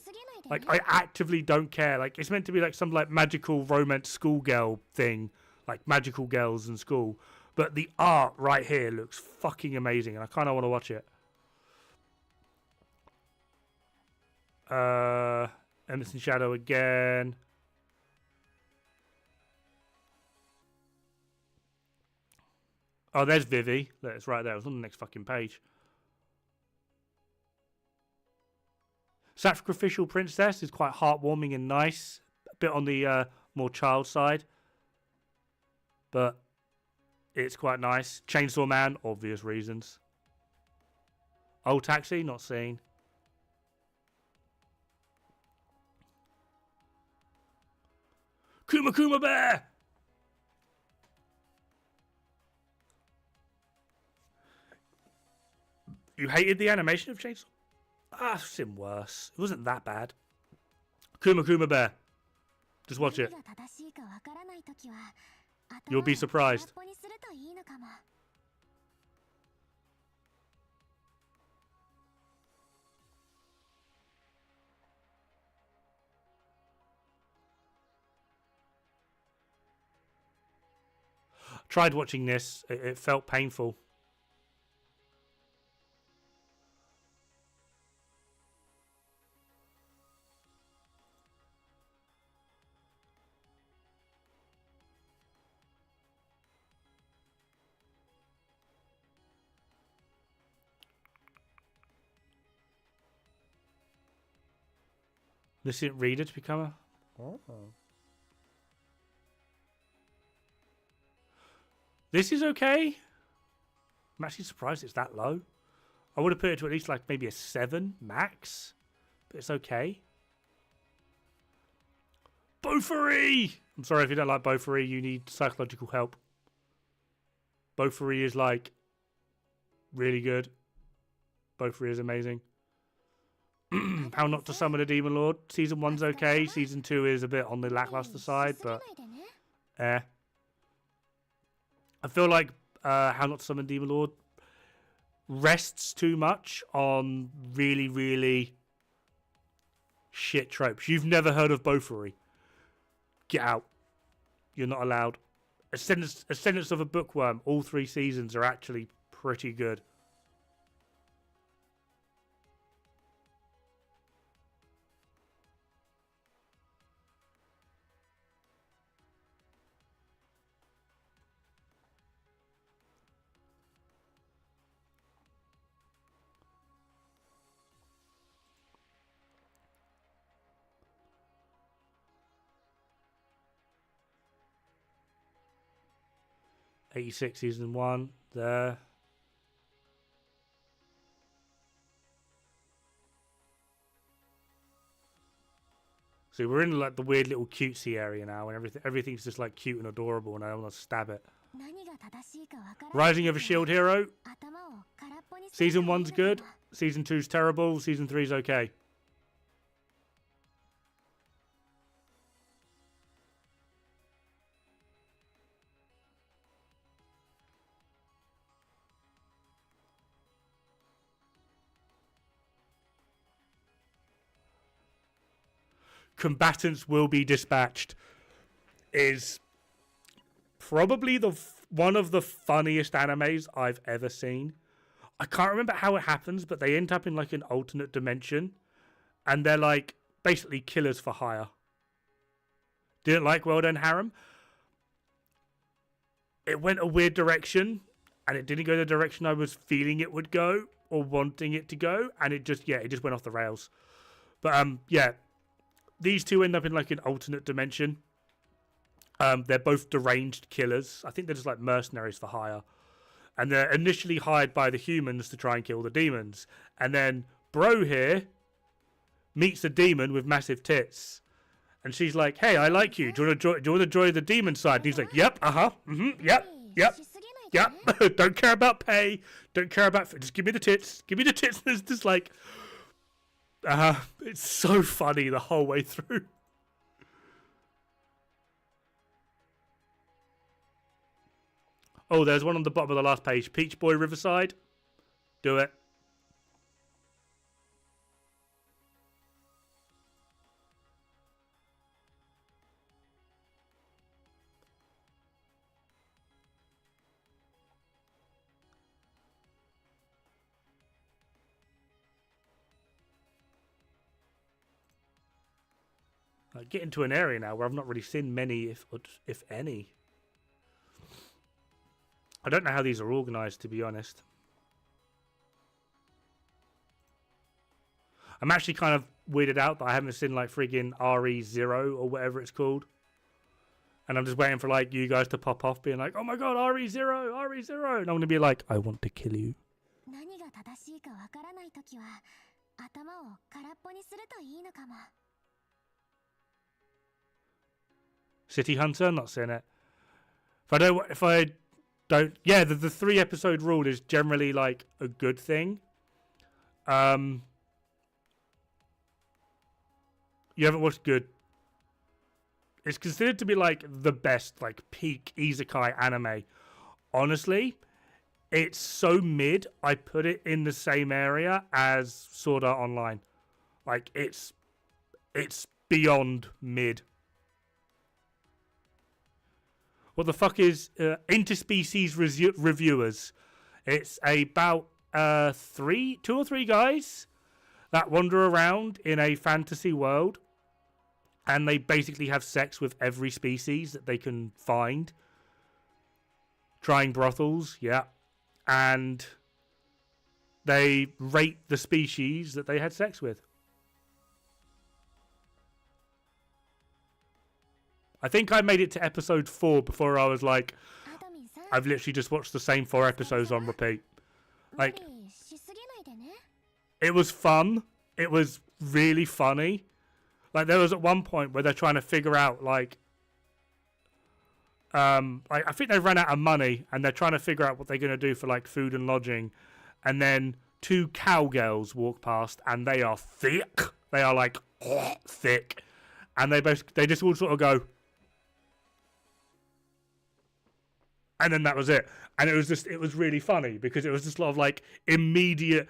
Like, I actively don't care. Like, it's meant to be like some like magical romance schoolgirl thing. Like magical girls in school. But the art right here looks fucking amazing and I kind of want to watch it. Emerson Shadow again. Oh, there's Vivi. It's right there. It was on the next fucking page. Sacrificial Princess is quite heartwarming and nice. A bit on the more child side. But it's quite nice. Chainsaw Man, obvious reasons. Old Taxi, not seen. Kuma Kuma Bear! You hated the animation of Chainsaw? Ah, I've seen worse. It wasn't that bad. Kuma Kuma Bear. Just watch it. You'll be surprised. Tried watching this. It felt painful. This didn't read it to become a... Oh. This is okay. I'm actually surprised it's that low. I would have put it to at least like maybe a 7 max. But it's okay. Beaufory! I'm sorry if you don't like Beaufory, you need psychological help. Beaufory is like really good. Beaufory is amazing. How Not to Summon a Demon Lord. Season 1's okay. Season 2 is a bit on the lackluster side, but I feel like How Not to Summon a Demon Lord rests too much on really, really shit tropes. You've never heard of Beaufory. Get out. You're not allowed. Ascendance of a Bookworm. All 3 seasons are actually pretty good. '86 season 1 there. So we're in like the weird little cutesy area now, and everything's just like cute and adorable, and I want to stab it. Rising of a Shield Hero. Season 1's good. Season 2's terrible. Season 3's okay. Combatants will be dispatched is probably one of the funniest animes I've ever seen. I can't remember how it happens, but they end up in like an alternate dimension, and they're like basically killers for hire. Didn't like World End Harem. It went a weird direction, and it didn't go the direction I was feeling it would go or wanting it to go, and it just went off the rails. But yeah. These two end up in like an alternate dimension. They're both deranged killers. I think they're just like mercenaries for hire. And they're initially hired by the humans to try and kill the demons. And then Bro here meets a demon with massive tits. And she's like, hey, I like you. Do you want to join the demon side? And he's like, yep, yep. Don't care about pay. Don't care about... Just give me the tits. Give me the tits. There's just like... it's so funny the whole way through. Oh, there's one on the bottom of the last page. Peach Boy Riverside. Do it. I get into an area now where I've not really seen many, if any. I don't know how these are organised, to be honest. I'm actually kind of weirded out that I haven't seen like friggin' RE0 or whatever it's called. And I'm just waiting for like you guys to pop off being like, oh my god, RE0, RE0. And I'm going to be like, I want to kill you. City Hunter, not seeing it. If I don't, yeah, the 3-episode rule is generally like a good thing. You haven't watched Good. It's considered to be like the best, like peak isekai anime. Honestly, it's so mid. I put it in the same area as Sword Art Online. Like it's beyond mid. What the fuck is Interspecies Reviewers? It's about 2 or 3 guys that wander around in a fantasy world, and they basically have sex with every species that they can find. Trying brothels, yeah. And they rate the species that they had sex with. I think I made it to episode 4 before I was like, I've literally just watched the same 4 episodes on repeat. Like, it was fun. It was really funny. Like, there was at one point where they're trying to figure out, like, I think they've run out of money and they're trying to figure out what they're going to do for, like, food and lodging. And then 2 cowgirls walk past and they are thick. They are, like, thick. And they just all sort of go... And then that was it. And it was really funny because it was just a lot of like immediate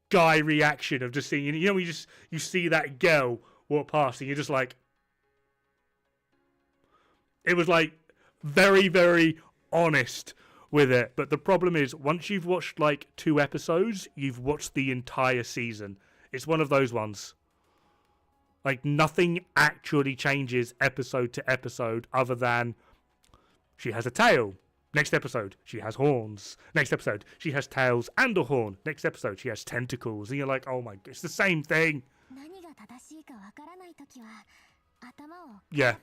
guy reaction of just seeing, you know, you see that girl walk past and you're just like, it was like very, very honest with it. But the problem is once you've watched like 2 episodes, you've watched the entire season. It's one of those ones. Like nothing actually changes episode to episode other than she has a tail. Next episode, she has horns. Next episode, she has tails and a horn. Next episode, she has tentacles. And you're like, oh my god, it's the same thing. Yeah.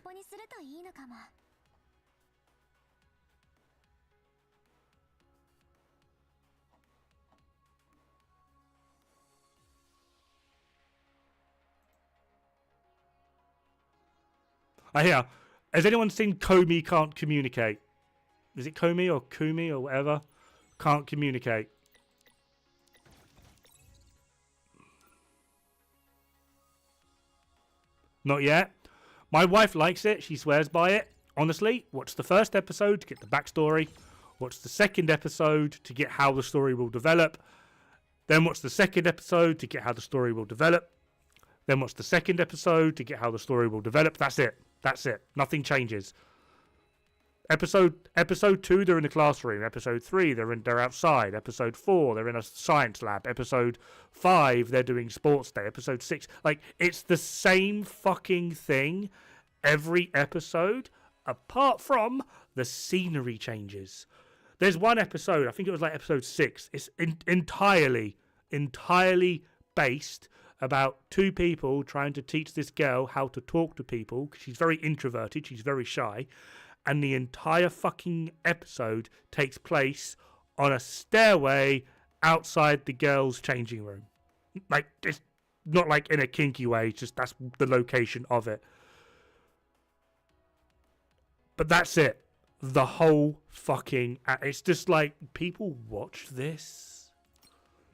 I hear. Has anyone seen Komi Can't Communicate? Is it Komi or Kumi or whatever? Can't communicate. Not yet. My wife likes it. She swears by it. Honestly, watch the first episode to get the backstory. Watch the second episode to get how the story will develop. Then watch the second episode to get how the story will develop. Then watch the second episode to get how the story will develop. That's it. That's it. Nothing changes. Episode 2, they're in the classroom. Episode 3, they're outside. Episode 4, they're in a science lab. Episode 5, they're doing sports day. Episode 6, like, it's the same fucking thing every episode, apart from the scenery changes. There's one episode, I think it was like episode 6. It's entirely based about two people trying to teach this girl how to talk to people. She's very introverted. She's very shy. And the entire fucking episode takes place on a stairway outside the girl's changing room. Like, it's not like in a kinky way. It's just that's the location of it. But that's it. The whole fucking... It's just like, people watch this?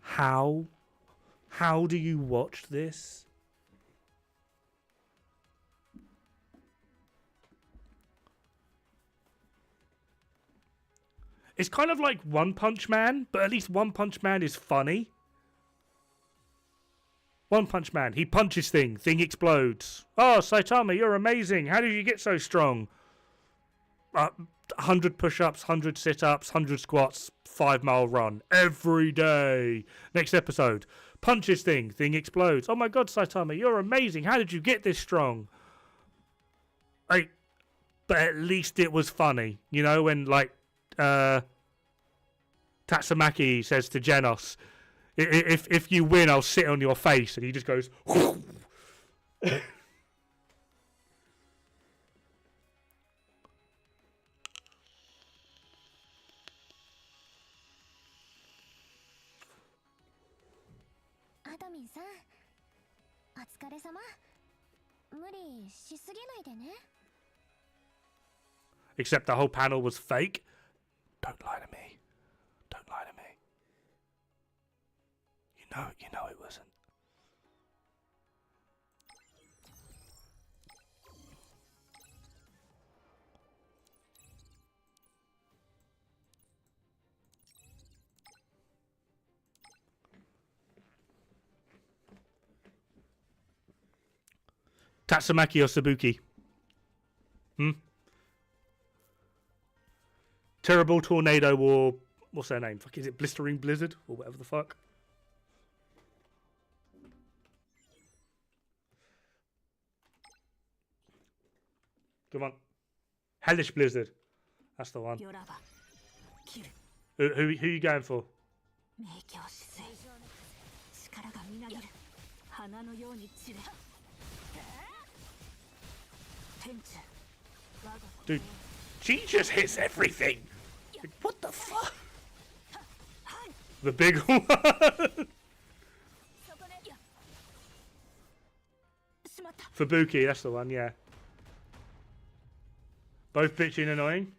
How? How do you watch this? It's kind of like One Punch Man, but at least One Punch Man is funny. One Punch Man, he punches thing explodes. Oh, Saitama, you're amazing. How did you get so strong? 100 push-ups, 100 sit-ups, 100 squats, 5-mile run every day. Next episode, punches thing explodes. Oh my god, Saitama, you're amazing. How did you get this strong? Like, but at least it was funny. You know, when like Tatsumaki says to Genos, if you win, I'll sit on your face, and he just goes. Except the whole panel was fake. Don't lie to me. Don't lie to me. You know it wasn't. Tatsumaki or Sabuki? Terrible Tornado or... What's her name? Fuck, is it Blistering Blizzard? Or whatever the fuck? Come on. Hellish Blizzard. That's the one. Who are you going for? Dude, she just hits everything. Like, what the fuck? The big one. Fubuki, that's the one, yeah. Both bitchy and annoying.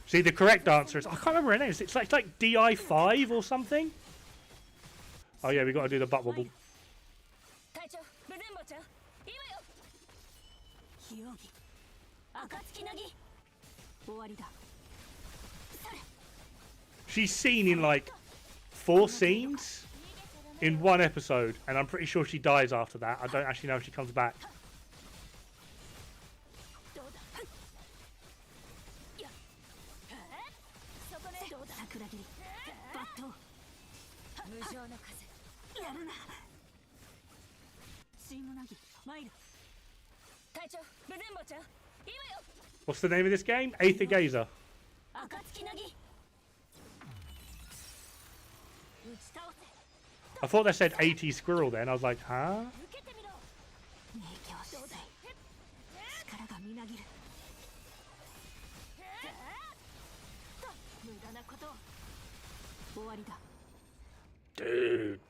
See, the correct answer is... I can't remember her name. It's like DI5 or something. Oh, yeah, we got to do the butt wobble. She's seen in like 4 scenes in one episode, and I'm pretty sure she dies after that. I don't actually know if she comes back. What's the name of this game? Aether Gazer. I thought they said 80 squirrel then. I was like, huh? みなぎる無駄なこと終わりだ Dude.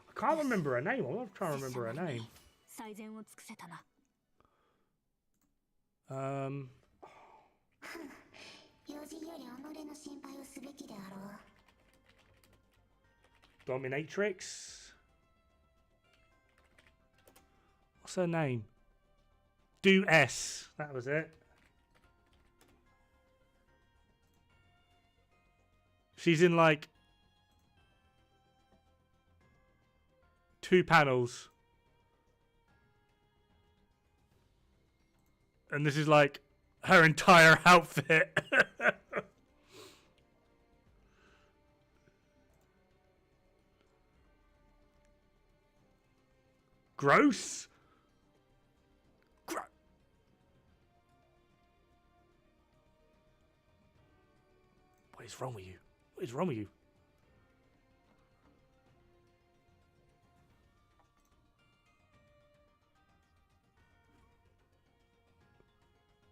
I can't remember her name. I'm trying to remember her name. 最善を尽くせたな Dominatrix. What's her name? Do S. That was it. She's in like 2 panels. And this is like her entire outfit. Gross. What is wrong with you? What is wrong with you?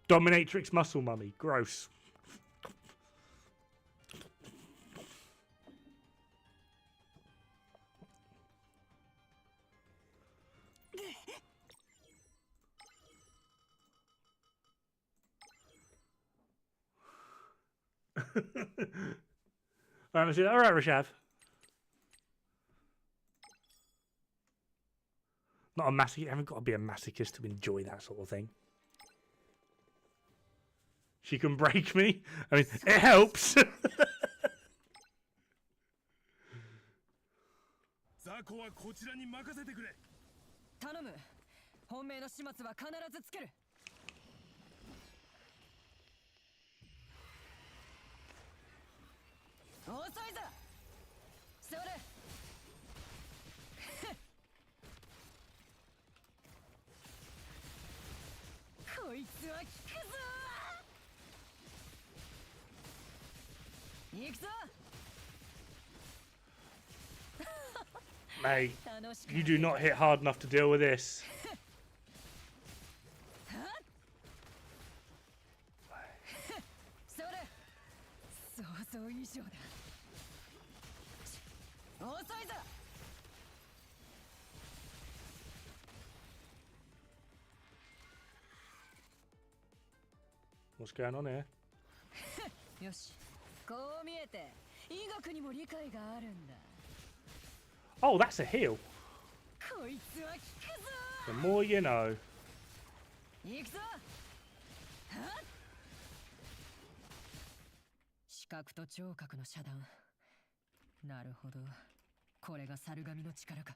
Dominatrix muscle mummy. Gross. Alright, Rishav. Not a masochist. You haven't got to be a masochist to enjoy that sort of thing. She can break me. I mean, it helps. Mate, you do not hit hard enough to deal with this. What's going on here? Oh, that's a heal. The more you know. 視覚と聴覚の遮断。なるほど。これが猿神の力か。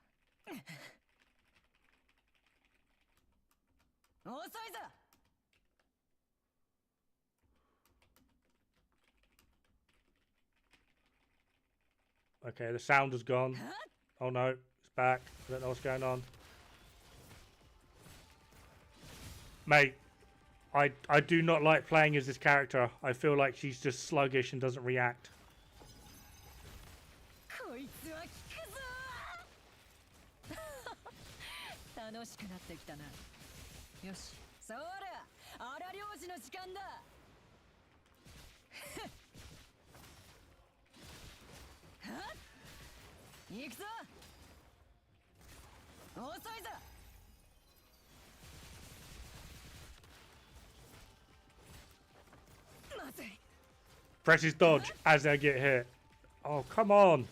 遅いぞ。 Okay, the sound has gone. Oh no, it's back. I don't know what's going on. Mate, I do not like playing as this character. I feel like she's just sluggish and doesn't react. Press his dodge as I get hit. Oh, come on.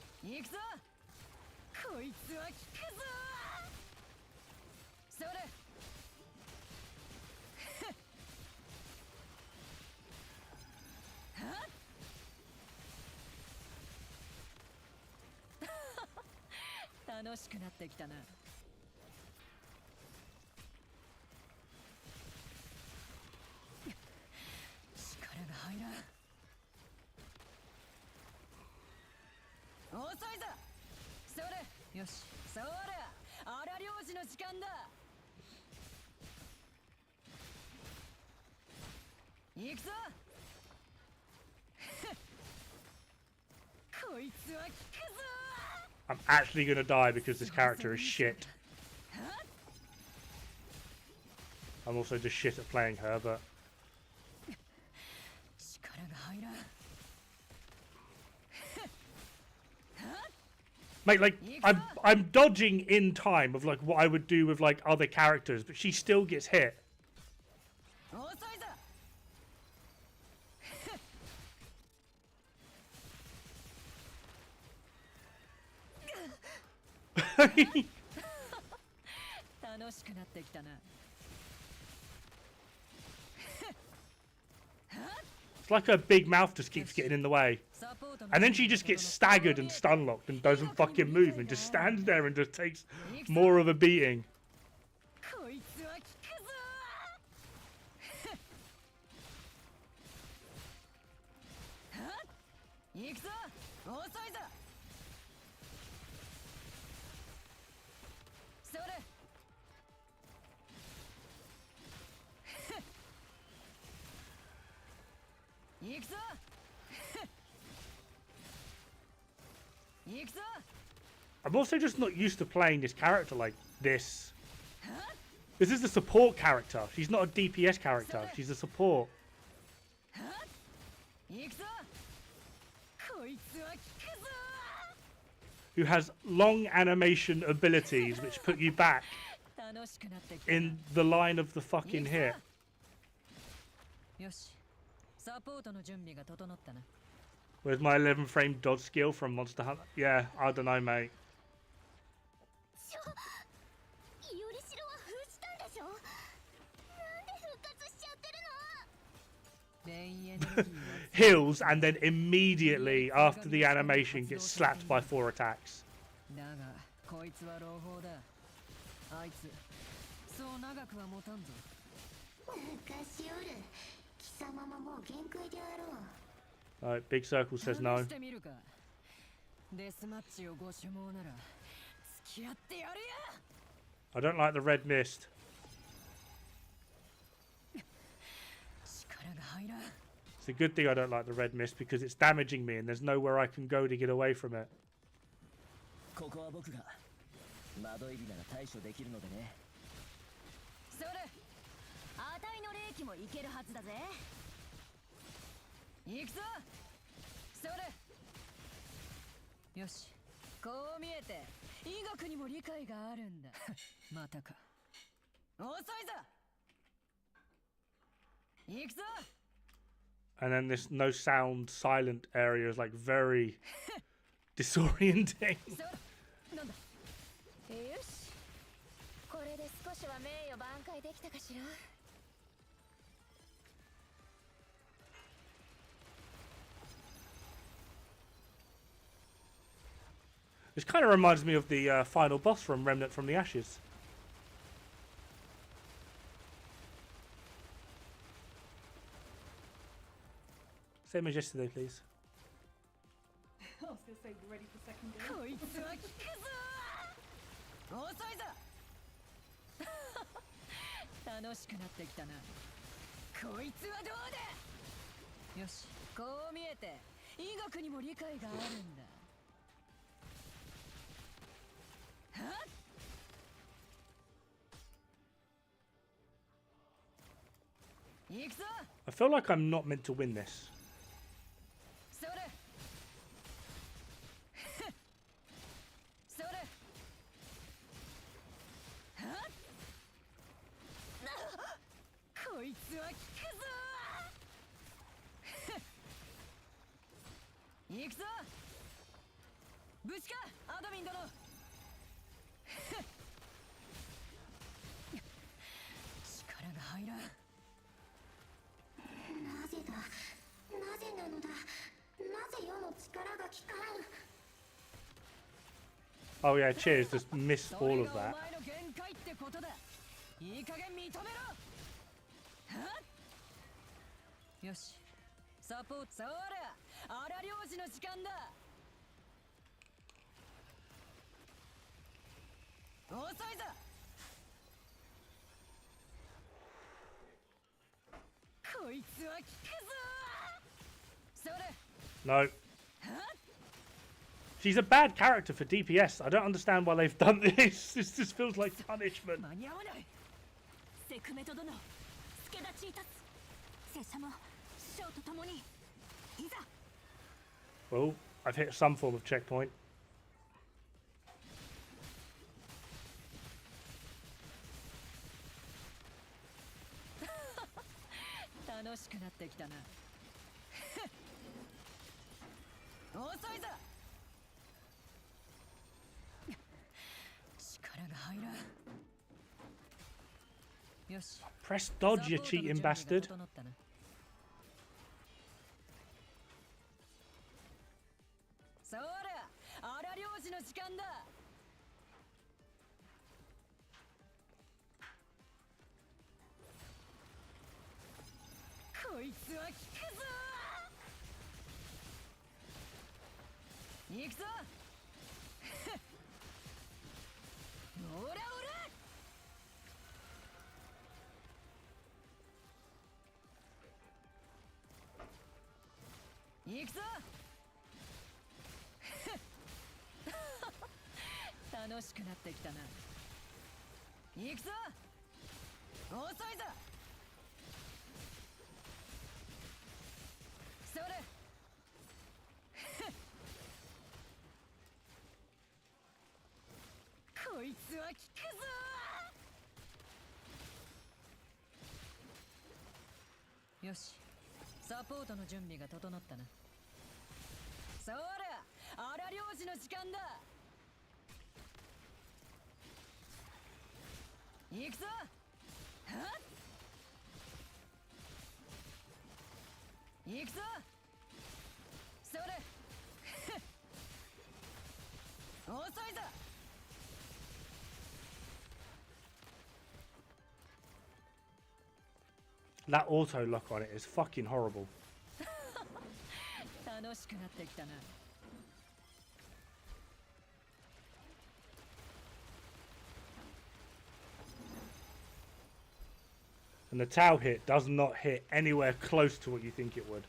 I'm actually gonna die because this character is shit. I'm also just shit at playing her, but... 力が入らん Mate, like, I'm dodging in time of, like, what I would do with, like, other characters, but she still gets hit. 遅いぞ 楽しくなってきたな It's like her big mouth just keeps getting in the way. And then she just gets staggered and stun locked and doesn't fucking move and just stands there and just takes more of a beating. こいつは効くぞ行くぞ遅いぞそれ行くぞ行くぞ I'm also just not used to playing this character like this. This is the support character. She's not a DPS character. She's a support. 行くぞこいつは効くぞ Who has long animation abilities which put you back 楽しくなってきた in the line of the fucking hit. よしサポートの準備が整ったな Where's my 11 frame dodge skill from Monster Hunter? Yeah, I don't know, mate. よりしろは封じたんでしょ。なんで復活しちゃってるの。レインエネルギーは Heals and then immediately after the animation gets slapped by 4 attacks. だがこいつは朗報だあいつそう長くは持たんぞ昔よる貴様ももう限界であろう。 Alright, Big Circle says 試 no. してみるかデスマッチをご所望なら付き合ってやるや I don't like the red mist. 力が入らん It's a good thing I don't like the red mist because it's damaging me and there's nowhere I can go to get away from it. ここは僕が惑い火なら対処できるのでねそれあたいの霊気もいけるはずだぜ。行くぞそれよしこう見えて医学にも理解があるんだまたか遅いぞ行くぞ And then this no sound silent area is like very disorienting. それなんだよし。これで少しは名誉挽回できたかしら。 This kind of reminds me of the final boss from Remnant from the Ashes. Same as yesterday, please. I was gonna say, you ready for second game? こいつは効くぞ遅いぞ楽しくなってきたなこいつはどうだよしこう見えて医学にも理解があるんだはっ行くぞ I feel like I'm not meant to win this. それそれはっこいつは効くぞ行くぞブチかアドミン殿力が入らんなぜだ。なぜなのだ。なぜ世の力が効かん。 Oh yeah, cheers. Just missed そ all れ of が that. お前の限界ってことだいい加減認めろはっよしサポートそら荒漁師の時間だ遅いぞこいつは効くぞそれ No. She's a bad character for DPS. I don't understand why they've done this. This just feels like punishment. 間に合わない世メクメト殿助立ちいたす。拙者も師匠と共にいざ。 Well, I've hit some form of checkpoint. 楽しくなってきたな。遅いぞ。力が入らん。よし。 Press dodge, you cheating bastard. 整ったな。そら、荒漁師の時間だ。こいつは効くぞ。行くぞ。オラオラ。行くぞ。楽しくなってきたな。行くぞ。遅いぞ。それ。こいつは効くぞ。よし、サポートの準備が整ったな。そら、荒漁師の時間だ。行くぞ。はっ。行くぞ。それ。遅いぞ。That auto lock on it is fucking horrible. 楽しくなってきたな。And the Tau hit does not hit anywhere close to what you think it would.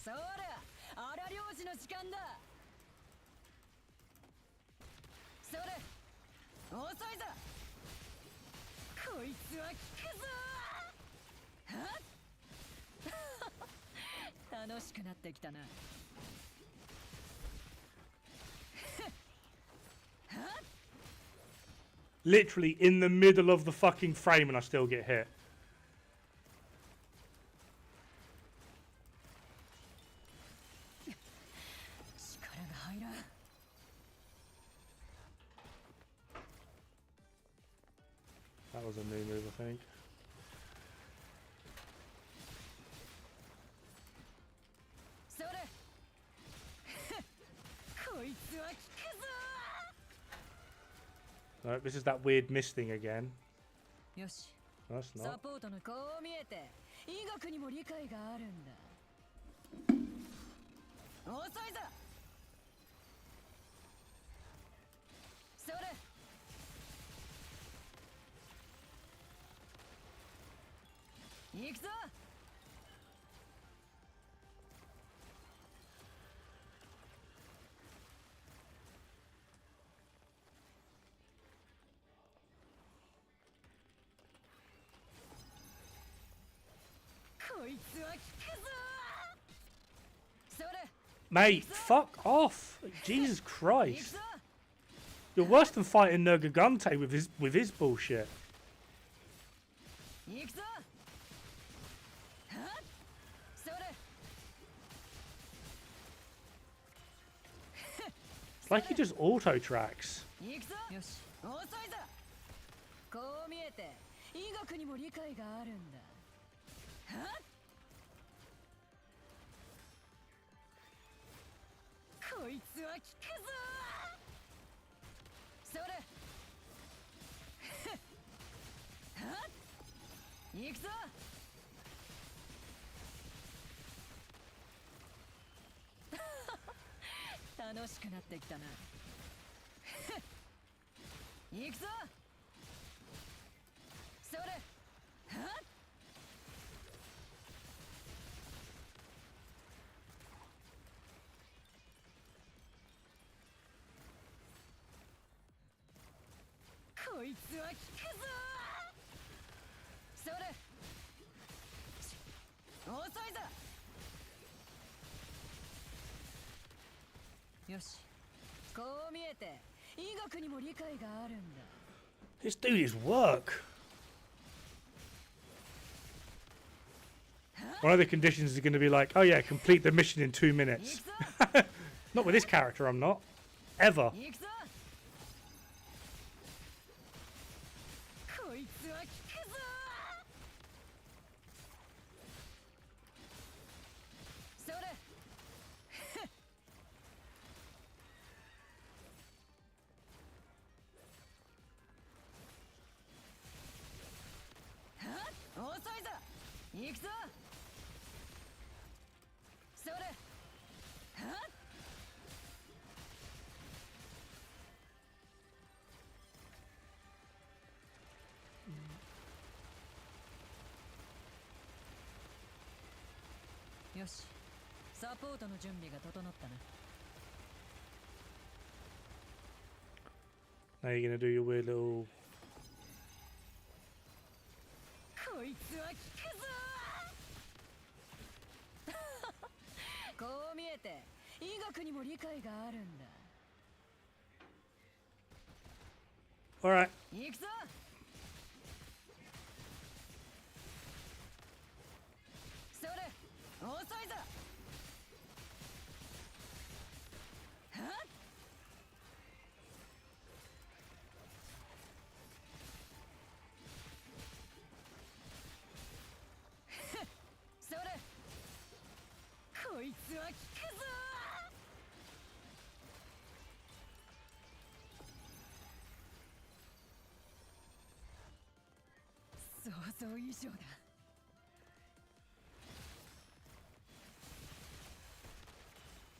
So 荒漁師の時間だ。それ。遅いぞ。こいつは効くぞ。はっ。楽しくなってきたな。はっ。 Literally in the middle of the fucking frame and I still get hit. That was a new move, I think. No, this is that weird mist thing again. No, that's not. サポートのこう見えて医学にも理解があるんだ。遅いぞ。それ。行くぞ。こいつは効くぞ。それ。 Mate, fuck off! Jesus Christ! You're worse than fighting Nergigante with his bullshit. It's like he just auto tracks. よし、遅いぞ。こう見えて医学にも理解があるんだ。はっ。こいつは効くぞ。それ。はっ。行くぞ。楽しくなってきたな。行くぞ。それ。はっ。こいつは効くぞ。それ遅いぞ。よし、こう見えて医学にも理解があるんだ。 This dude is work. One of the conditions is going to be like, oh yeah, complete the mission in 2 minutes. Not with this character, I'm not. Ever. 行くぞ。こいつは効くぞ。それ遅いぞ。行くぞ。それよし、サポートの準備が整ったな。 Now you're going to do your weird little... こいつは効くぞ。こう見えて医学にも理解があるんだ。 Alright. 行くぞ。それ遅いぞ。はっそれこいつは効くぞ。想像以上だ。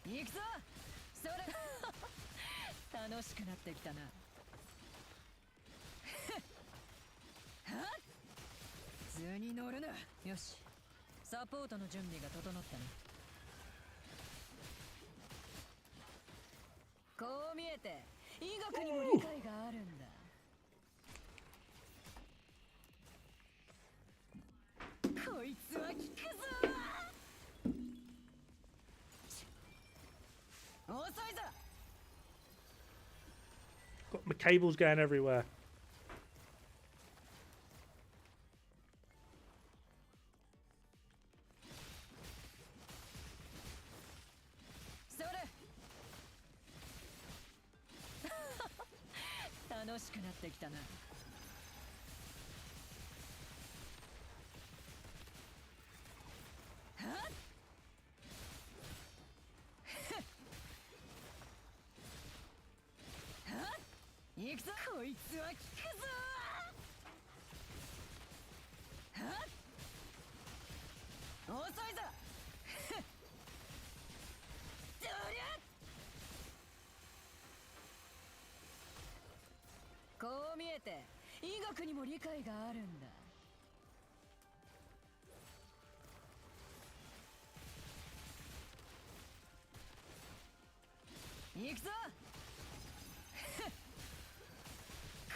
行くぞ。それ楽しくなってきたな。はっ図に乗るな。よし、サポートの準備が整ったな。こう見えて医学にも理解があるんだ。こいつは効くぞ。遅いぞ。 Got my cables going everywhere. それ楽しくなってきたな。はっ行くぞ。こいつは効くぞ。はっ遅いぞ。どりゃこう見えて医学にも理解があるんだ。行くぞ。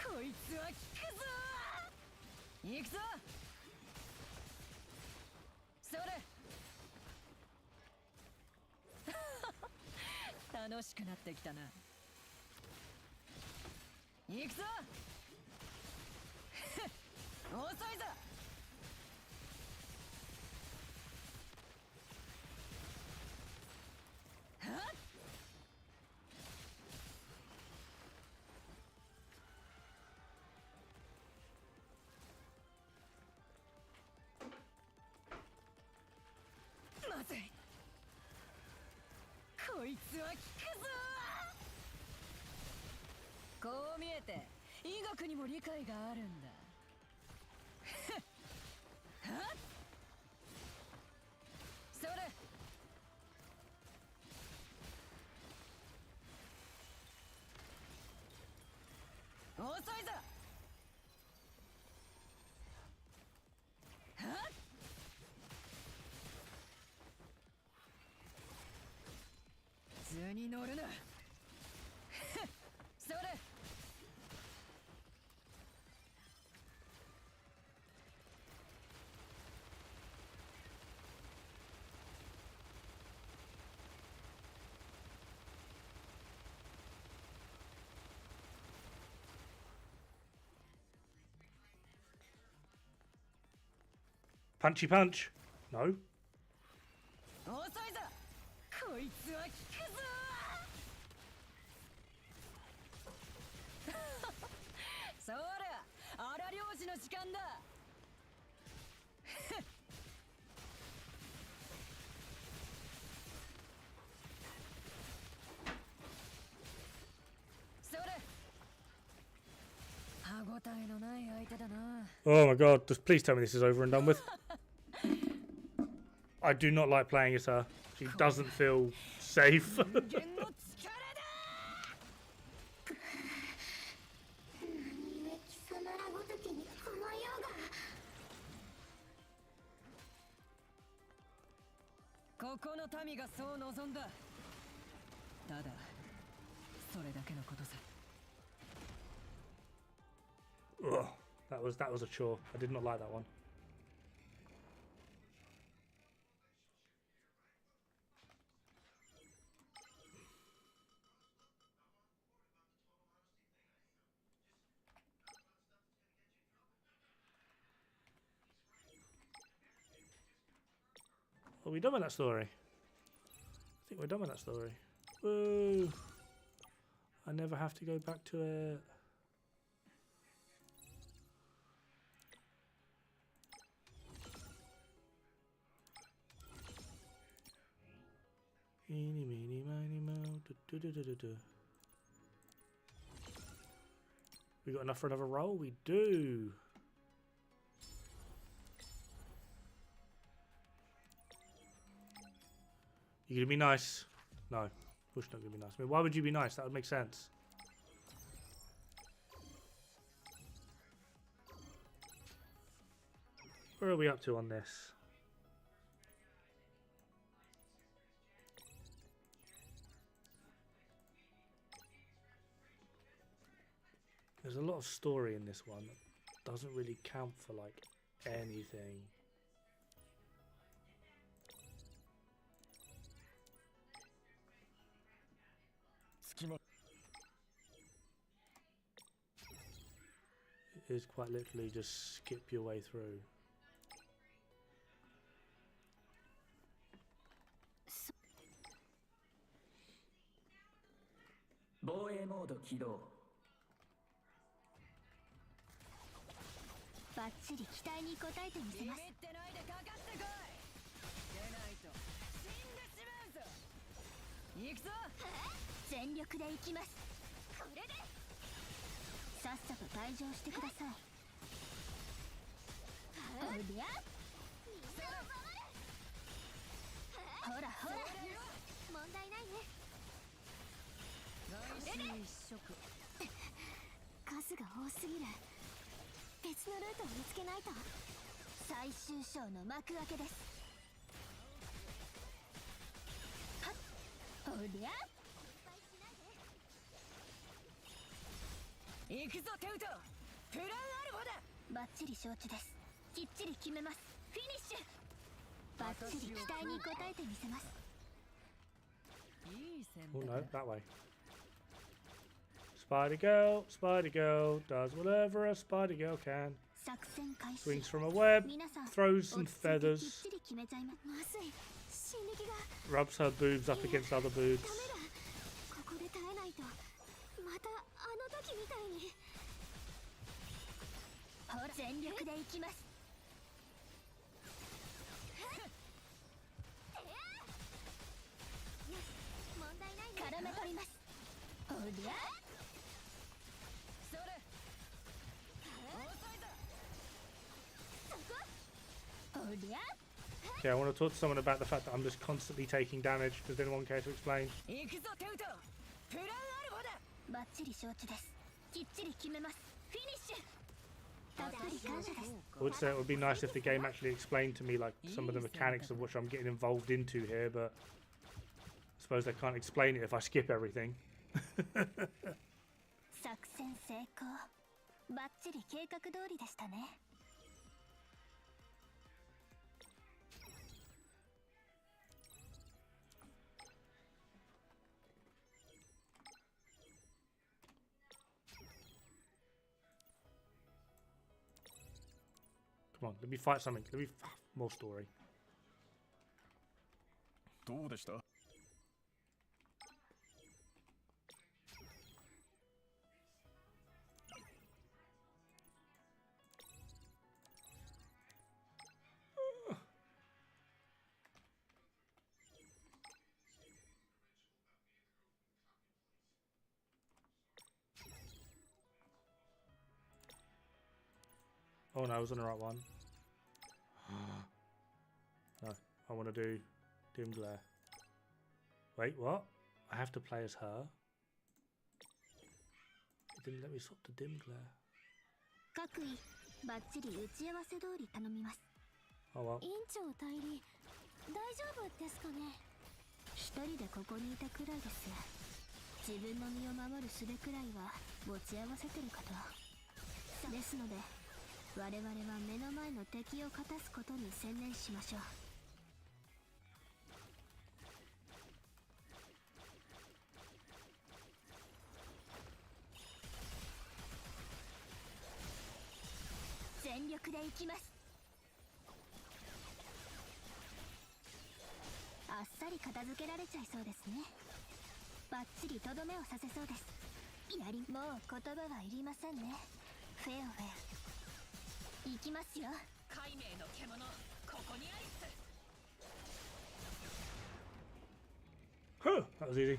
こいつは効くぞ。行くぞ。それ楽しくなってきたな。行くぞ。遅いぞ。はっまずい。こいつは効くぞ。こう見えて医学にも理解があるんだ。はっそれ遅いぞ。はっ図に乗るな。それ Punchy punch. No. 遅いぞこいつは効くぞそら荒漁師の時間だそれ歯ごたえのない相手だな Oh my god, just please tell me this is over and done with. I do not like playing as her. She doesn't feel safe. 人間の力だ貴様らごときにこの世がここの民がそう望んだただそれだけのことさ Ugh, that was a chore. I did not like that one. Are we done with that story? I think we're done with that story. Woo! I never have to go back to it. Eeny, meeny, miny, moe, do, do, do, do, do. We got enough for another roll? We do. You gonna be nice? No, Bush not gonna be nice. I mean, why would you be nice? That would make sense. Where are we up to on this? There's a lot of story in this one that doesn't really count for like anything. It is quite literally just skip your way through. Oh no, that way. Spider girl does whatever a spider girl can. Swings from a web, throws some feathers, rubs her boobs up against other boobs. Okay, I want to talk to someone about the fact that I'm just constantly taking damage. Does anyone care to explain? I would say it would be nice if the game actually explained to me like some of the mechanics of which I'm getting involved into here, but I suppose they can't explain it if I skip everything. Come on, let me fight something. Let me more story. どうでした？ Oh no, I was on the right one. No, I want to do Dim Glare. Wait, what? I have to play as her? It didn't let me swap to Dim Glare. 各位バッチリ打ち合わせ通り頼みます。 Oh well. 院長代理大丈夫ですかね。一人でここにいたくらいです。自分の身を守る術くらいは持ち合わせてるかと。ですので我々は目の前の敵を勝たすことに専念しましょう。全力で行きます。あっさり片付けられちゃいそうですね。バッチリとどめをさせそうです。もう言葉はいりませんね。フェアフェア。行きますよ。海名の獣、ここにありっす。 Huh, that was easy.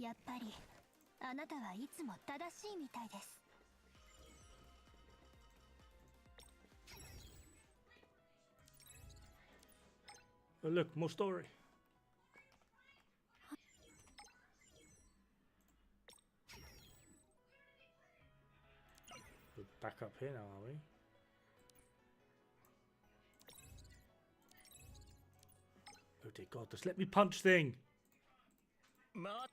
やっぱりあなたはいつも正しいみたいです。 Oh, look, more story. We're back up here now, are we? Oh dear God, just let me punch thing. ま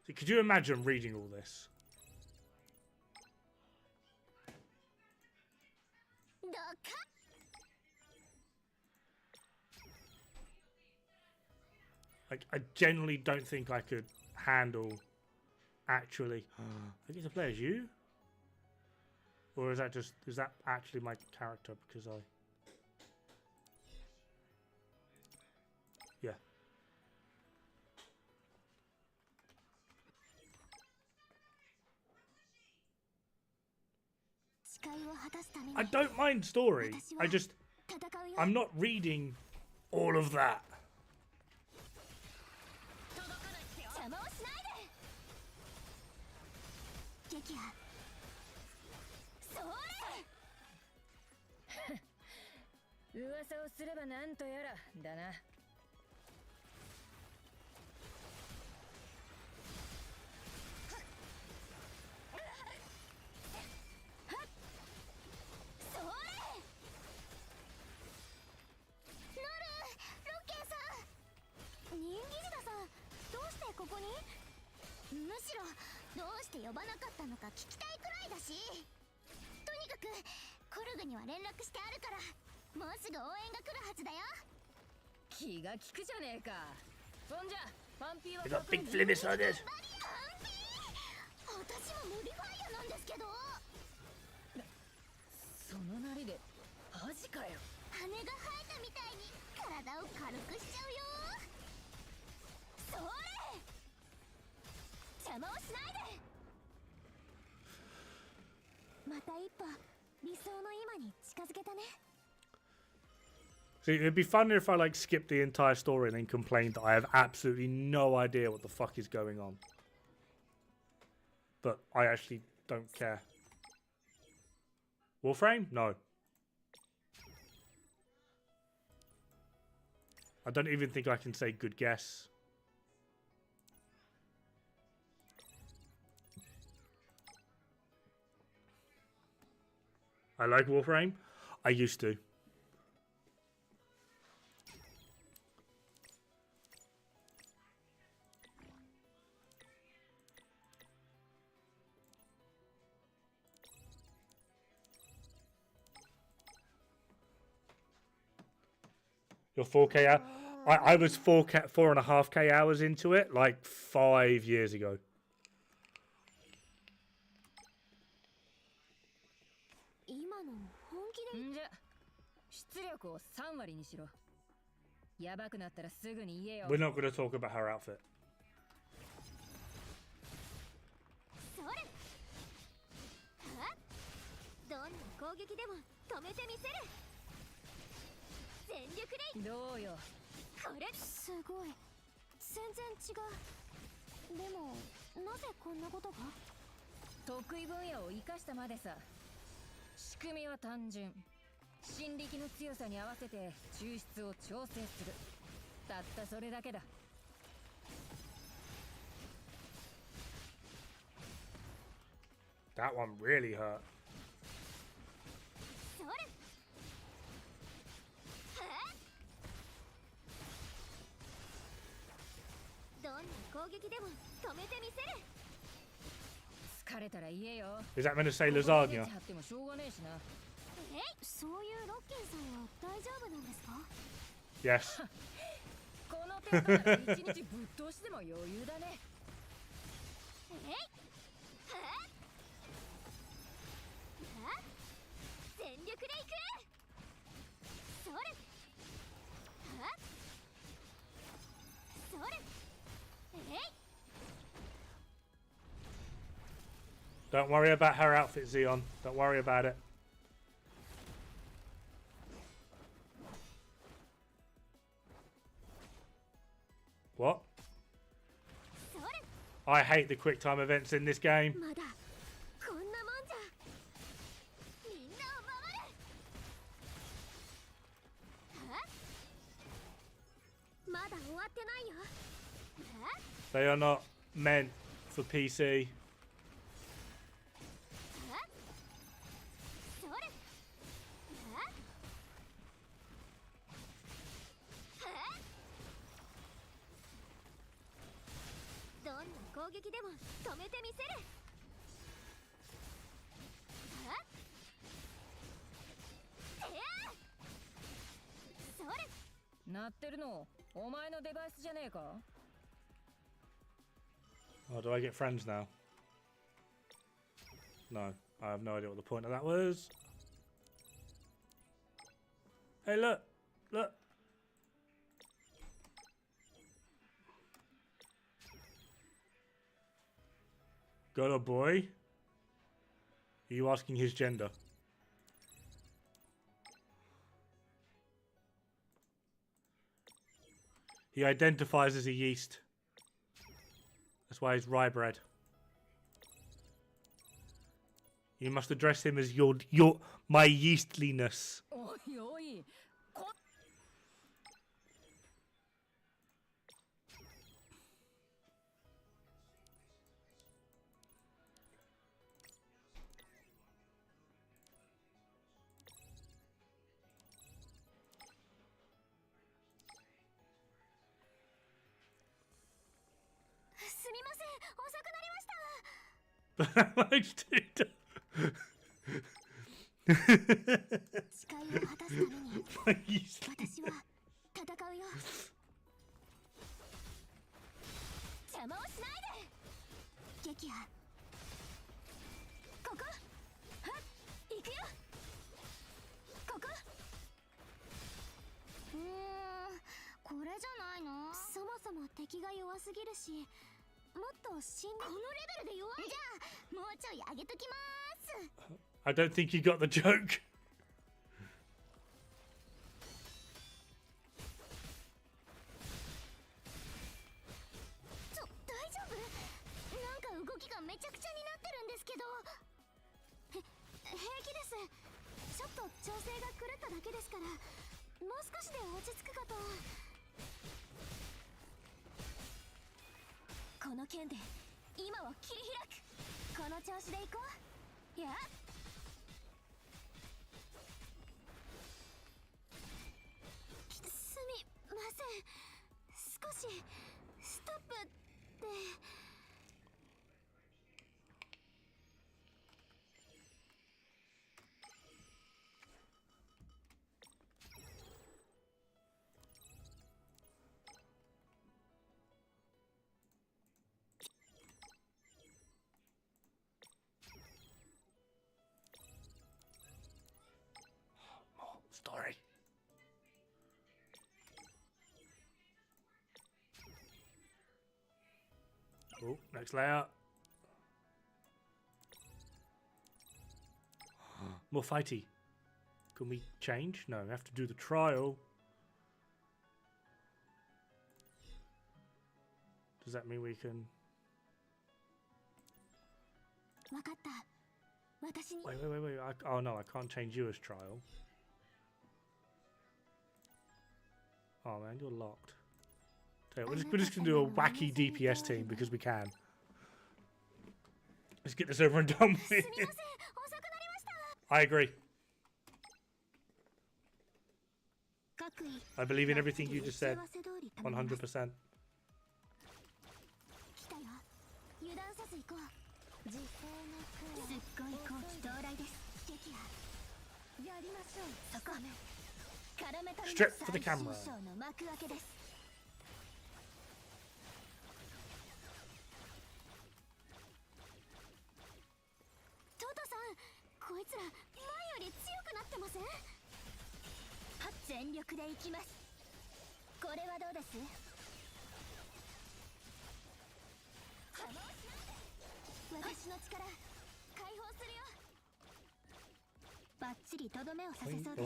See, could you imagine reading all this? どか Like, I genuinely don't think I could handle actually. I get to play as you? Or is that actually my character because I... Yeah. I don't mind story. I'm not reading all of that. 邪魔をしないで。撃破。それ。噂をすればなんとやらだな。ここにむしろどうして呼ばなかったのか聞きたいくらいだし、とにかくコルグには連絡してあるからもうすぐ応援が来るはずだよ。気が利くじゃねえか。そんじゃパンピーは I got big flimmers on this. 私もモディファイアなんですけど。そのなりでマジかよ。羽が生えたみたいに体を軽くしちゃうよ。それ邪魔をしないで。また一歩理想の今に近づけたね。 See, it'd be funner if I like skipped the entire story and then complained that I have absolutely no idea what the fuck is going on. But I actually don't care. Warframe? No. I don't even think I can say good guess. I like Warframe. I used to. Your 4K hour? I was 4.5K hours into it like 5 years ago. 今の本気で出力を3割にしろ。やばくなったらすぐに言えよ。 We're not going to talk about her outfit. それ。はっ。どんな攻撃でも止めてみせる。全力で。どうよ。これすごい。全然違う。でもなぜこんなことが。得意分野を生かしたまでさ。仕組みは単純。新力の強さに合わせて抽出を調整する。たったそれだけだ。 That one really hurt. それ。はっ。どんな攻撃でも止めてみせる。疲れたら言えよ。 Is that meant to say ここで lasagna? 張ってもしょうがねえしな。え、そういうロッキンさんは大丈夫なんですか。 Yes. この程度なら一日ぶっ通しでも余裕だね。えい。はっ。はっ。全力でいく。それ。はっ。それ。えい。 Don't worry about her outfit, Xeon. Don't worry about it. What? それ。 I hate the quick time events in this game. まだこんなもんじゃ。みんなを守る。はっ。まだ終わってないよ。はっ。 They are not meant for PC. はっ。それ。はっ。はっ。どんな攻撃でも止めてみせる。はっ。てやー。それ。鳴ってるのお前のデバイスじゃねえか。 Oh, do I get friends now? No. I have no idea what the point of that was. Hey, look. Look. Got a boy? Are you asking his gender? He identifies as a yeast. That's why he's rye bread. You must address him as my yeastliness. おいおい。こ すみません、遅くなりました。 誓いを果たすために My yeast- 私は戦うよ。邪魔をしないで。撃破。ここ。はっ。行くよ。ここ。これじゃないの。そもそも敵が弱すぎるし、もっとこのレベルで弱い。じゃあもうちょい上げときます。 I don't think you got the joke. 大丈夫？なんか動きがめちゃくちゃになってるんですけど。平気です。ちょっと調整が狂っただけですから、もう少しで落ち着くかと。この剣で今は切り開く。この調子でいこう。やっ。すみません。少しストップって。Story. Oh, next layout. More fighty. Can we change? No, we have to do the trial. Does that mean we can... わかった。私に Wait. Oh no, I can't change you as trial. Oh man, you're locked. Tell you what, we're just gonna do a wacky DPS team because we can. Let's get this over and done with. I agree. I believe in everything you just said. 100%. すっごい好機到来です。やりましょう。そこ。絡め取りの Strip for the camera. 最終章の幕開けです。トトさん、こいつら前より強くなってません？全力でいきます。これはどうです？私の力解放するよ。バッチリとどめをさせそうです。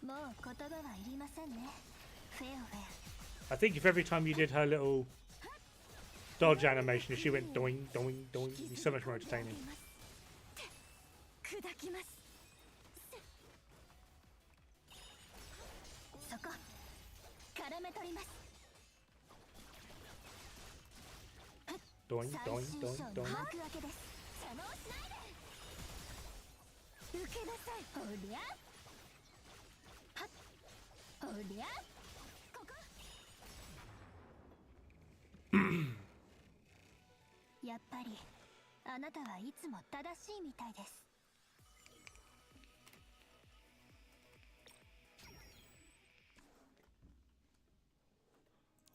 もう言葉はいりませんね。フェアフェア。 I think if every time you did her little dodge animation, if she went doing, doing, doing, it'd be so much more entertaining. 砕きます。そこ。絡め取ります。 Doing, doing, doing, doing. 幕開けです。邪魔をしないで。受けなさい。おりゃ。はっ。おりゃ。ここ。やっぱりあなたはいつも正しいみたいです。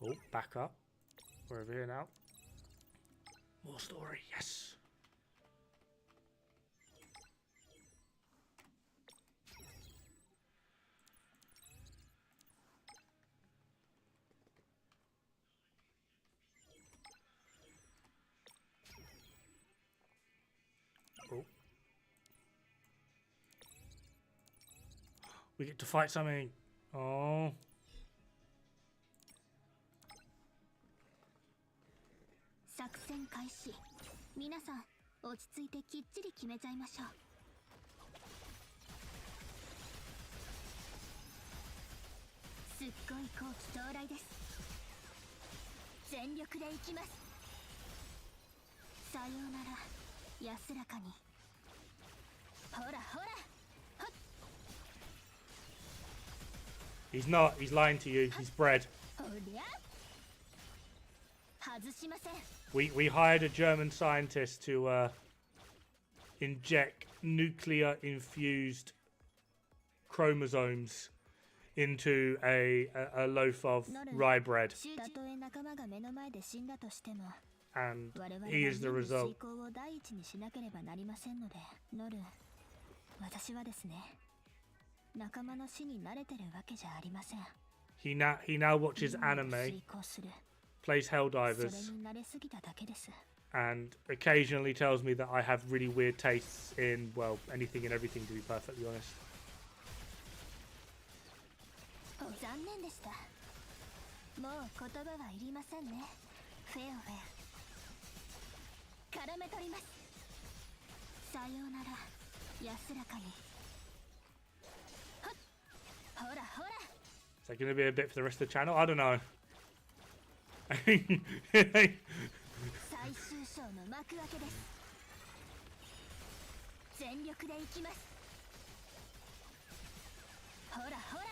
Oh, back up. We're over here now. More story, yes. Oh. We get to fight something. Oh. 作戦開始。皆さん落ち着いてきっちり決めちゃいましょう。すっごい好機到来です。全力でいきます。さようなら安らかに。ほらほら。 He's not. He's lying to you. He's bred. おりゃ。外しません。 We hired a German scientist to inject nuclear infused chromosomes into a loaf of rye bread, たとえ仲間が目の前で死んだとしても、 and 我々は he is the 遂 result. 行を第一にしなければなりませんので、ノル、私はですね、仲間の死に慣れてるわけじゃありません。 He now watches 遂 anime, 行する。 plays それ Helldivers, に慣れすぎただけです。 and occasionally tells me that I have really weird tastes in, well, anything and everything, to be perfectly honest. 残念でした。もう言葉はいりませんね。フェアフェア。絡め取ります。さようなら安らかに。ほらほら。 Is that going to be a bit for the rest of the channel? I don't know. 最終章の幕開けです。全力でいきます。ほらほら。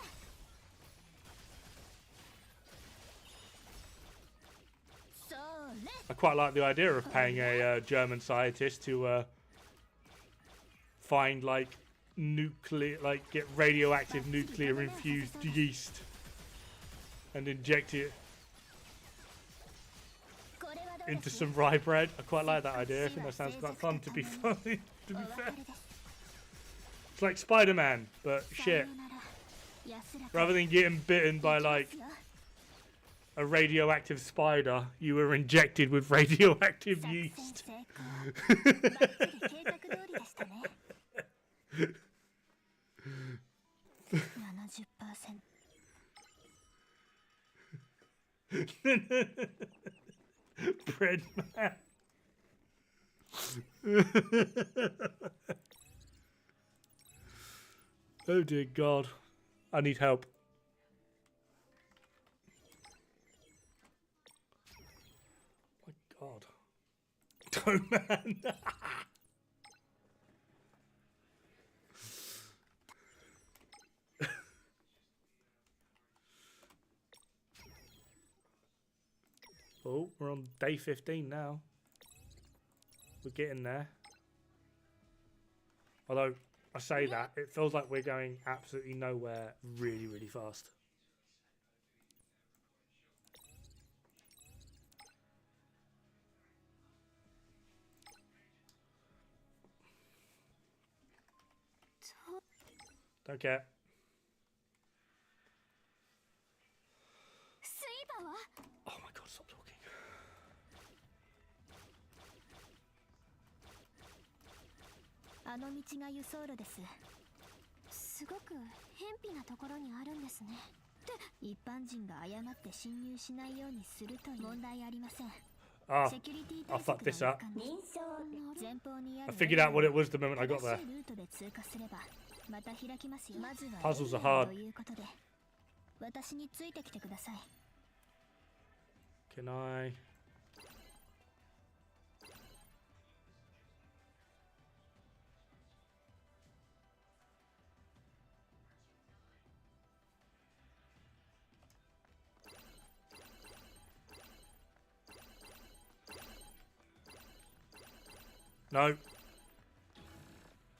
I quite like the idea of paying a German scientist to find like get radioactive nuclear infused yeast and inject it into some rye bread. I quite like that idea. I think that sounds quite fun, to be funny, to be fair. It's like Spider-Man, but shit. Rather than getting bitten by like a radioactive spider, you were injected with radioactive 作戦 yeast. 成功。バッチリ計画通りでしたね。70%。Bread man. Oh dear God. I need help. My God. Oh man. Oh, we're on day 15 now. We're getting there. Although, I say that, it feels like we're going absolutely nowhere really, really fast. Don't care. スイーバーは Oh my God, stop talking. あの道が輸送路です。すごく偏僻なところにあるんですね。って一般人が誤って侵入しないようにするという問題ありません。 Ah, セキュリティ I 対 fucked 策 this の up. 一環です。前方にあ I る figured out what it was the moment I got 正 there. しいルートで通過すればまた開きますよ。まずは Puzzles are エリア hard. ということで私についてきてください。 Can I? No,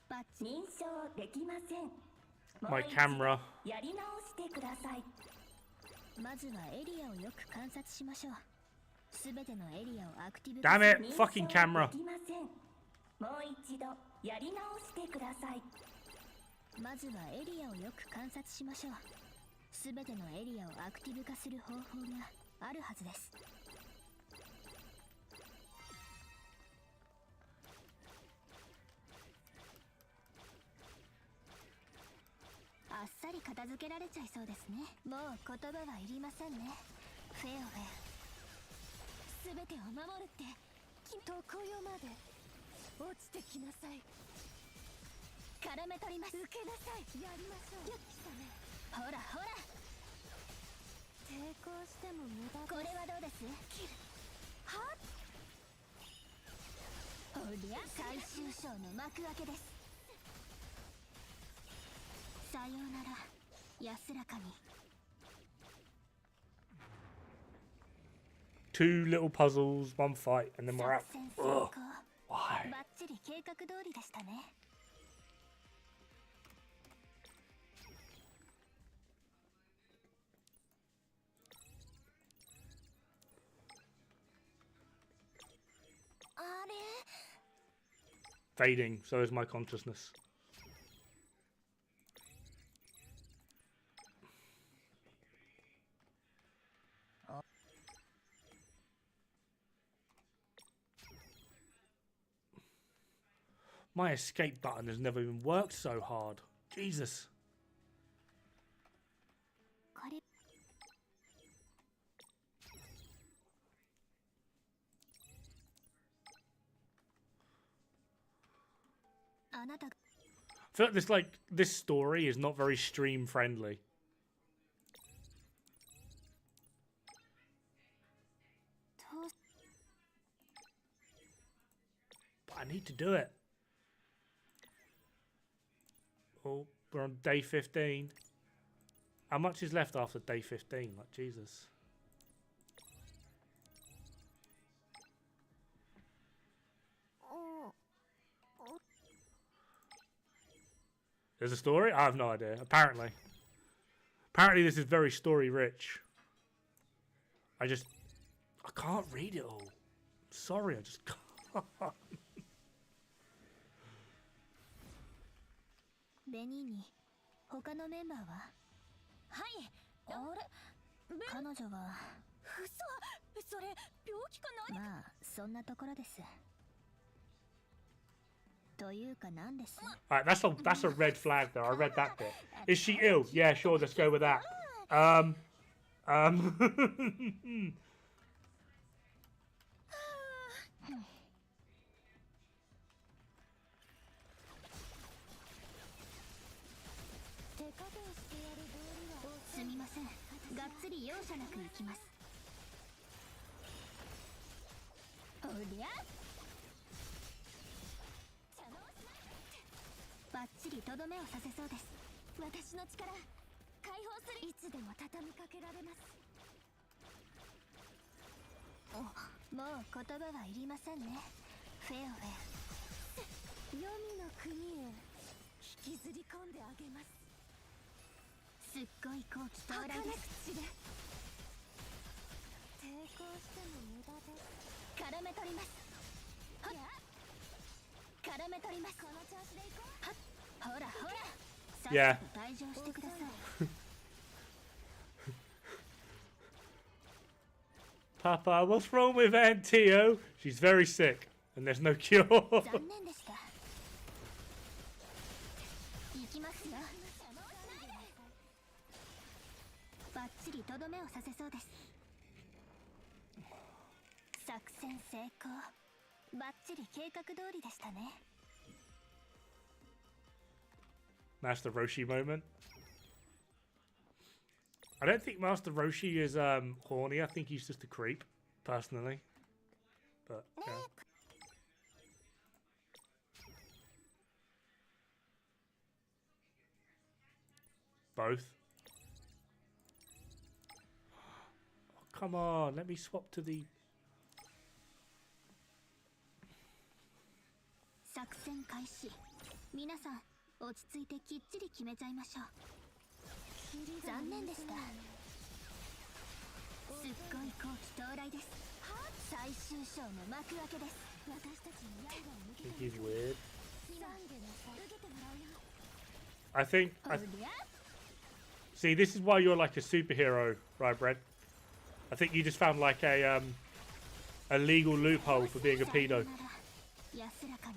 バッチ認証できません。 my camera. やり直してください。まずはエリアをよく観察しましょう。すべてのエリアをアクティブ Damn 化 it, fucking camera. できません。もう一度やり直してください。まずはエリアをよく観察しましょう。すべてのエリアをアクティブ化する方法があるはずです。あっさり片付けられちゃいそうですね。もう言葉はいりませんね。フェアウェア。すべてを守るってどこよまで落ちてきなさい。絡め取ります。受けなさい。やりましょう。ユッキ様。ほらほら。抵抗しても無駄です。これはどうです？切る。はっ。おりゃ最終章の幕開けです。さようなら安らかに。 Two little puzzles, one fight, and then we're out. 作戦成功。 Why? バッチリ計画通りでしたね。 あれ Fading, so is my consciousness. My escape button has never even worked so hard. Jesus. これあなた I feel like this story is not very stream friendly. But I need to do it. Oh, we're on day 15. How much is left after day 15? Like, Jesus. There's a story? I have no idea. Apparently. Apparently this is very story rich. I can't read it all. Sorry, I just can't. ベニーニ、他のメンバーは？はい。あれ？彼女はそれ病気か何？まあそんなところです。というかなんです？ Alright, that's a red flag though. I read that bit. Is she ill? Yeah, sure. Let's go with that. Um. すみません。がっつり容赦なくいきます。おりゃ。バッチリとどめをさせそうです。私の力解放する。いつでも畳みかけられます。もう言葉はいりませんね。フェアウェア。黄泉の国へ引きずり込んであげます。すっごい好奇到来です。抵抗しても無駄です。絡め取ります。はっ絡め取ります。この調子でいこう。はっほらほら。Yeah. 退場してください。Papa, what's wrong with Aunt Tio? She's very sick, and there's no cure. 残念でした。行きますよ。バッチリとどめをさせそうです。作戦成功。バッチリ計画通りでしたね。Master Roshi moment. I don't think Master Roshi is horny. I think he's just a creep, personally. But yeah. Both. Oh, come on, let me swap to the... 作戦開始。皆さん落ち着いてきっちり決めちゃいましょう。残念でした。すっごい好奇到来です。最終章の幕開けです。私たちに刃を向け I think he's weird. 受けてもらうよ。I think... See, this is why you're like a superhero, right, Brett? I think you just found like a legal loophole for being a pedo. 安らかに。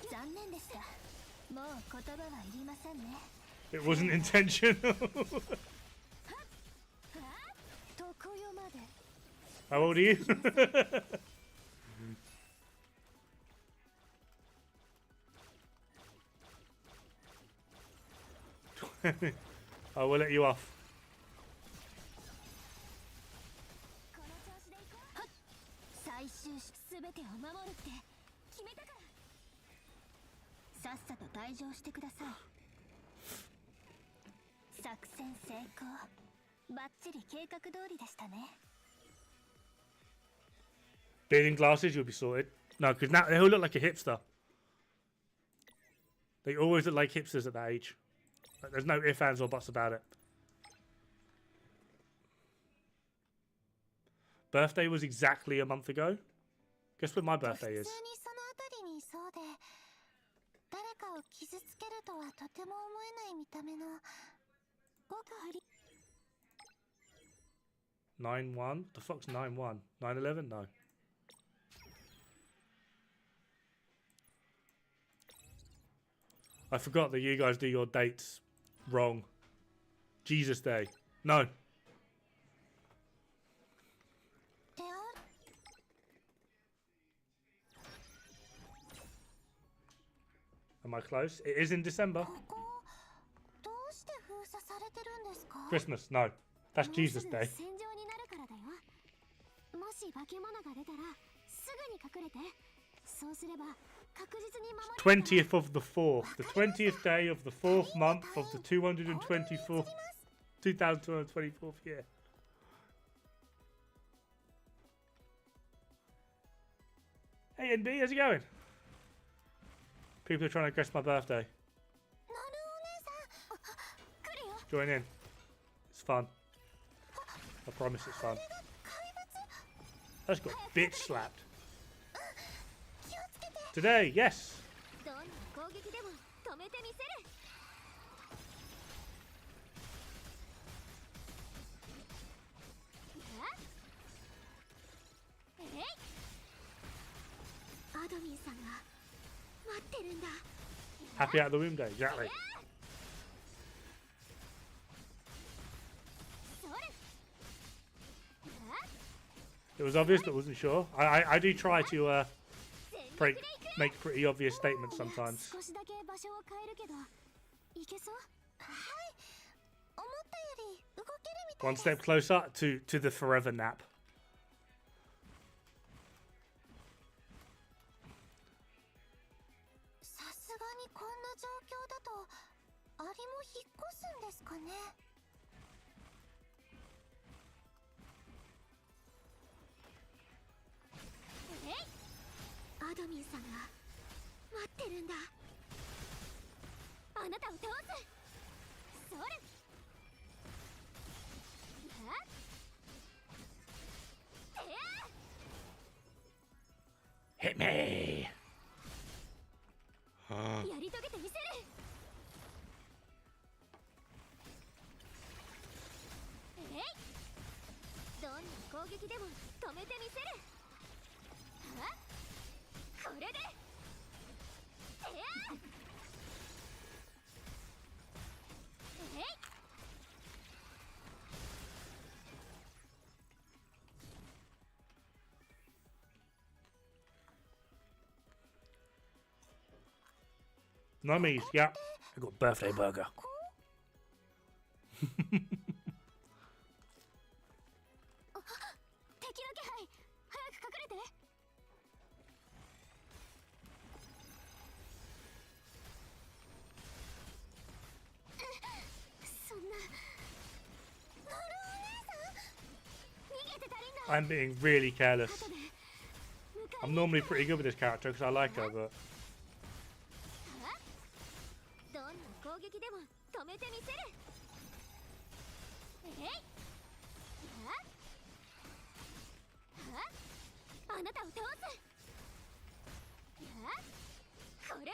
残念でした。もう言葉はいりませんね。It wasn't intentional. どこよまで。How old are you? I will let you off. この調子でいこう。最終すべてを守るって決めたから。さっさと退場してください。作戦成功。バッチリ計画通りでしたね。Being in glasses, you'll be sorted. No, because now they all look like a hipster. They always look like hipsters at that age. Like, there's no ifs, ands, or buts about it. Birthday was exactly a month ago. Guess when my birthday is. 誰かを傷つけるとはとても思えない見た目のごく振り 9-1? The fuck's 9-1? 9-11? No. I forgot that you guys do your dates wrong. Jesus Day. No. Am I close? It is in December. Christmas. No. That's Jesus Day. 20th of the 4th. The 20th day of the 4th month of the 224th 2224th year. Hey NB, how's it going? People are trying to guess my birthday. Join in. It's fun. I promise it's fun. I just got bitch slapped. Today, yes. めてみせる。えい、アドミンさんが待ってるんだ。 Happy out of the womb day, exactly. それ。 It was obvious, but wasn't sure. I do try to make pretty obvious statements sometimes. 少しだけ場所を変えるけどいけそう？はい、思ったより動けるみたい One です。 step closer to the forever nap. さすがにこんな状況だとアリも引っ越すんですかね。えい、アドミンさんが待ってるんだ。あなたを倒す。それ。Hit me. やり遂げてみせる。えい、どんな攻撃でも止めてみせる。これで。えい、 Mummies, yeah. I got birthday burger. 敵の気配、早く隠れて。そんな、ノルお姉さん、逃げてたりんだ。 I'm being really careless. 後で迎え I'm normally pretty good with this character because I like her, but どんな攻撃でも止めてみせる。えい、あなたを倒す。これで。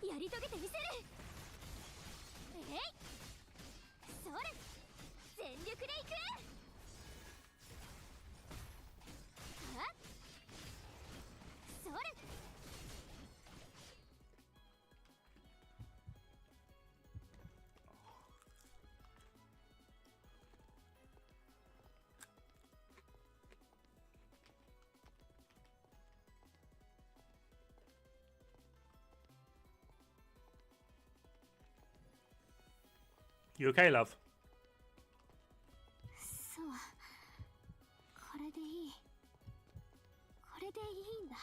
えい、やり遂げてみせる。えい、それ。全力でいく。それ。 you okay, love? そう、これでいい。これでいいんだ。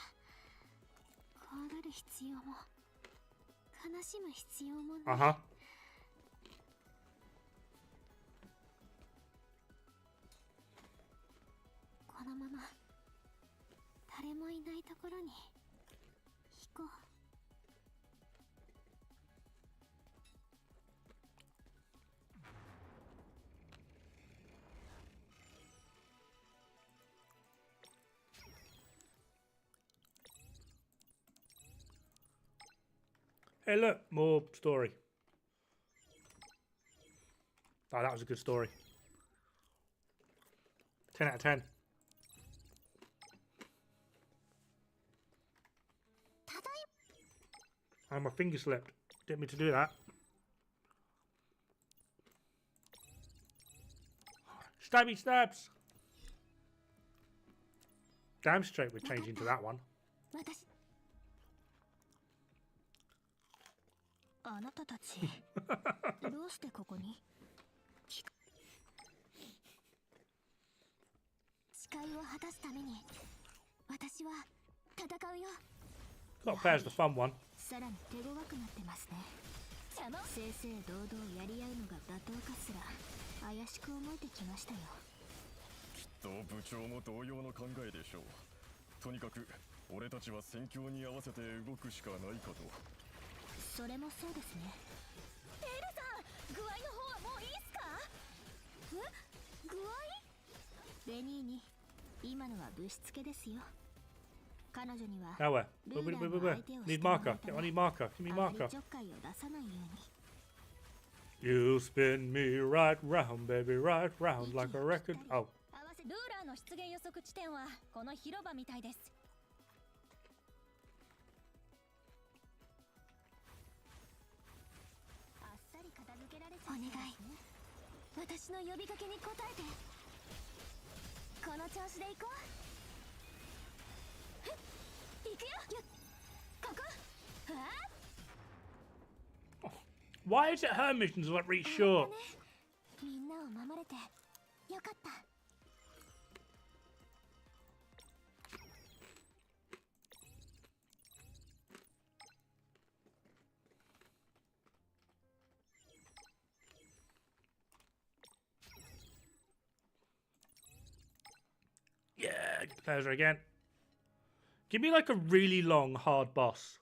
怖がる必要も悲しむ必要もない。 Uh-huh. このまま誰もいないところに行こう。 Hey, look, more story. Oh, that was a good story. 10 out of 10. ただい And my finger slipped. Didn't mean to do that. Stabby stabs! Damn straight we're changing to that one. 私、あなたたちどうしてここに？誓いを果たすために私は戦うよ。 Got to play as the fun one. さらに手強くなってますね。正々堂々やり合うのが妥当かすら怪しく思えてきましたよ。きっと部長も同様の考えでしょう。とにかく俺たちは戦況に合わせて動くしかないかと。それもそうですね。エルさん、具合の方はもういいっすか？え？具合？ニーニ、今のはぶしつけですよ。彼女には Now where? ルーラー Where? の Where? 相手を Need してもらう marker. ため I need marker. Give me あまり marker. ちょっかいを出さないように。 You spin me right round, baby, right round like a record. Oh. 合わせルーラーの出現予測地点はこの広場みたいです。あっさり片付けられちゃう。お願い、私の呼びかけに応えて。この調子で行こう。行くよ。ここ。Why is it her missions like really short? みんなを守れてよかった。 Yeah, get the pleasure again. Give me like a really long, hard boss.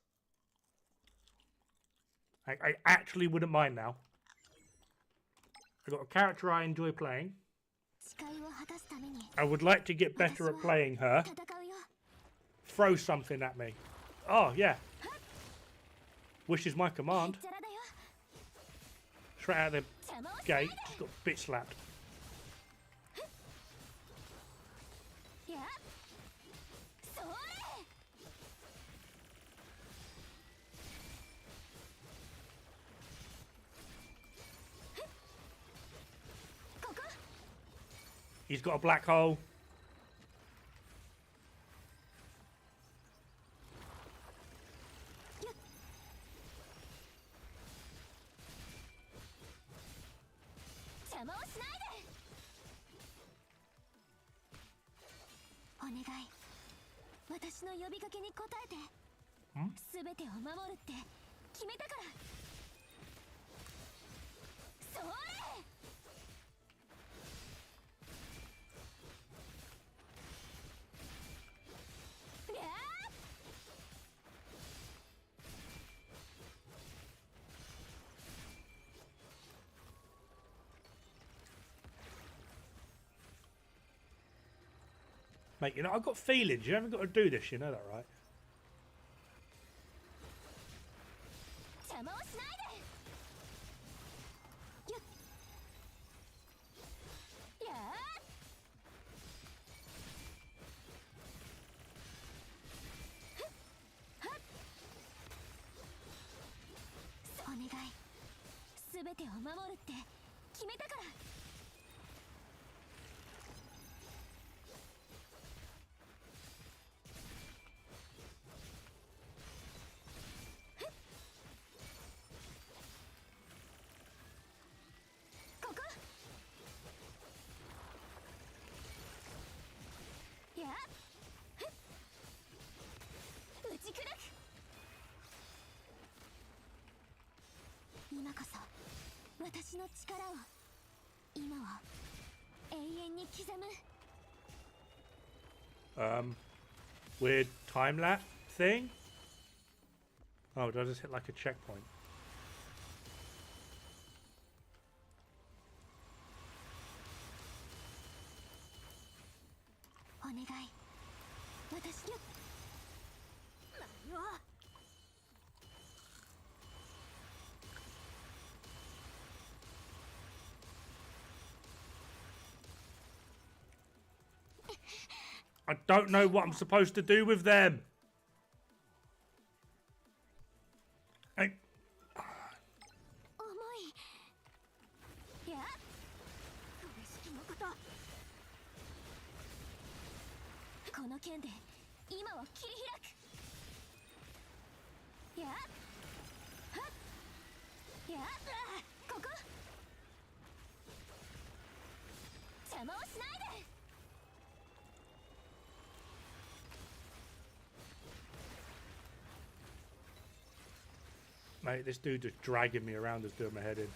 I actually wouldn't mind now. I've got a character I enjoy playing. 誓いを果たすために I would like to get better at playing her. 戦うよ。 Throw something at me. Oh, yeah. Wish is my command. チャラだよ。 Straight out of the 邪魔をしない gate. で。 Just got bitch slapped. いや、それ。ここ。 He's got a black hole. 邪魔をしないで。お願い、私の呼びかけに応えて。すべてを守るって決めたから。それ。りゃあ。 Mate, you know, I've got feelings. You haven't got to do this, you know that, right? 邪魔をしないで。やっ。お願い、すべてを守るって決めたから。 ここ。やっ。打ち砕く。今こそ私の力を。今は永遠に刻む。 Weird time lapse thing? Oh, did I just hit like a checkpoint? お願い、私よ。何を。 I don't know what I'm supposed to do with them. I... 重い。やっ。これ式のこと。この剣で今を切り開く。やっ。はっ。やっ。ここ。邪魔をしないで。 Mate, this dude just dragging me around is doing my head in.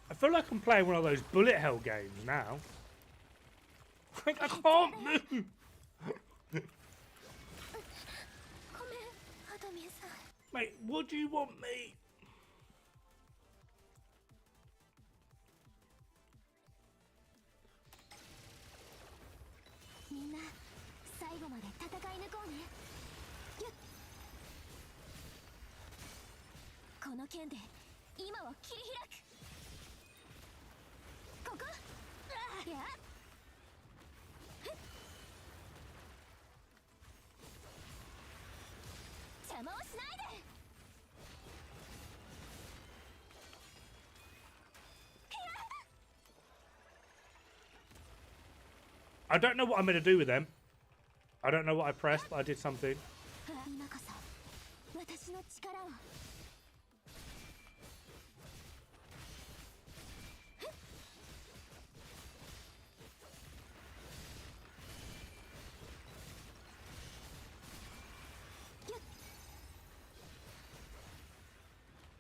I feel like I'm playing one of those bullet hell games now. Like, I can't move! ごめん、ハドミンさん。 Mate, what do you want me? んな最後まで戦い抜こうね。ぎゅっ。この剣で今を切り開く。ここ。いや邪魔をしないで。 I don't know what I'm going to do with them. I don't know what I pressed, but I did something. 今こそ私の力を。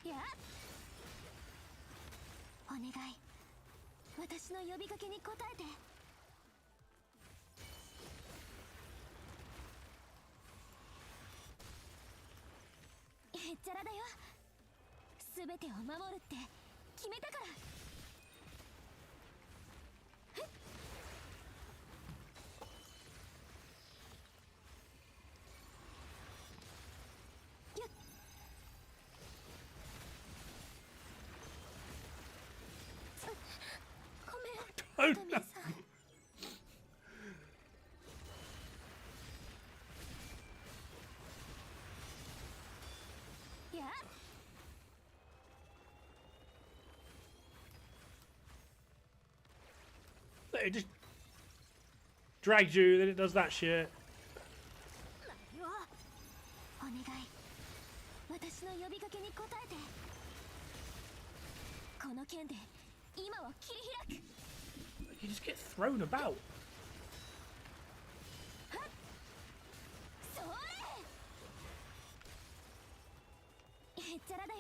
いやお願い、私の呼びかけに応えて。へっちゃらだよ。全てを守るって決めたから。ぎゅっ。ごめん、Oh, トミー no. さん。いや It just drags you, then it does that shit. お願い、私の呼びかけに応えて。この剣で今を切り開く。 You just get thrown about. それ。へっちゃらだよ。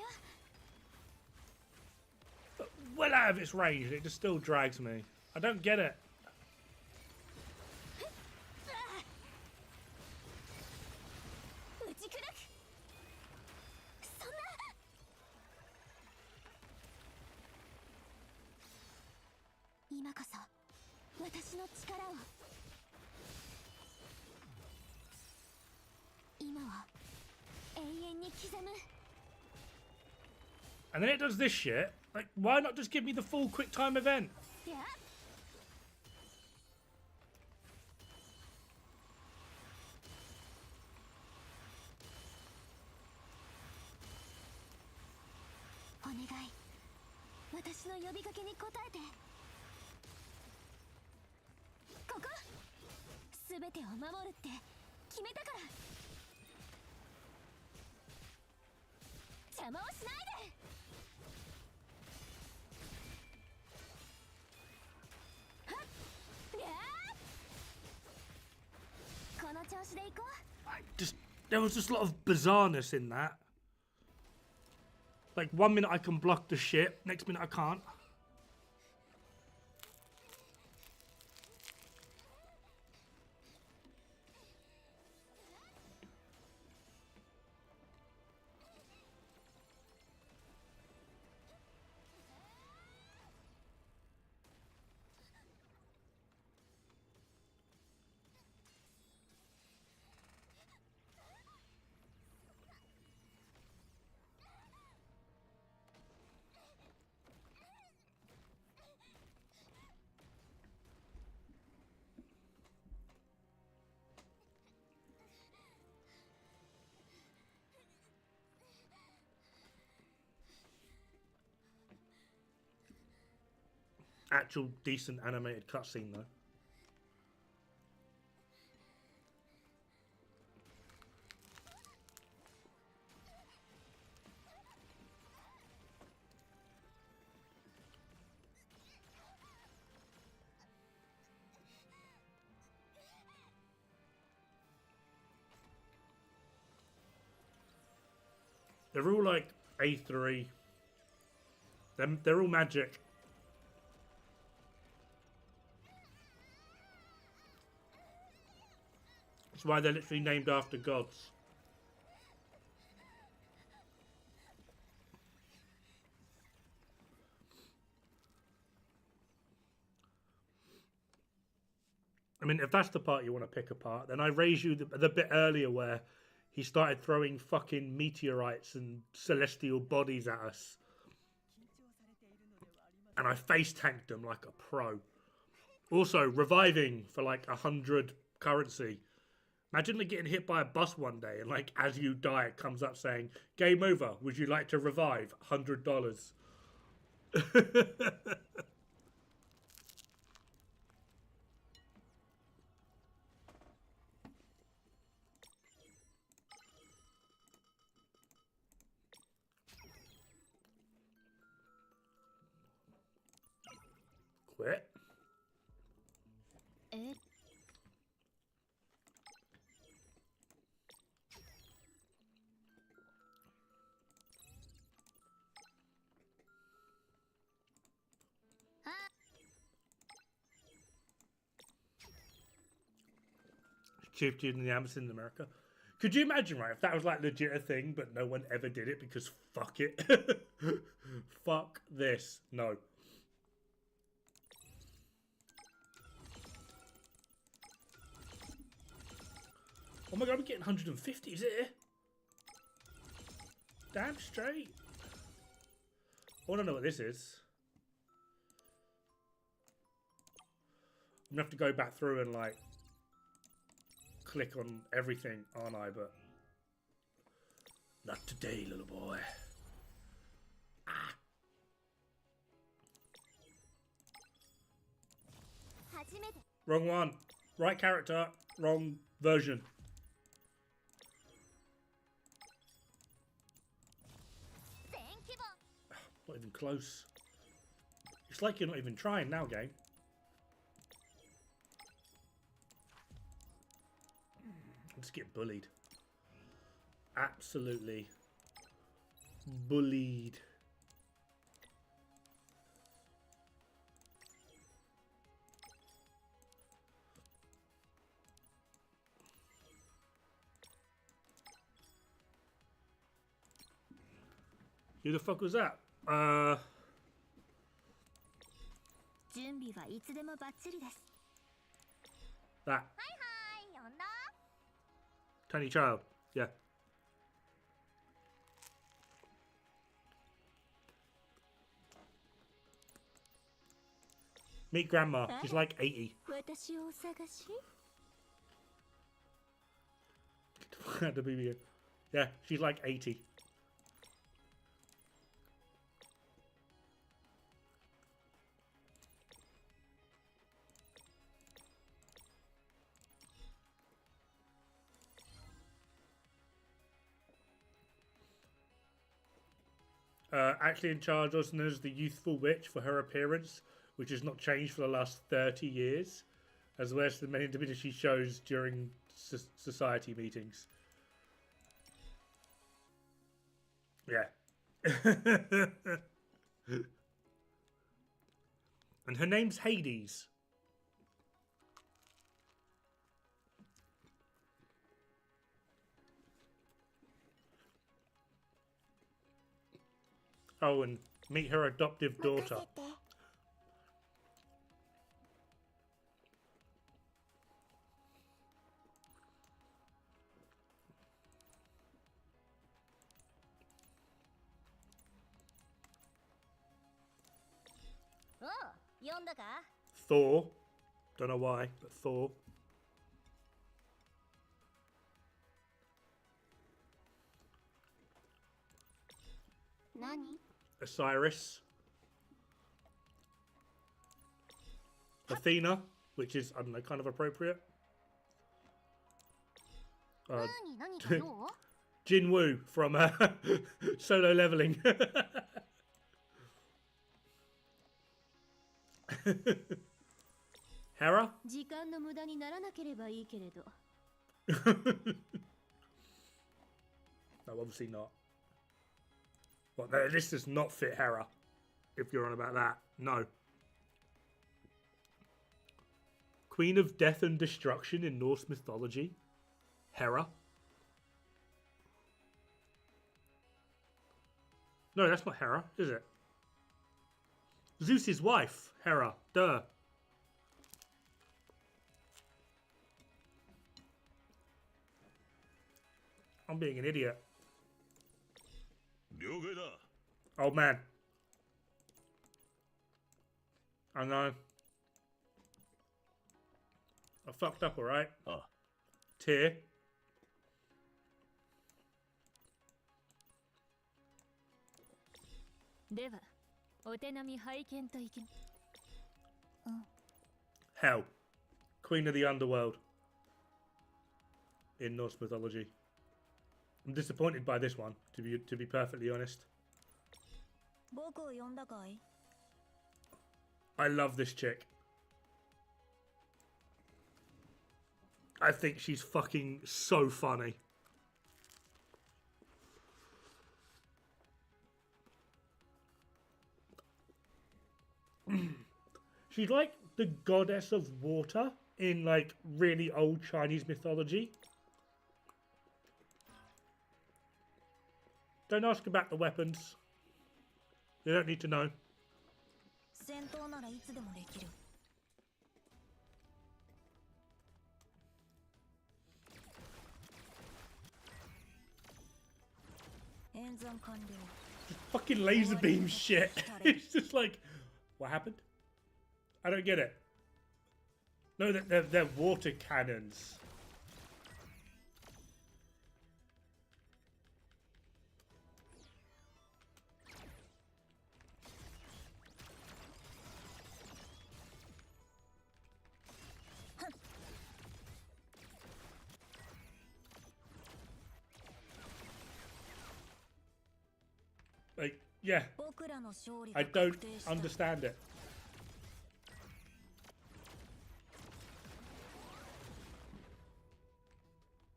But well out of its range, and it just still drags me. I don't get it. 打ち砕く。そんな。今こそ私の力を。今は永遠に刻む。 And then it does this shit. Like, why not just give me the full quick time event? いやお願い、私の呼びかけに応えて。ここ。全てを守るって決めたから。邪魔をしないで。はっ、いやー、この調子でいこう。 There was just a lot of bizarreness in that. Like, 1 minute I can block the shit, next minute I can't. Actual decent animated cutscene though. They're all like Aether-y. They're all magic. That's why they're literally named after gods. mean, if that's the part you want to pick apart, then I raise you the bit earlier where he started throwing fucking meteorites and celestial bodies at us. And I face tanked them like a pro. Also, reviving for like 100 currency. Imagine like getting hit by a bus one day and like as you die it comes up saying, game over, would you like to revive? $100. Quit. Chief student in the Amazon in America. Could you imagine, right, if that was like legit a thing, but no one ever did it because fuck it. Fuck this. No. Oh my god, I'm getting 150s here. Damn straight. I want to know what this is. I'm going to have to go back through and like click on everything, aren't I? But not today, little boy. Ah. Wrong one. Right character, wrong version. Not even close. It's like you're not even trying now, game. Just get bullied. Absolutely bullied. Who the fuck was that? That. Tiny child. Yeah. Meet grandma. She's like 80. Yeah, she's like 80. Actually in charge, also known as the youthful witch for her appearance, which has not changed for the last 30 years, as well as the many individuals she shows during society meetings. Yeah. And her name's Hades. Oh, and meet her adoptive daughter. Thor. Don't know why, but Thor. Osiris. Athena, which is, I don't know, kind of appropriate. Jin Woo from Solo Leveling. Hera? No, obviously not. What, this does not fit Hera, if you're on about that. No. Queen of Death and Destruction in Norse mythology. Hera. No, that's not Hera, is it? Zeus's wife, Hera. Duh. I'm being an idiot. 了解だ。 Old man. I know. I fucked up, alright? あ Tear. ではお手並み拝見といき Hell. Queen of the underworld. In Norse mythology. I'm disappointed by this one, to be perfectly honest. 僕を呼んだかい I love this chick. I think she's fucking so funny. She's like the goddess of water in like really old Chinese mythology. Don't ask about the weapons. You don't need to know. 戦闘ならいつでもできる 演算完了 Fucking laser beam shit. It's just like, what happened? I don't get it. No, they're water cannons. Like, yeah, 僕らの勝利 I が don't 確定した understand it.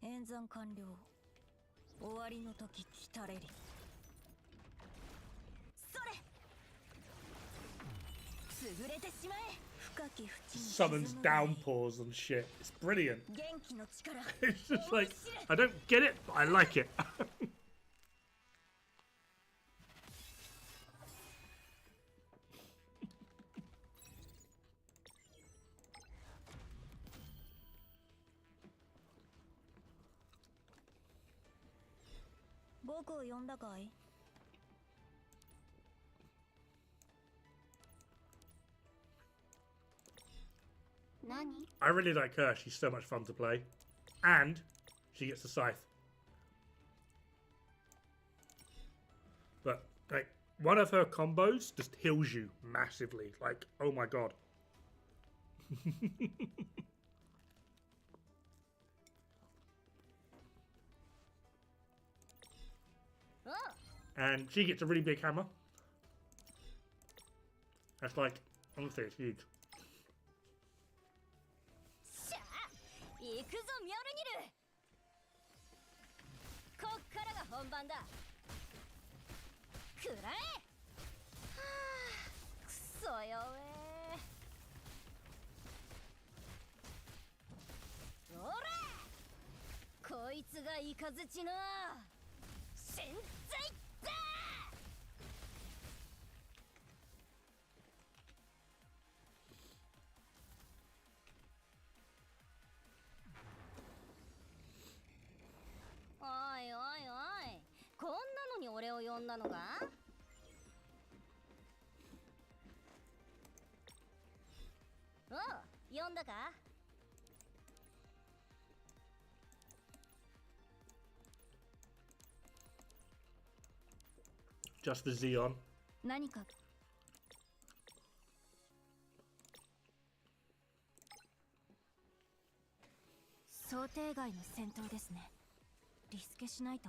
演算完了終わりの時来たれりそれ潰れてしまえ深き淵に Summons 沈むがいい downpours and shit. It's brilliant. 元気の力 It's just like, I don't get it, but I like it. 僕を呼んだかい 何 I really like her. She's so much fun to play. And she gets a scythe. But, like, one of her combos just heals you massively. Like, oh my god. And she gets a really big hammer. That's like, honestly, it's huge. しゃあ行くぞミョルニルこっからが本番だくらえはあくそよおらこいつがイカズチの潜在だおいおいおいこんなのに俺を呼んだのかおう呼んだか Just the Xeon. 何か想定外の戦闘ですねリスケしないと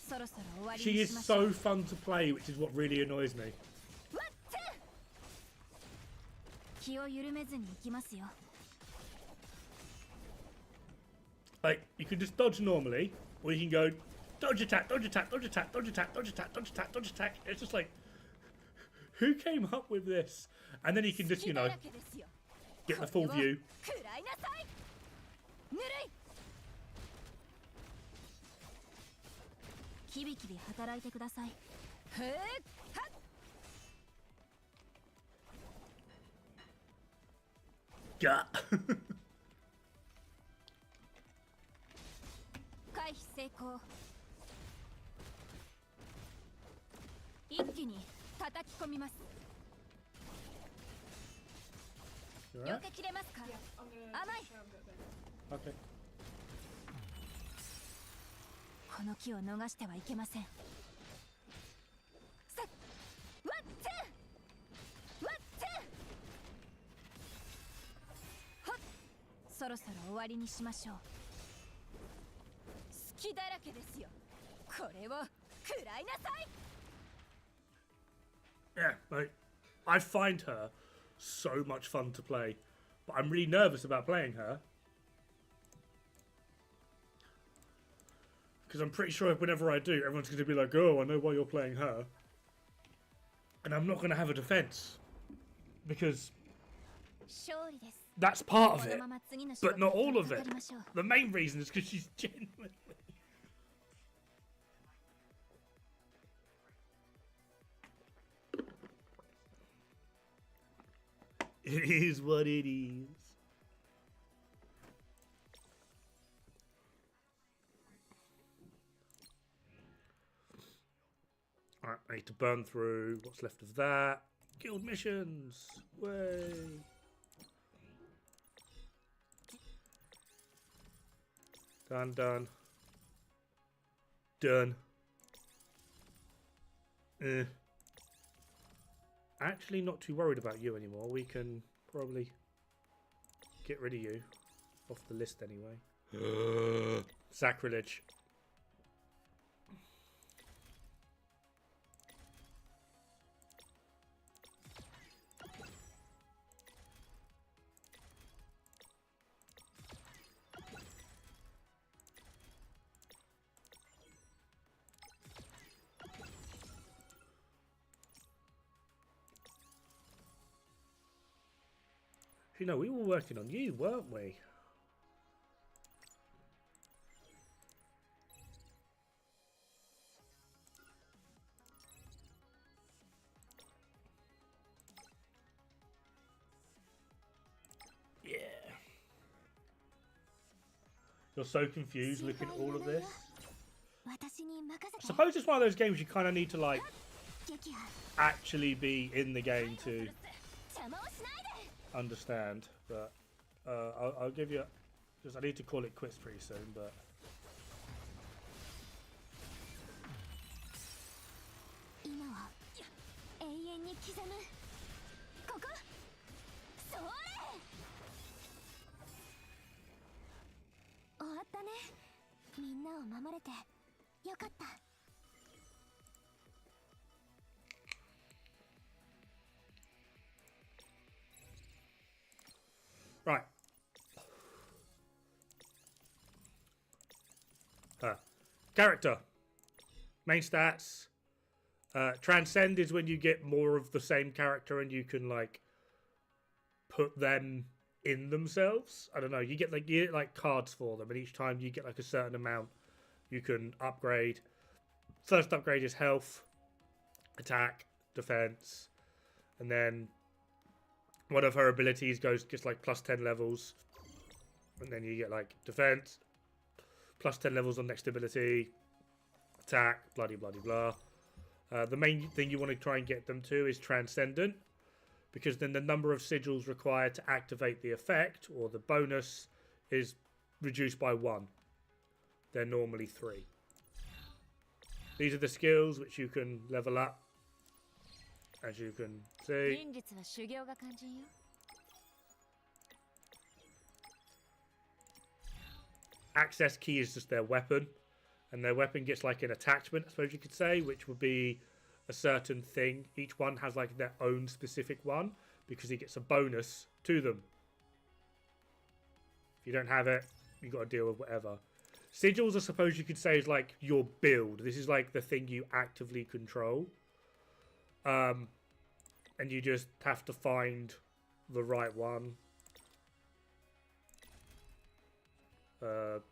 そろそろ終わり She に is しましょう so fun to play, which is what really annoys me. わっつ気を緩めずに行きますよ Like, you can just dodge normally, or you can go dodge attack, dodge attack, dodge attack, dodge attack, dodge attack, dodge attack, dodge attack. It's just like, who came up with this? And then you can just, you know, get the full view. 食らいなさいぬるいキビキビ働いてくださいへえはっ Gut. 開回避成功。一気に叩き込みます。 You 避 alright? けきれますか？ Yeah, I'm gonna Am I? show him a bit better. Okay. この木を逃してはいけません。さ、ワンツーワンツー。はっ、そろそろ終わりにしましょう。隙だらけですよ。これを食らいなさい。 Yeah, like, I find her so much fun to play, but I'm really nervous about playing her. Because I'm pretty sure whenever I do, everyone's going to be like, oh, I know why you're playing her. And I'm not going to have a defense. Because 勝利です。 that's part of こ it. のまま次の仕事 But not all に of かか it. りましょう。 The main reason is because she's genuinely... It is what it is. Alright, I need to burn through what's left of that. Guild missions! Way! Done, done. Done. Actually not too worried about you anymore. We can probably get rid of you off the list anyway. Sacrilege. You know, we were working on you, weren't we? Yeah. You're so confused looking at all of this. 私に任せ I て。 suppose it's one of those games you kind of need to, like, 撃破。 actually be in the game to 邪魔をしないで。 understand. But I'll give you... Because I need to call it quits pretty soon, but... 今は永遠に刻む。ここ。それ。終わったね。みんなを守れてよかった。 Right. Character. Main stats. Transcend is when you get more of the same character and you can, like, put them in themselves. I don't know. You get like cards for them, and each time you get like a certain amount, you can upgrade. First upgrade is health, attack, defense, and then one of her abilities gets like plus 10 levels, and then you get like defense, plus 10 levels on next ability, attack, bloody bloody blah. The main thing you want to try and get them to is transcendent, because then the number of sigils required to activate the effect or the bonus is reduced by 1. They're normally 3. These are the skills which you can level up, as you can see. 忍術は修行が肝心よ。 Access key is just their weapon, and their weapon gets like an attachment, I suppose you could say, which would be a certain thing. Each one has like their own specific one, because it gets a bonus to them. If you don't have it, you got to deal with whatever. Sigils, I suppose you could say, is like your build. This is like the thing you actively control. And you just have to find the right one.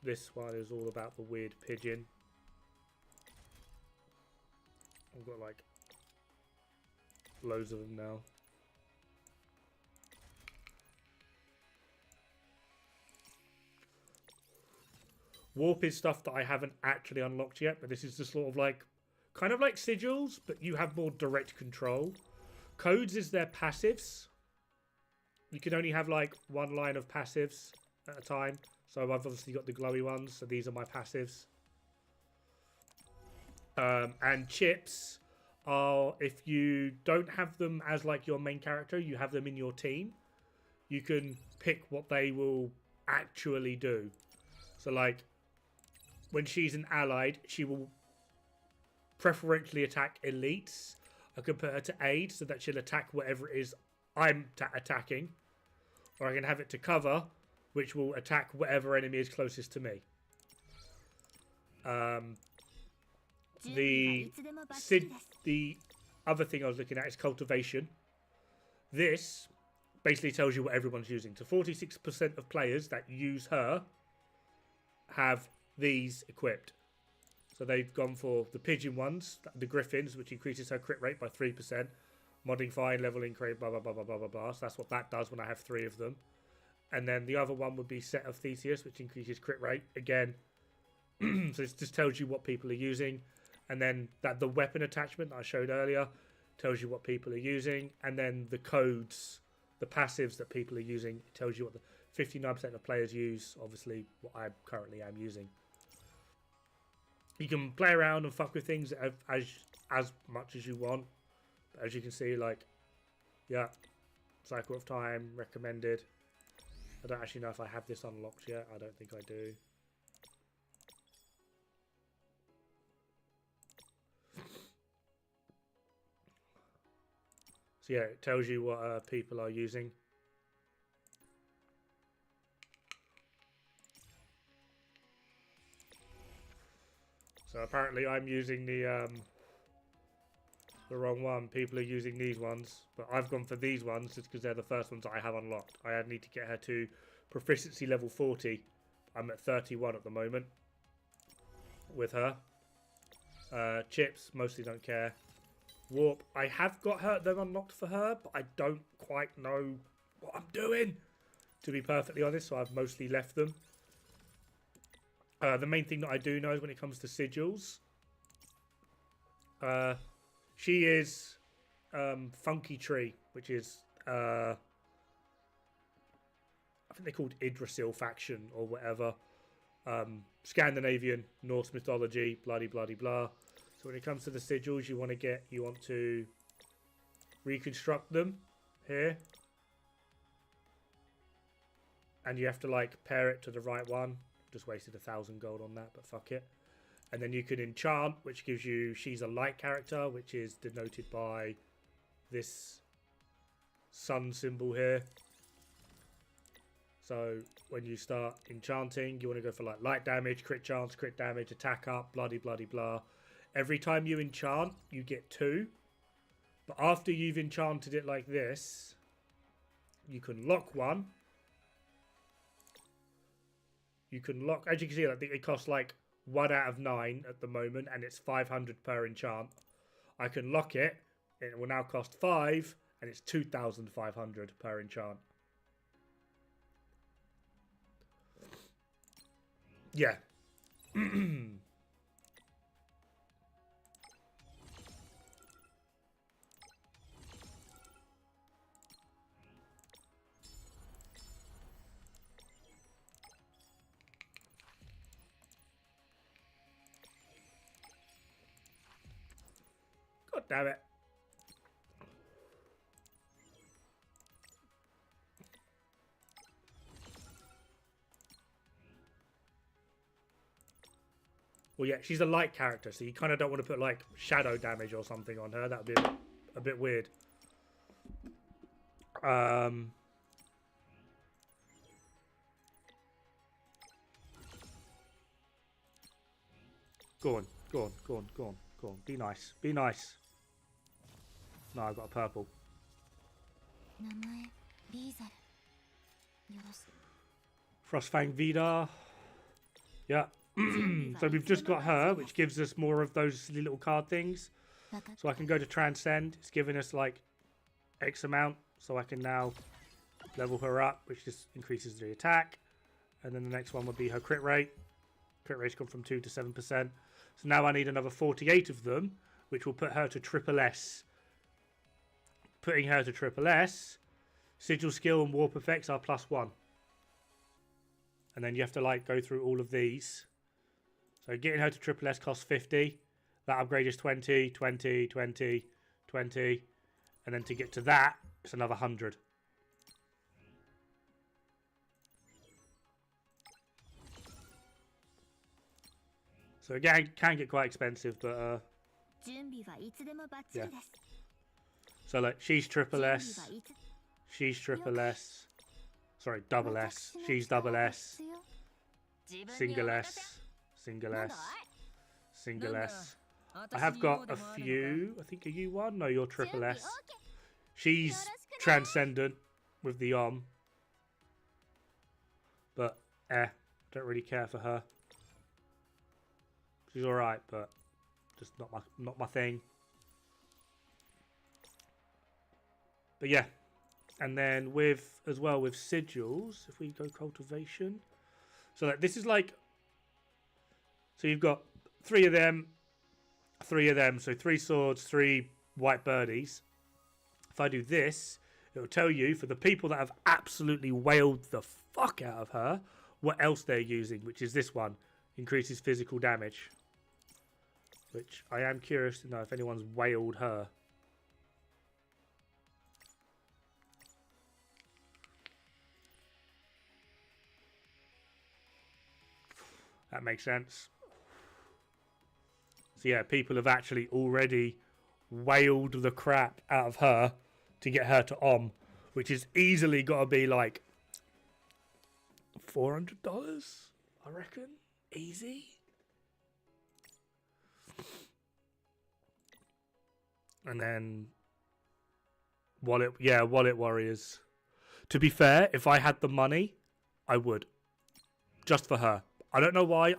This one is all about the weird pigeon. I've got like loads of them now. Warp is stuff that I haven't actually unlocked yet, but this is just sort of like, kind of like sigils, but you have more direct control. Codes is their passives. You can only have like one line of passives at a time. So I've obviously got the glowy ones, so these are my passives. And chips are, if you don't have them as like your main character, you have them in your team, you can pick what they will actually do. So like, when she's an allied, she will preferentially attack elites. I can put her to aid so that she'll attack whatever it is I'm attacking. Or I can have it to cover, which will attack whatever enemy is closest to me. The other thing I was looking at is cultivation. This basically tells you what everyone's using. So 46% of players that use her have these equipped. So they've gone for the pigeon ones, the griffins, which increases her crit rate by 3%. Modifying, leveling, create, blah, blah, blah, blah, blah, blah, blah. So that's what that does when I have 3 of them. And then the other one would be Set of Theseus, which increases crit rate. Again, so it just tells you what people are using. And then the weapon attachment that I showed earlier tells you what people are using. And then the codes, the passives that people are using, it tells you what the 59% of players use. Obviously, what I currently am using. You can play around and fuck with things as much as you want. But as you can see, like, yeah, Cycle of Time, recommended. I don't actually know if I have this unlocked yet. I don't think I do. So yeah, it tells you what people are using. So apparently I'm using the wrong one. People are using these ones, but I've gone for these ones just because they're the first ones I have unlocked. I need to get her to proficiency level 40. I'm at 31 at the moment with her. Chips, mostly don't care. Warp, I have got them unlocked for her, but I don't quite know what I'm doing, to be perfectly honest, so I've mostly left them. The main thing that I do know is when it comes to sigils, she is Funky Tree, which is I think they're called Yggdrasil faction or whatever. Scandinavian, Norse mythology, bloody bloody blah. So when it comes to the sigils, you want to reconstruct them here, and you have to like pair it to the right one. Just wasted 1,000 gold on that, but fuck it. And then you can enchant, which gives you, she's a light character, which is denoted by this sun symbol here. So when you start enchanting, you want to go for like light damage, crit chance, crit damage, attack up, bloody bloody blah. Every time you enchant, you get 2. But after you've enchanted it like this, you can lock one. You can lock, as you can see, I think it costs like 1 out of 9 at the moment, and it's 500 per enchant. I can lock it, it will now cost 5, and it's 2,500 per enchant. Yeah. God damn it. Well, yeah, she's a light character, so you kind of don't want to put, like, shadow damage or something on her. That would be a bit weird. Go on, go on, go on, go on, go on. Be nice, be nice. No, I've got a purple. Frostfang Vidar. Yeah. So we've just got her, which gives us more of those silly little card things. So I can go to Transcend. It's giving us like X amount. So I can now level her up, which just increases the attack. And then the next one would be her crit rate. Crit rate's gone from 2 to 7%. So now I need another 48 of them, which will put her to triple S. Putting her to triple S, sigil skill and warp effects are +1. And then you have to like go through all of these. So getting her to triple S costs 50. That upgrade is 20, 20, 20, 20. And then to get to that, it's another 100. So again, can get quite expensive, but yeah. So like, she's triple S. She's triple S. Sorry, double S. She's double S. Single S. Single S. Single S. I have got a few. I think, are you one? No, you're triple S. She's transcendent with the but don't really care for her. She's alright, but just not my thing. But yeah. And then with as well with sigils, if we go cultivation. So like, this is like, so you've got 3 of them, 3 of them, so 3 swords, 3 white birdies. If I do this, it'll tell you for the people that have absolutely wailed the fuck out of her, what else they're using, which is this one. Increases physical damage. Which I am curious to know if anyone's wailed her. That makes sense. So yeah, people have actually already wailed the crap out of her to get her to which is easily got to be like $400, I reckon. Easy. And then wallet warriors. To be fair, if I had the money, I would. Just for her. I don't know why.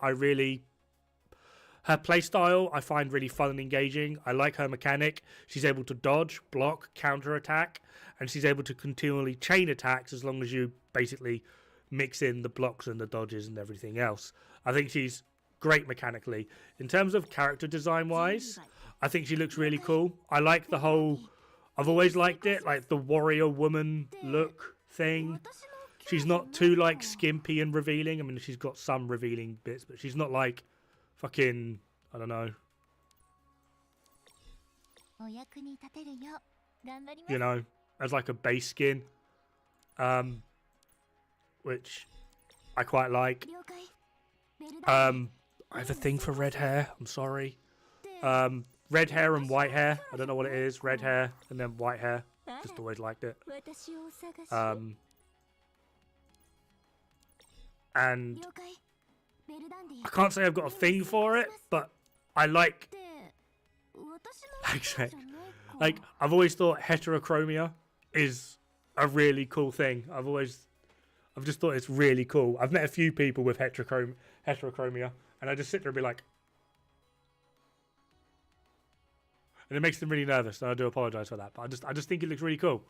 Her playstyle I find really fun and engaging. I like her mechanic. She's able to dodge, block, counter attack, and she's able to continually chain attacks as long as you basically mix in the blocks and the dodges and everything else. I think she's great mechanically. In terms of character design wise, I think she looks really cool. I like the whole, I've always liked it, like the warrior woman look thing. She's not too like skimpy and revealing. I mean, she's got some revealing bits, but she's not like fucking, I don't know. You know, as like a base skin. Which I quite like. I have a thing for red hair. I'm sorry. Red hair and white hair. I don't know what it is. Red hair and then white hair. Just always liked it. And I can't say I've got a thing for it, but I like. Like I've always thought heterochromia is a really cool thing. I've just thought it's really cool. I've met a few people with heterochromia, and I just sit there and be like, and it makes them really nervous. And I do apologize for that, but I just think it looks really cool.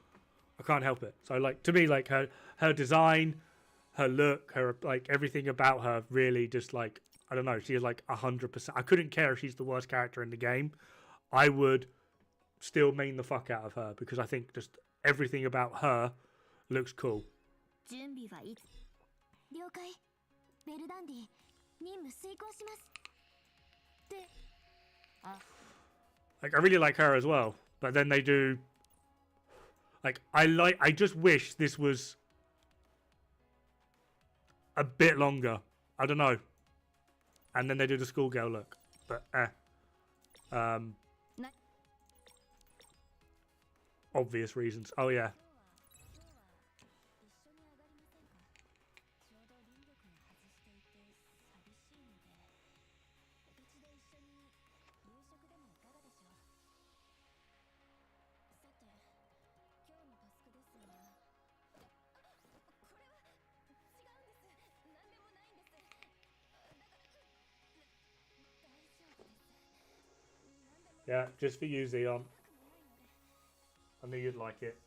I can't help it. So like to me, like her design, her look, her like everything about her really just like, I don't know. She is like 100%. I couldn't care if she's the worst character in the game. I would still main the fuck out of her because I think just everything about her looks cool. Like I really like her as well, but then they do like I just wish this was a bit longer. I don't know. And then they do the schoolgirl look, but obvious reasons. Oh yeah. Yeah, just for you, Xeon. I knew you'd like it.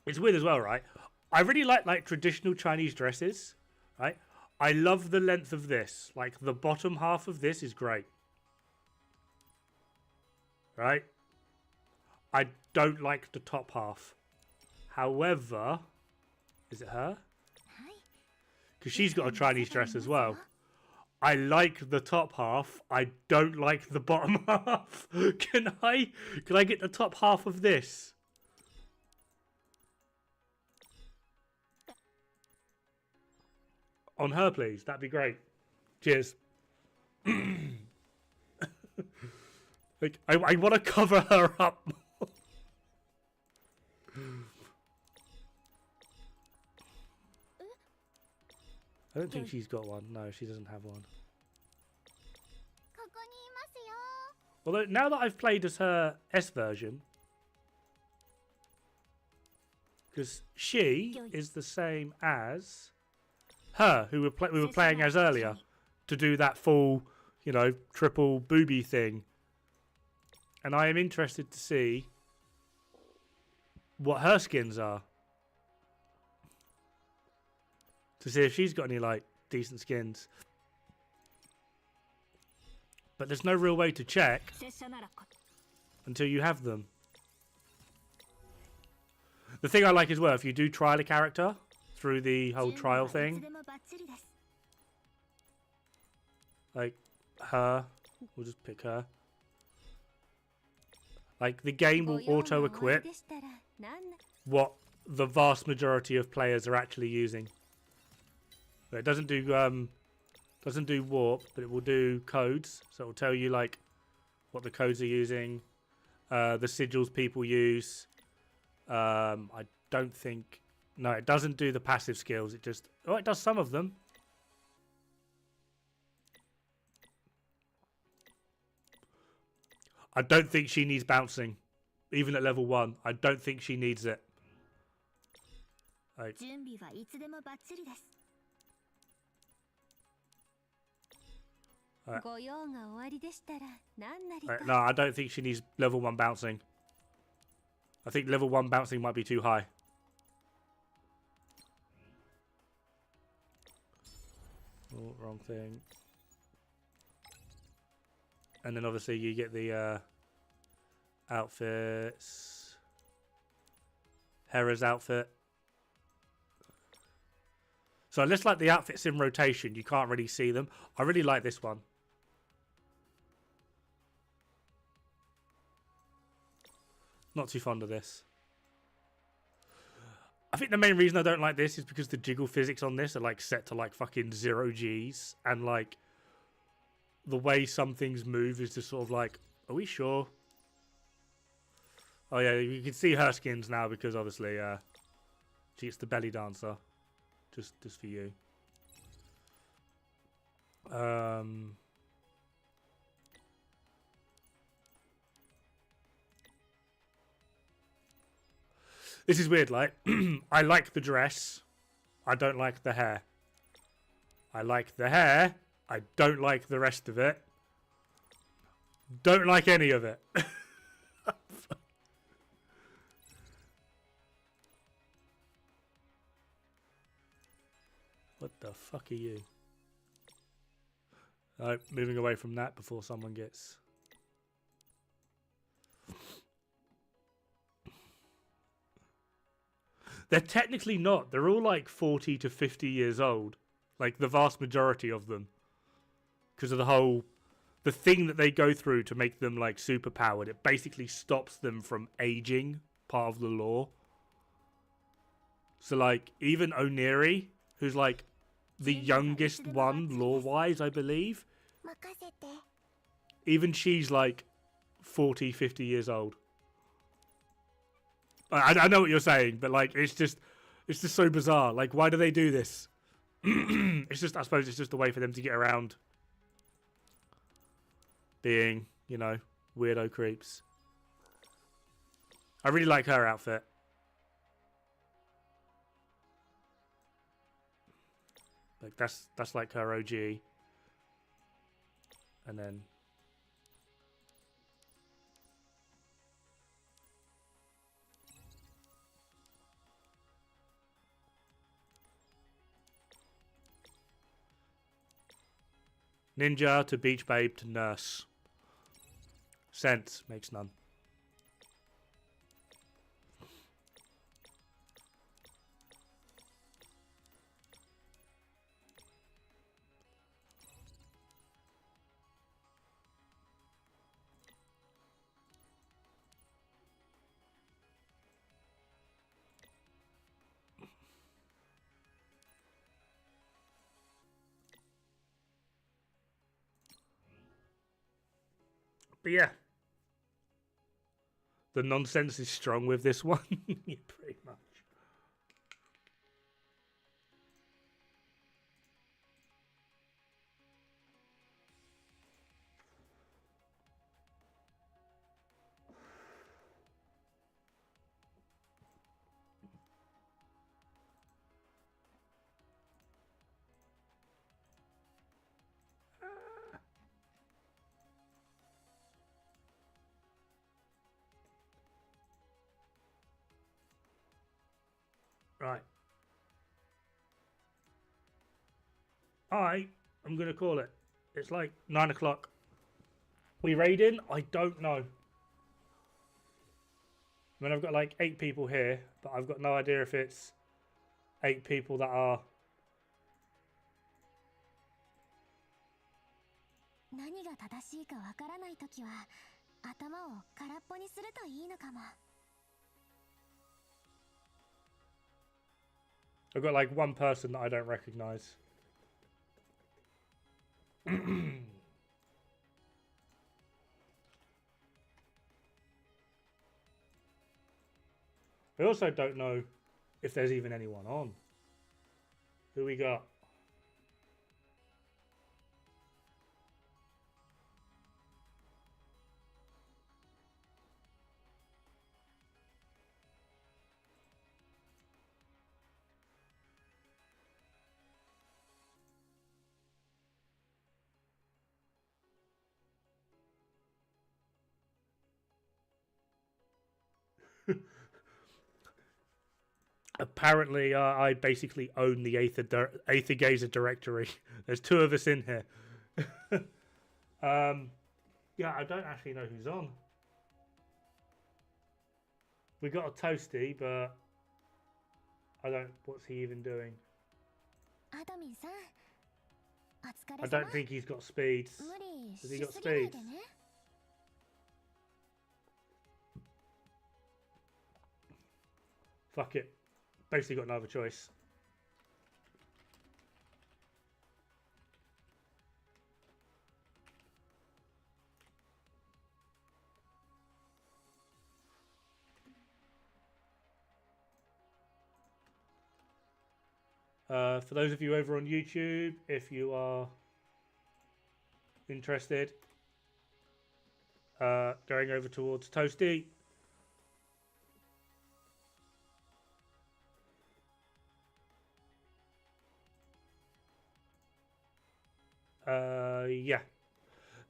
It's weird as well, right? I really like traditional Chinese dresses, right? I love the length of this. Like, the bottom half of this is great. Right? I don't like the top half. However, is it her? Because she's got a Chinese dress as well. I like the top half. I don't like the bottom half. Can I get the top half of this? On her, please. That'd be great. Cheers. Like, I want to cover her up. I don't think she's got one. No, she doesn't have one. Although, now that I've played as her S version, because she is the same as her, who we were playing as earlier, to do that full, you know, triple booby thing. And I am interested to see what her skins are. To see if she's got any, like, decent skins. But there's no real way to check until you have them. The thing I like as well, if you do trial a character through the whole trial thing, like her, we'll just pick her. Like, the game will auto-equip what the vast majority of players are actually using. But it doesn't do warp, but it will do codes. So it will tell you, like, what the codes are using, the sigils people use. I don't think... No, it doesn't do the passive skills. It just... Oh, it does some of them. I don't think she needs bouncing. Even at level 1. I don't think she needs it. Like, no, I don't think she needs level 1 bouncing. I think level 1 bouncing might be too high. Oh, wrong thing. And then obviously you get the outfits. Hera's outfit. So unless, like, the outfits in rotation, you can't really see them. I really like this one. Not too fond of this. I think the main reason I don't like this is because the jiggle physics on this are, like, set to, like, fucking 0 Gs. And, like, the way some things move is just sort of like, are we sure? Oh, yeah, you can see her skins now because, obviously, she's the belly dancer. Just for you. This is weird, like, I like the dress. I don't like the hair. I like the hair. I don't like the rest of it. Don't like any of it. What the fuck are you? Alright, moving away from that before someone gets... They're technically not. They're all like 40 to 50 years old. Like, the vast majority of them. Because of the thing that they go through to make them, like, super powered. It basically stops them from aging, part of the lore. So, like, even Oniri, who's, like, the youngest one, lore-wise, I believe. Even she's, like, 40, 50 years old. I know what you're saying, but, like, it's just so bizarre. Like, why do they do this? It's just, I suppose it's just a way for them to get around being, you know, weirdo creeps. I really like her outfit. Like, that's like her OG. And then Ninja to beach babe to nurse. Sense makes none. But yeah, the nonsense is strong with this one. Yeah, pretty much. Right. I'm going to call it. It's like 9 o'clock. We raiding? I don't know. I mean, I've got like 8 people here, but I've got no idea if it's 8 people that are... 何が正しいかわからないときは頭を空っぽにするといいのかも。 I've got like one person that I don't recognize. I also don't know if there's even anyone on. Who we got? Apparently, I basically own the Aether Gazer directory. There's 2 of us in here. Yeah, I don't actually know who's on. We got a Toasty, but I don't. What's he even doing? I don't think he's got speeds. Has he got speeds? Fuck it. Basically got no other choice. For those of you over on YouTube, if you are interested, going over towards Toasty. Yeah.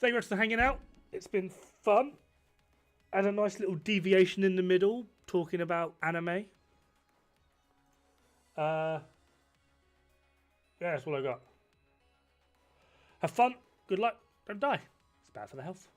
Thank you very much for hanging out. It's been fun. Had a nice little deviation in the middle, talking about anime. Yeah, that's all I got. Have fun. Good luck. Don't die. It's bad for the health.